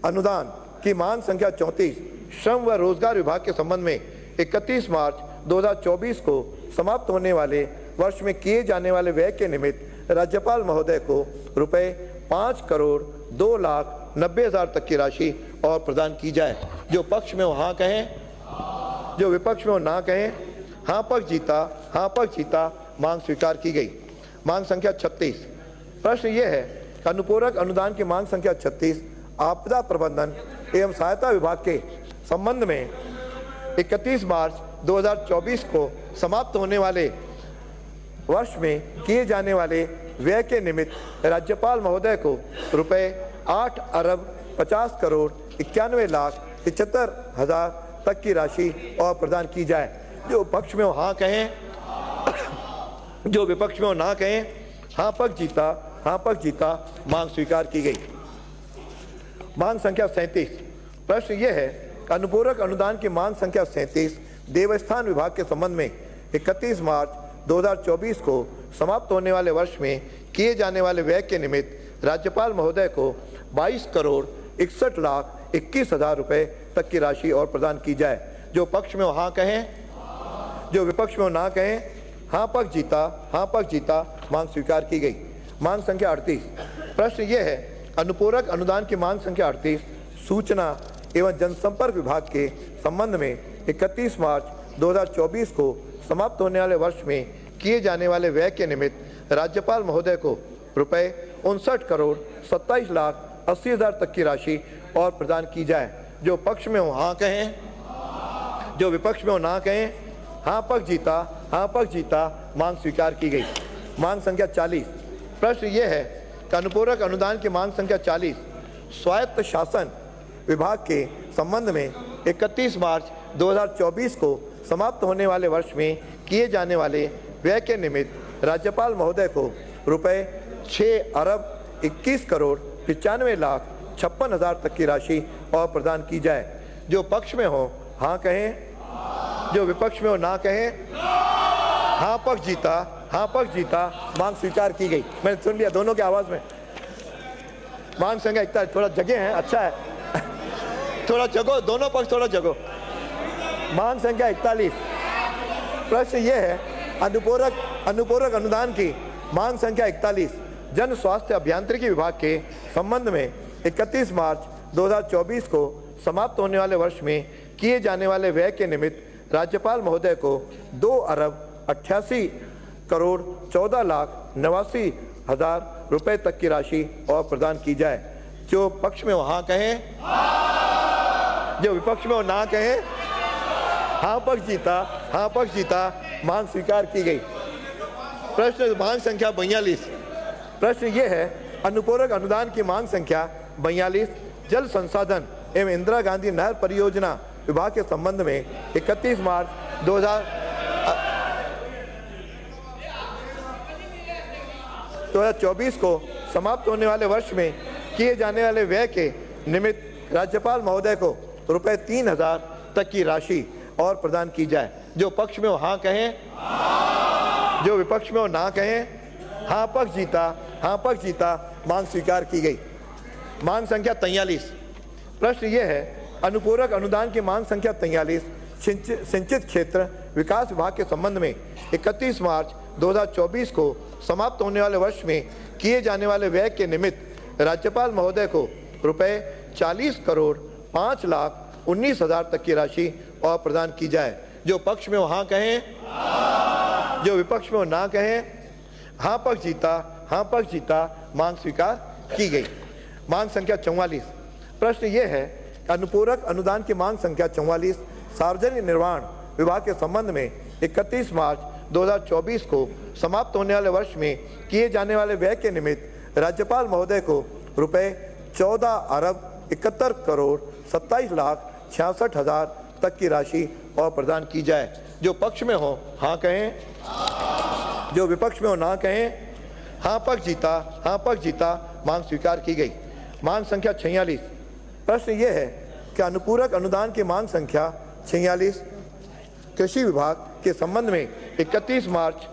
अनुदान की मांग संख्या 34 श्रम व रोजगार विभाग के संबंध में 31 मार्च 2024 को समाप्त होने वाले वर्ष में किए जाने वाले व्यय के निमित्त राज्यपाल महोदय को रुपए 5,02,90,000 तक की राशि और प्रदान की जाए। जो पक्ष में हो हाँ कहें, जो विपक्ष में हो ना कहें। हाँ पक्ष जीता, हाँ पक्ष जीता, मांग स्वीकार की गई। मांग संख्या 36। प्रश्न ये है कि अनुपूरक अनुदान की मांग संख्या 36 आपदा प्रबंधन एवं सहायता विभाग के संबंध में 31 मार्च 2024 को समाप्त होने वाले वर्ष में किए जाने वाले व्यय के निमित्त राज्यपाल महोदय को रुपए 8,50,91,71,75,000 तक की राशि और प्रदान की जाए। जो पक्ष में हो हाँ कहें, जो विपक्ष में हो ना कहें। हाँ पक्ष जीता, हाँ पक्ष जीता, मांग स्वीकार की गई। मांग संख्या 37। प्रश्न यह है कि अनुपूरक अनुदान की मांग संख्या 37 देवस्थान विभाग के संबंध में 31 मार्च 2024 को समाप्त होने वाले वर्ष में किए जाने वाले व्यय के निमित्त राज्यपाल महोदय को 22,61,21,000 रुपए तक की राशि और प्रदान की जाए। जो पक्ष में हो हाँ कहें, जो विपक्ष में हो ना कहें। हाँ पक्ष जीता, हाँ पक्ष जीता, मांग स्वीकार की गई। मांग संख्या 38। प्रश्न यह है अनुपूरक अनुदान की मांग संख्या 38 सूचना एवं जनसंपर्क विभाग के संबंध में 31 मार्च 2024 को समाप्त होने वाले वर्ष में किए जाने वाले व्यय के निमित्त राज्यपाल महोदय को रुपए 59,27,80,000 तक की राशि और प्रदान की जाए। जो पक्ष में हो हाँ कहें, जो विपक्ष में हो ना कहें। हाँ पक्ष जीता, हाँ पक्ष जीता, मांग स्वीकार की गई। मांग संख्या 40। प्रश्न यह है कि अनुपूरक अनुदान की मांग संख्या 40 स्वायत्त शासन विभाग के संबंध में 31 मार्च 2024 को समाप्त होने वाले वर्ष में किए जाने वाले व्यय के निमित्त राज्यपाल महोदय को रुपए 6,21,95,56,000 तक की राशि और प्रदान की जाए। जो पक्ष में हो हाँ कहें, जो विपक्ष में हो ना कहें। हाँ पक्ष जीता, हाँ पक्ष जीता, मांग स्वीकार की गई। मैंने सुन लिया दोनों की आवाज में। मांग संख्या 41। थोड़ा जगह है, अच्छा है, थोड़ा जगो, दोनों पक्ष थोड़ा जगो। मांग संख्या 41। प्रश्न यह है अनुपूरक अनुदान की मांग संख्या 41 जन स्वास्थ्य अभियांत्रिकी विभाग के संबंध में 31 मार्च 2024 को समाप्त होने वाले वर्ष में किए जाने वाले व्यय के निमित्त राज्यपाल महोदय को 2,88,14,89,000 रुपए तक की राशि और प्रदान की जाए। जो पक्ष में हो हाँ कहें, जो विपक्ष में हो ना कहें। हाँ पक्ष जीता, हाँ पक्ष जीता, मांग स्वीकार की गई। प्रश्न मांग संख्या 42। प्रश्न ये है अनुपूरक अनुदान की मांग संख्या 42 जल संसाधन एवं इंदिरा गांधी नहर परियोजना विभाग के संबंध में 31 मार्च 2024 को समाप्त होने वाले वर्ष में किए जाने वाले व्यय के निमित्त राज्यपाल महोदय को रुपए 3,000 तक की राशि और प्रदान की जाए। जो पक्ष में हो हाँ कहें, जो विपक्ष में हो ना कहें। हाँ पक्ष जीता, हाँ पक्ष जीता, मांग स्वीकार की गई। मांग संख्या 43। प्रश्न यह है अनुपूरक अनुदान की मांग संख्या 43 सिंचित क्षेत्र विकास विभाग के संबंध में 31 मार्च 2024 को समाप्त होने वाले वर्ष में किए जाने वाले व्यय के निमित्त राज्यपाल महोदय को रुपए 40,05,19,000 तक की राशि और प्रदान की जाए। जो पक्ष में हो हाँ कहें, जो विपक्ष में हो ना कहें। हाँ पक्ष जीता, हाँ पक्ष जीता, मांग स्वीकार की गई। मांग संख्या 44। प्रश्न यह है अनुपूरक अनुदान की मांग संख्या 44 सार्वजनिक निर्माण विभाग के संबंध में 31 मार्च 2024 को समाप्त होने वाले वर्ष में किए जाने वाले व्यय के निमित्त राज्यपाल महोदय को रुपए 14,71,27,66,000 तक की राशि और प्रदान की जाए। जो पक्ष में हो हाँ कहें, जो विपक्ष में हो ना कहें। हाँ पक्ष जीता, हाँ पक्ष जीता, मांग स्वीकार की गई। मांग संख्या 46। प्रश्न यह है कि अनुपूरक अनुदान की मांग संख्या 46 कृषि विभाग के संबंध में 31 मार्च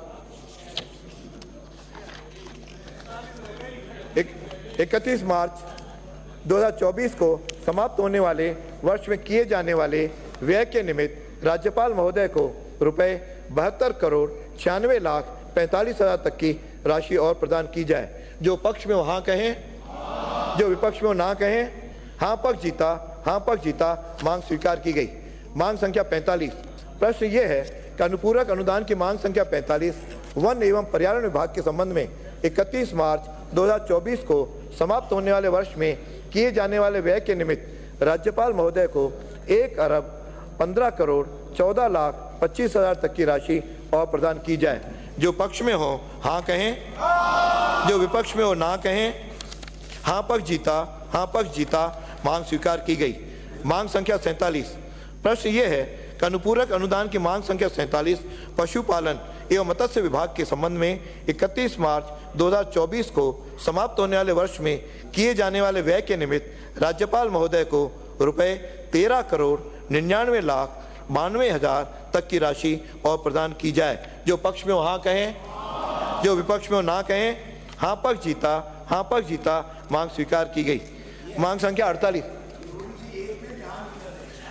2024 को समाप्त होने वाले वर्ष में किए जाने वाले व्यय के निमित्त राज्यपाल महोदय को रुपए 72,96,45,000 तक की राशि और प्रदान की जाए। जो पक्ष में हो हाँ कहें, जो विपक्ष में हो ना कहें। हाँ पक्ष जीता, हाँ पक्ष जीता, मांग स्वीकार की गई। मांग संख्या 45। प्रश्न ये है कि अनुपूरक अनुदान की मांग संख्या 45 वन एवं पर्यावरण विभाग के संबंध में 31 मार्च 2024 को समाप्त होने वाले वर्ष में किए जाने वाले व्यय के निमित्त राज्यपाल महोदय को 1,15,14,25,000 तक की राशि और प्रदान की जाए। जो पक्ष में हो हाँ कहें, जो विपक्ष में हो ना कहें। हाँ पक्ष जीता, मांग स्वीकार की गई। मांग संख्या 47। प्रश्न ये है कि अनुपूरक अनुदान की मांग संख्या 47 पशुपालन एवं मत्स्य विभाग के संबंध में 31 मार्च 2024 को समाप्त होने वाले वर्ष में किए जाने वाले व्यय के निमित्त राज्यपाल महोदय को रुपए 13,99,92,000 तक की राशि और प्रदान की जाए। जो पक्ष में हो हाँ कहें, जो विपक्ष में हो ना कहें। हाँ पक्ष जीता, मांग स्वीकार की गई। मांग संख्या 48।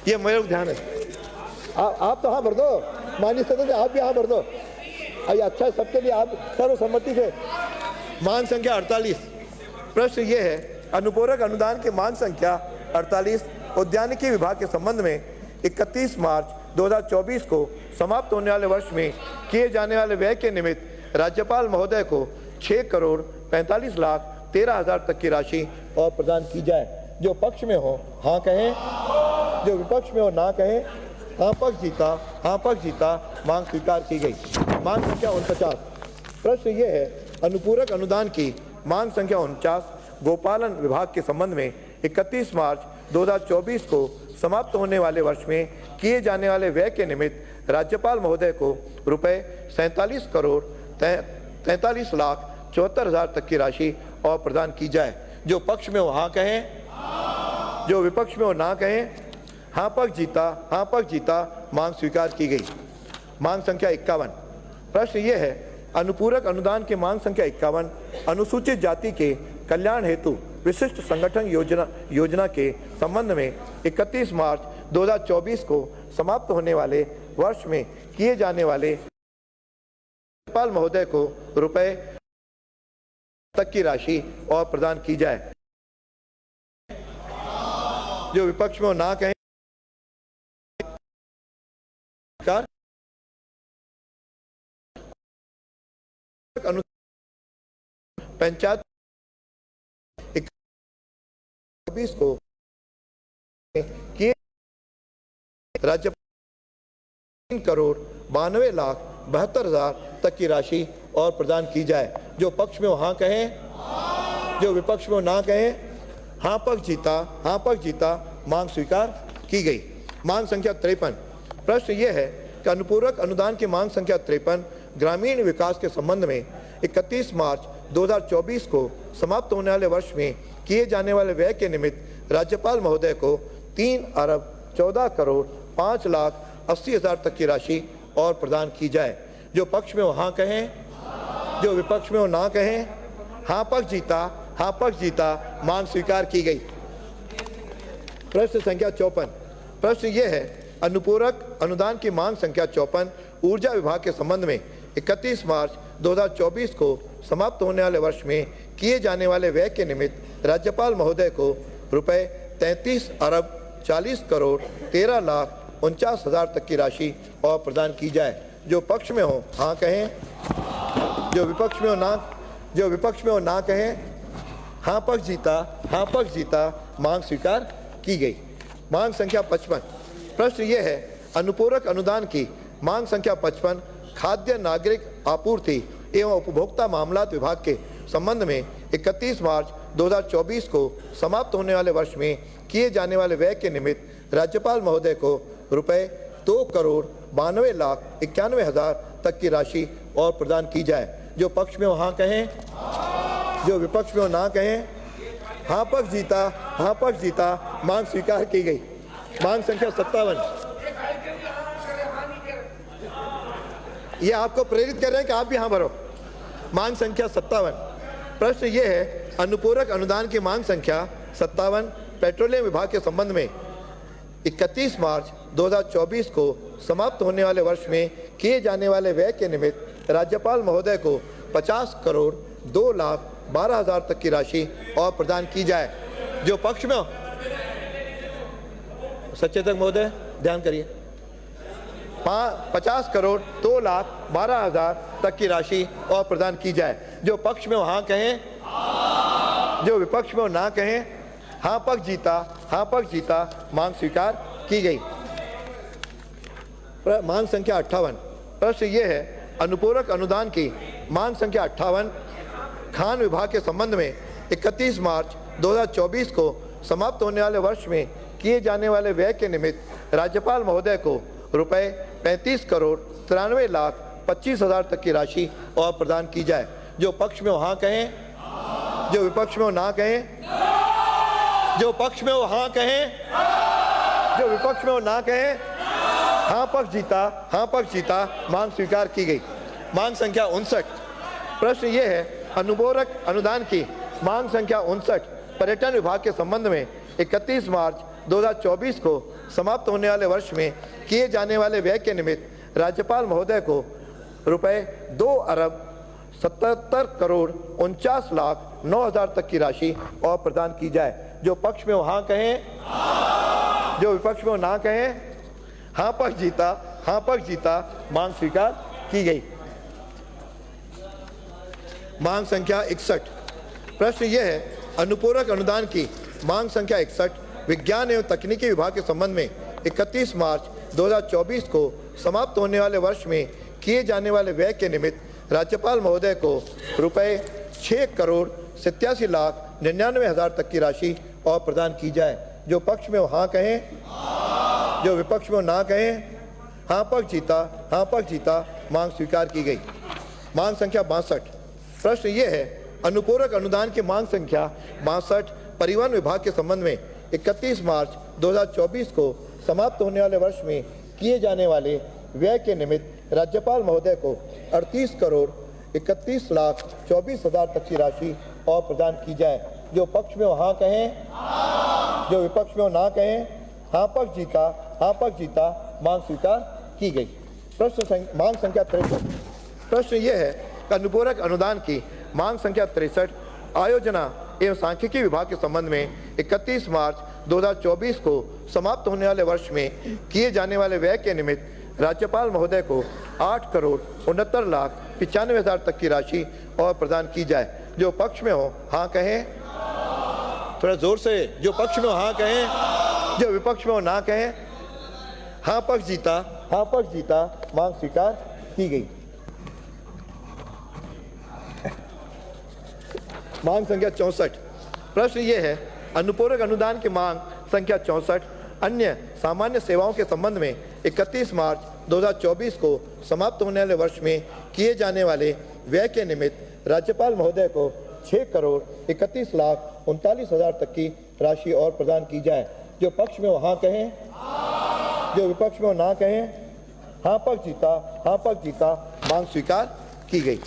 ये मेरे को ध्यान है, आप तो हाँ भर दो, माननीय सदस्य आप भी हाँ भर दो। अरे अच्छा है सबके लिए, आप सर्वसम्मति से। मांग संख्या 48। प्रश्न ये है, अनुपूरक अनुदान की मांग संख्या 48 उद्यानिकी विभाग के संबंध में 31 मार्च 2024 को समाप्त होने वाले वर्ष में किए जाने वाले व्यय के निमित्त राज्यपाल महोदय को 6,45,13,000 तक की राशि और प्रदान की जाए। जो पक्ष में हो हाँ कहें, जो विपक्ष में हो ना कहें। हाँ पक्ष जीता, मांग स्वीकार की गई। मांग संख्या 49। प्रश्न ये है, अनुपूरक अनुदान की मांग संख्या 49 गोपालन विभाग के संबंध में 31 मार्च 2024 को समाप्त होने वाले वर्ष में किए जाने वाले व्यय के निमित्त राज्यपाल महोदय को रुपए 47,43,74,000 तक की राशि और प्रदान की जाए। जो पक्ष में हो हाँ कहें, जो विपक्ष में हो ना कहें। हाँ पक्ष जीता, मांग स्वीकार की गई। मांग संख्या 51। प्रश्न ये है, अनुपूरक अनुदान की मांग संख्या 51 अनुसूचित जाति के कल्याण हेतु विशिष्ट संगठन योजना के संबंध में 31 मार्च 2024 को समाप्त होने वाले वर्ष में किए जाने वाले राज्यपाल महोदय को रुपए तक की राशि और प्रदान की जाए। जो विपक्ष में ना कहें। पंचायत 21 को किए राज्यपाल 3,92,72,000 तक की राशि और प्रदान की जाए। जो पक्ष में हो हाँ कहें, जो विपक्ष में हो ना कहें। हाँ पक्ष जीता, मांग स्वीकार की गई। मांग संख्या 53। प्रश्न ये है कि अनुपूरक अनुदान की मांग संख्या 53 ग्रामीण विकास के संबंध में 31 मार्च 2024 को समाप्त होने वाले वर्ष में किए जाने वाले व्यय के निमित्त राज्यपाल महोदय को 3,14,05,80,000 तक की राशि और प्रदान की जाए। जो पक्ष में हो हाँ कहें, जो विपक्ष में हो ना कहें। हाँ पक्ष जीता, मांग स्वीकार की गई। प्रश्न संख्या 54। प्रश्न ये है, अनुपूरक अनुदान की मांग संख्या 54 ऊर्जा विभाग के संबंध में 31 मार्च 2024 को समाप्त होने वाले वर्ष में किए जाने वाले व्यय के निमित्त राज्यपाल महोदय को रुपए 33,40,13,49,000 तक की राशि और प्रदान की जाए। जो पक्ष में हो हाँ कहें, जो विपक्ष में हो ना कहें। हाँ पक्ष जीता, मांग स्वीकार की गई। मांग संख्या 55। प्रश्न ये है, अनुपूरक अनुदान की मांग संख्या 55 खाद्य नागरिक आपूर्ति एवं उपभोक्ता मामलात विभाग के संबंध में 31 मार्च 2024 को समाप्त होने वाले वर्ष में किए जाने वाले व्यय के निमित्त राज्यपाल महोदय को रुपए 2,92,91,000 तक की राशि और प्रदान की जाए। जो पक्ष में हो हाँ कहें, जो विपक्ष में हो ना कहें। हाँ पक्ष जीता, मांग स्वीकार की गई। मांग संख्या 57। ये आपको प्रेरित कर रहे हैं कि आप भी हाँ भरो। मांग संख्या 57। प्रश्न ये है, अनुपूरक अनुदान की मांग संख्या 57 पेट्रोलियम विभाग के संबंध में 31 मार्च 2024 को समाप्त होने वाले वर्ष में किए जाने वाले व्यय के निमित्त राज्यपाल महोदय को 50,02,12,000 तक की राशि और प्रदान की जाए। जो पक्ष में हो, सचेतक महोदय ध्यान करिए। 50 करोड़ 2,12,000 तक की राशि और प्रदान की जाए। जो पक्ष में हो हाँ कहें, जो विपक्ष में हो ना कहें। हाँ पक्ष जीता, हाँ पक्ष जीता। मांग स्वीकार की गई। मांग संख्या 58। प्रश्न ये है, अनुपूरक अनुदान की मांग संख्या 58 खान विभाग के संबंध में 31 मार्च 2024 को समाप्त होने वाले वर्ष में किए जाने वाले व्यय के निमित्त राज्यपाल महोदय को रुपए 35 करोड़ 93,25,000 तक की राशि और प्रदान की जाए। जो पक्ष में हो हाँ कहें, जो विपक्ष में हो ना कहें। जो पक्ष में हो हाँ कहें, जो विपक्ष में हो ना कहें। हाँ पक्ष जीता, हाँ पक्ष जीता। मांग स्वीकार की गई। मांग संख्या 59। प्रश्न ये है, अनुपूरक अनुदान की मांग संख्या 59 पर्यटन विभाग के संबंध में 31 मार्च 2024 को समाप्त होने वाले वर्ष में किए जाने वाले व्यय के निमित्त राज्यपाल महोदय को रुपए 2,77 करोड़ 49,09,000 तक की राशि और प्रदान की जाए। जो पक्ष में हो हाँ कहें, जो विपक्ष में हो ना कहें। हाँ पक्ष जीता, हाँ पक्ष जीता। मांग स्वीकार की गई। मांग संख्या 61। प्रश्न यह है, अनुपूरक अनुदान की मांग संख्या 61 विज्ञान एवं तकनीकी विभाग के संबंध में 31 मार्च 2024 को समाप्त होने वाले वर्ष में किए जाने वाले व्यय के निमित्त राज्यपाल महोदय को रुपए 6 करोड़ 87,99,000 तक की राशि और प्रदान की जाए। जो पक्ष में हो हाँ कहें, जो विपक्ष में हो ना कहें। हाँ पक्ष जीता, हाँ पक्ष जीता। मांग स्वीकार की गई। मांग संख्या 62। प्रश्न ये है, अनुपूरक अनुदान की मांग संख्या 62 परिवहन विभाग के संबंध में 31 मार्च 2024 को समाप्त होने वाले वर्ष में किए जाने वाले व्यय के निमित्त राज्यपाल महोदय को 38 करोड़ 31,24,000 तक की राशि और प्रदान की जाए। जो पक्ष में हो हाँ कहें, जो विपक्ष में हो ना कहें। हाँ पक्ष जीता, हाँ पक्ष जीता। मांग स्वीकार की गई। मांग संख्या 63। प्रश्न ये है, अनुपूरक अनुदान की मांग संख्या 63 आयोजना एवं सांख्यिकी विभाग के संबंध में 31 मार्च 2024 को समाप्त होने वाले वर्ष में किए जाने वाले व्यय के निमित्त राज्यपाल महोदय को 8 करोड़ 69,95,000 तक की राशि और प्रदान की जाए। जो पक्ष में हो हाँ कहें, थोड़ा जोर से। जो पक्ष में हो हाँ कहें, जो विपक्ष में हो ना कहें। हाँ पक्ष जीता, हाँ पक्ष जीता। मांग स्वीकार की गई। मांग संख्या 64। प्रश्न ये है, अनुपूरक अनुदान की मांग संख्या 64 अन्य सामान्य सेवाओं के संबंध में 31 मार्च 2024 को समाप्त होने वाले वर्ष में किए जाने वाले व्यय के निमित्त राज्यपाल महोदय को 6 करोड़ 31,39,000 तक की राशि और प्रदान की जाए। जो पक्ष में हो हाँ कहें, जो विपक्ष में हो ना कहें। हाँ पक्ष जीता, हाँ पक्ष जीता। मांग स्वीकार की गई।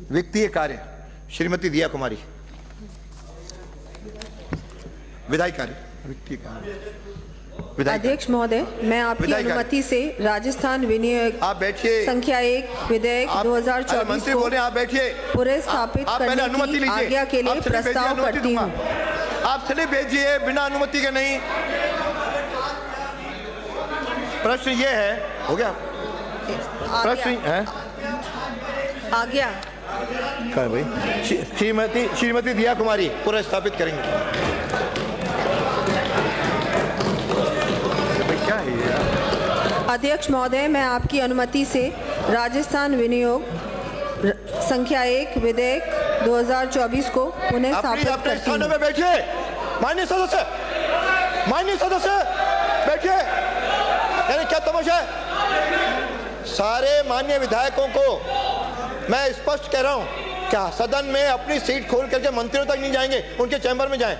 वित्तीय कार्य श्रीमती दिया कुमारी। विधायी कार्य, वित्तीय कार्य। अध्यक्ष महोदय, मैं आपकी अनुमति से राजस्थान विनियोग आप बैठिए। संख्या 1 विधेयक 2024 मंत्री बोले, आप बैठिए। पूरे स्थापित करने की आज्ञा के लिए प्रस्ताव करती हूँ। आप स्लिप भेजिए, बिना अनुमति के नहीं। प्रश्न ये है, हो गया प्रश्न है आज्ञा। कहाँ भाई? श्रीमती दिया कुमारी पूरा स्थापित करेंगे। क्या है यार? अध्यक्ष महोदय, मैं आपकी अनुमति से राजस्थान विनियोग संख्या 1 विधेयक 2024 को पुनः स्थापित अपने करती हूँ। स्थानों में बैठिए। माननीय सदस्य, माननीय सदस्य बैठिए। यानी क्या तमाशा है? सारे माननीय विधायकों को मैं स्पष्ट कह रहा हूं, क्या सदन में अपनी सीट खोल करके मंत्रियों तक नहीं जाएंगे, उनके चैम्बर में जाएं।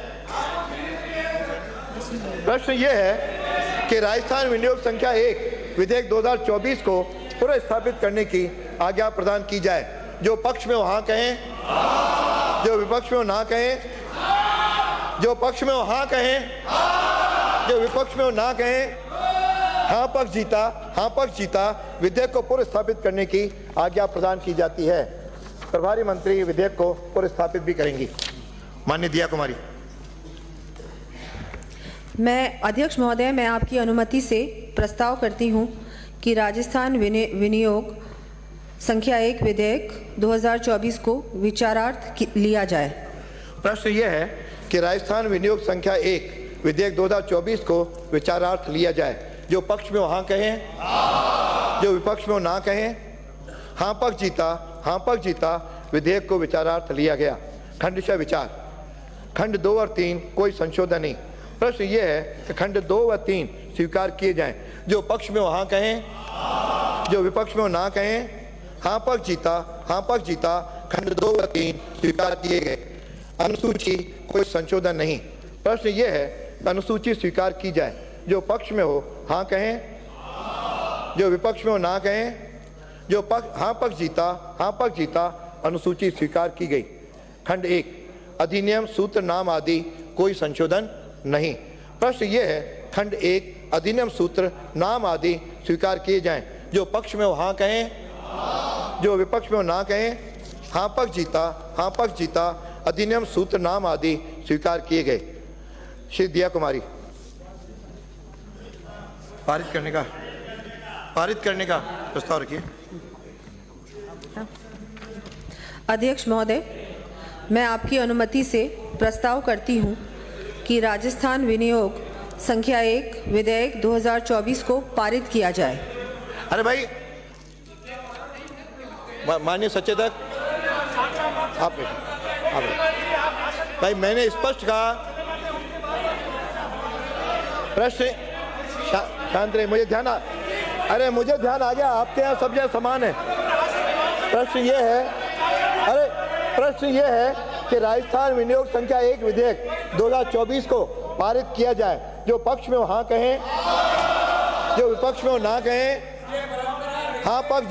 प्रश्न यह है कि राजस्थान विनियोग संख्या 1 विधेयक 2024 को पुनः स्थापित करने की आज्ञा प्रदान की जाए। जो पक्ष में हो हाँ कहें, जो विपक्ष में हो ना कहें। जो पक्ष में हो हाँ कहें, जो विपक्ष में हो ना कहें। हाँ पक्ष जीता विधेयक को पुनर्स्थापित करने की आज्ञा प्रदान की जाती है। प्रभारी मंत्री विधेयक को पुनर्स्थापित भी करेंगी। माननीय दिया कुमारी। मैं अध्यक्ष महोदय, मैं आपकी अनुमति से प्रस्ताव करती हूं कि राजस्थान विनियोग संख्या 1 विधेयक 2024 को विचारार्थ लिया जाए। प्रश्न यह है कि राजस्थान विनियोग संख्या 1 विधेयक 2024 को विचारार्थ लिया जाए। जो पक्ष में हो हाँ कहें, जो विपक्ष में हो ना कहें। हाँ पक्ष जीता विधेयक को विचारार्थ लिया गया। खंडशः विचार। खंड 2 और 3 कोई संशोधन नहीं। प्रश्न यह है कि खंड 2 व 3 स्वीकार किए जाएं। जो पक्ष में हो हाँ कहें, जो विपक्ष में हो ना कहें। हाँ पक्ष जीता खंड 2 व 3 स्वीकार किए गए। अनुसूची कोई संशोधन नहीं। प्रश्न यह है कि अनुसूची स्वीकार की जाए। जो पक्ष में हो हाँ कहें, जो विपक्ष में हो ना कहें। जो हाँ पक्ष जीता अनुसूची स्वीकार की गई। खंड 1 अधिनियम सूत्र नाम आदि कोई संशोधन नहीं। प्रश्न यह है खंड 1 अधिनियम सूत्र नाम आदि स्वीकार किए जाएं। जो पक्ष में हो हाँ कहें, जो विपक्ष में हो ना कहें। हाँ पक्ष जीता अधिनियम सूत्र नाम आदि स्वीकार किए गए। श्री दिया कुमारी। पारित करने का प्रस्ताव रखिए। अध्यक्ष महोदय, मैं आपकी अनुमति से प्रस्ताव करती हूं कि राजस्थान विनियोग संख्या 1 विधेयक 2024 को पारित किया जाए। अरे भाई, माननीय सचेतक आप भाई, मैंने स्पष्ट कहा। प्रश्न शांत रहे, मुझे ध्यान आ गया। आपके यहाँ सब जगह समान है। प्रश्न ये है कि राजस्थान विनियोग संख्या 1 विधेयक 2024 को पारित किया जाए। जो पक्ष में हो हाँ कहें, जो विपक्ष में हो ना कहें। हाँ पक्ष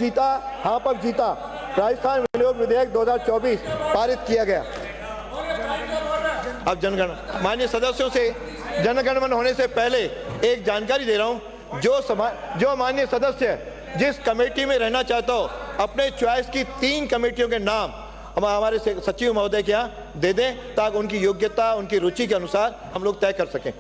जीता राजस्थान विनियोग विधेयक 2024 पारित किया गया। अब जनगण माननीय सदस्यों से जनगणमन होने से पहले एक जानकारी दे रहा हूं। जो माननीय सदस्य जिस कमेटी में रहना चाहता हो अपने चॉइस की 3 कमेटियों के नाम हमारे सचिव महोदय के यहाँ दे दें, ताकि उनकी योग्यता, उनकी रुचि के अनुसार हम लोग तय कर सकें।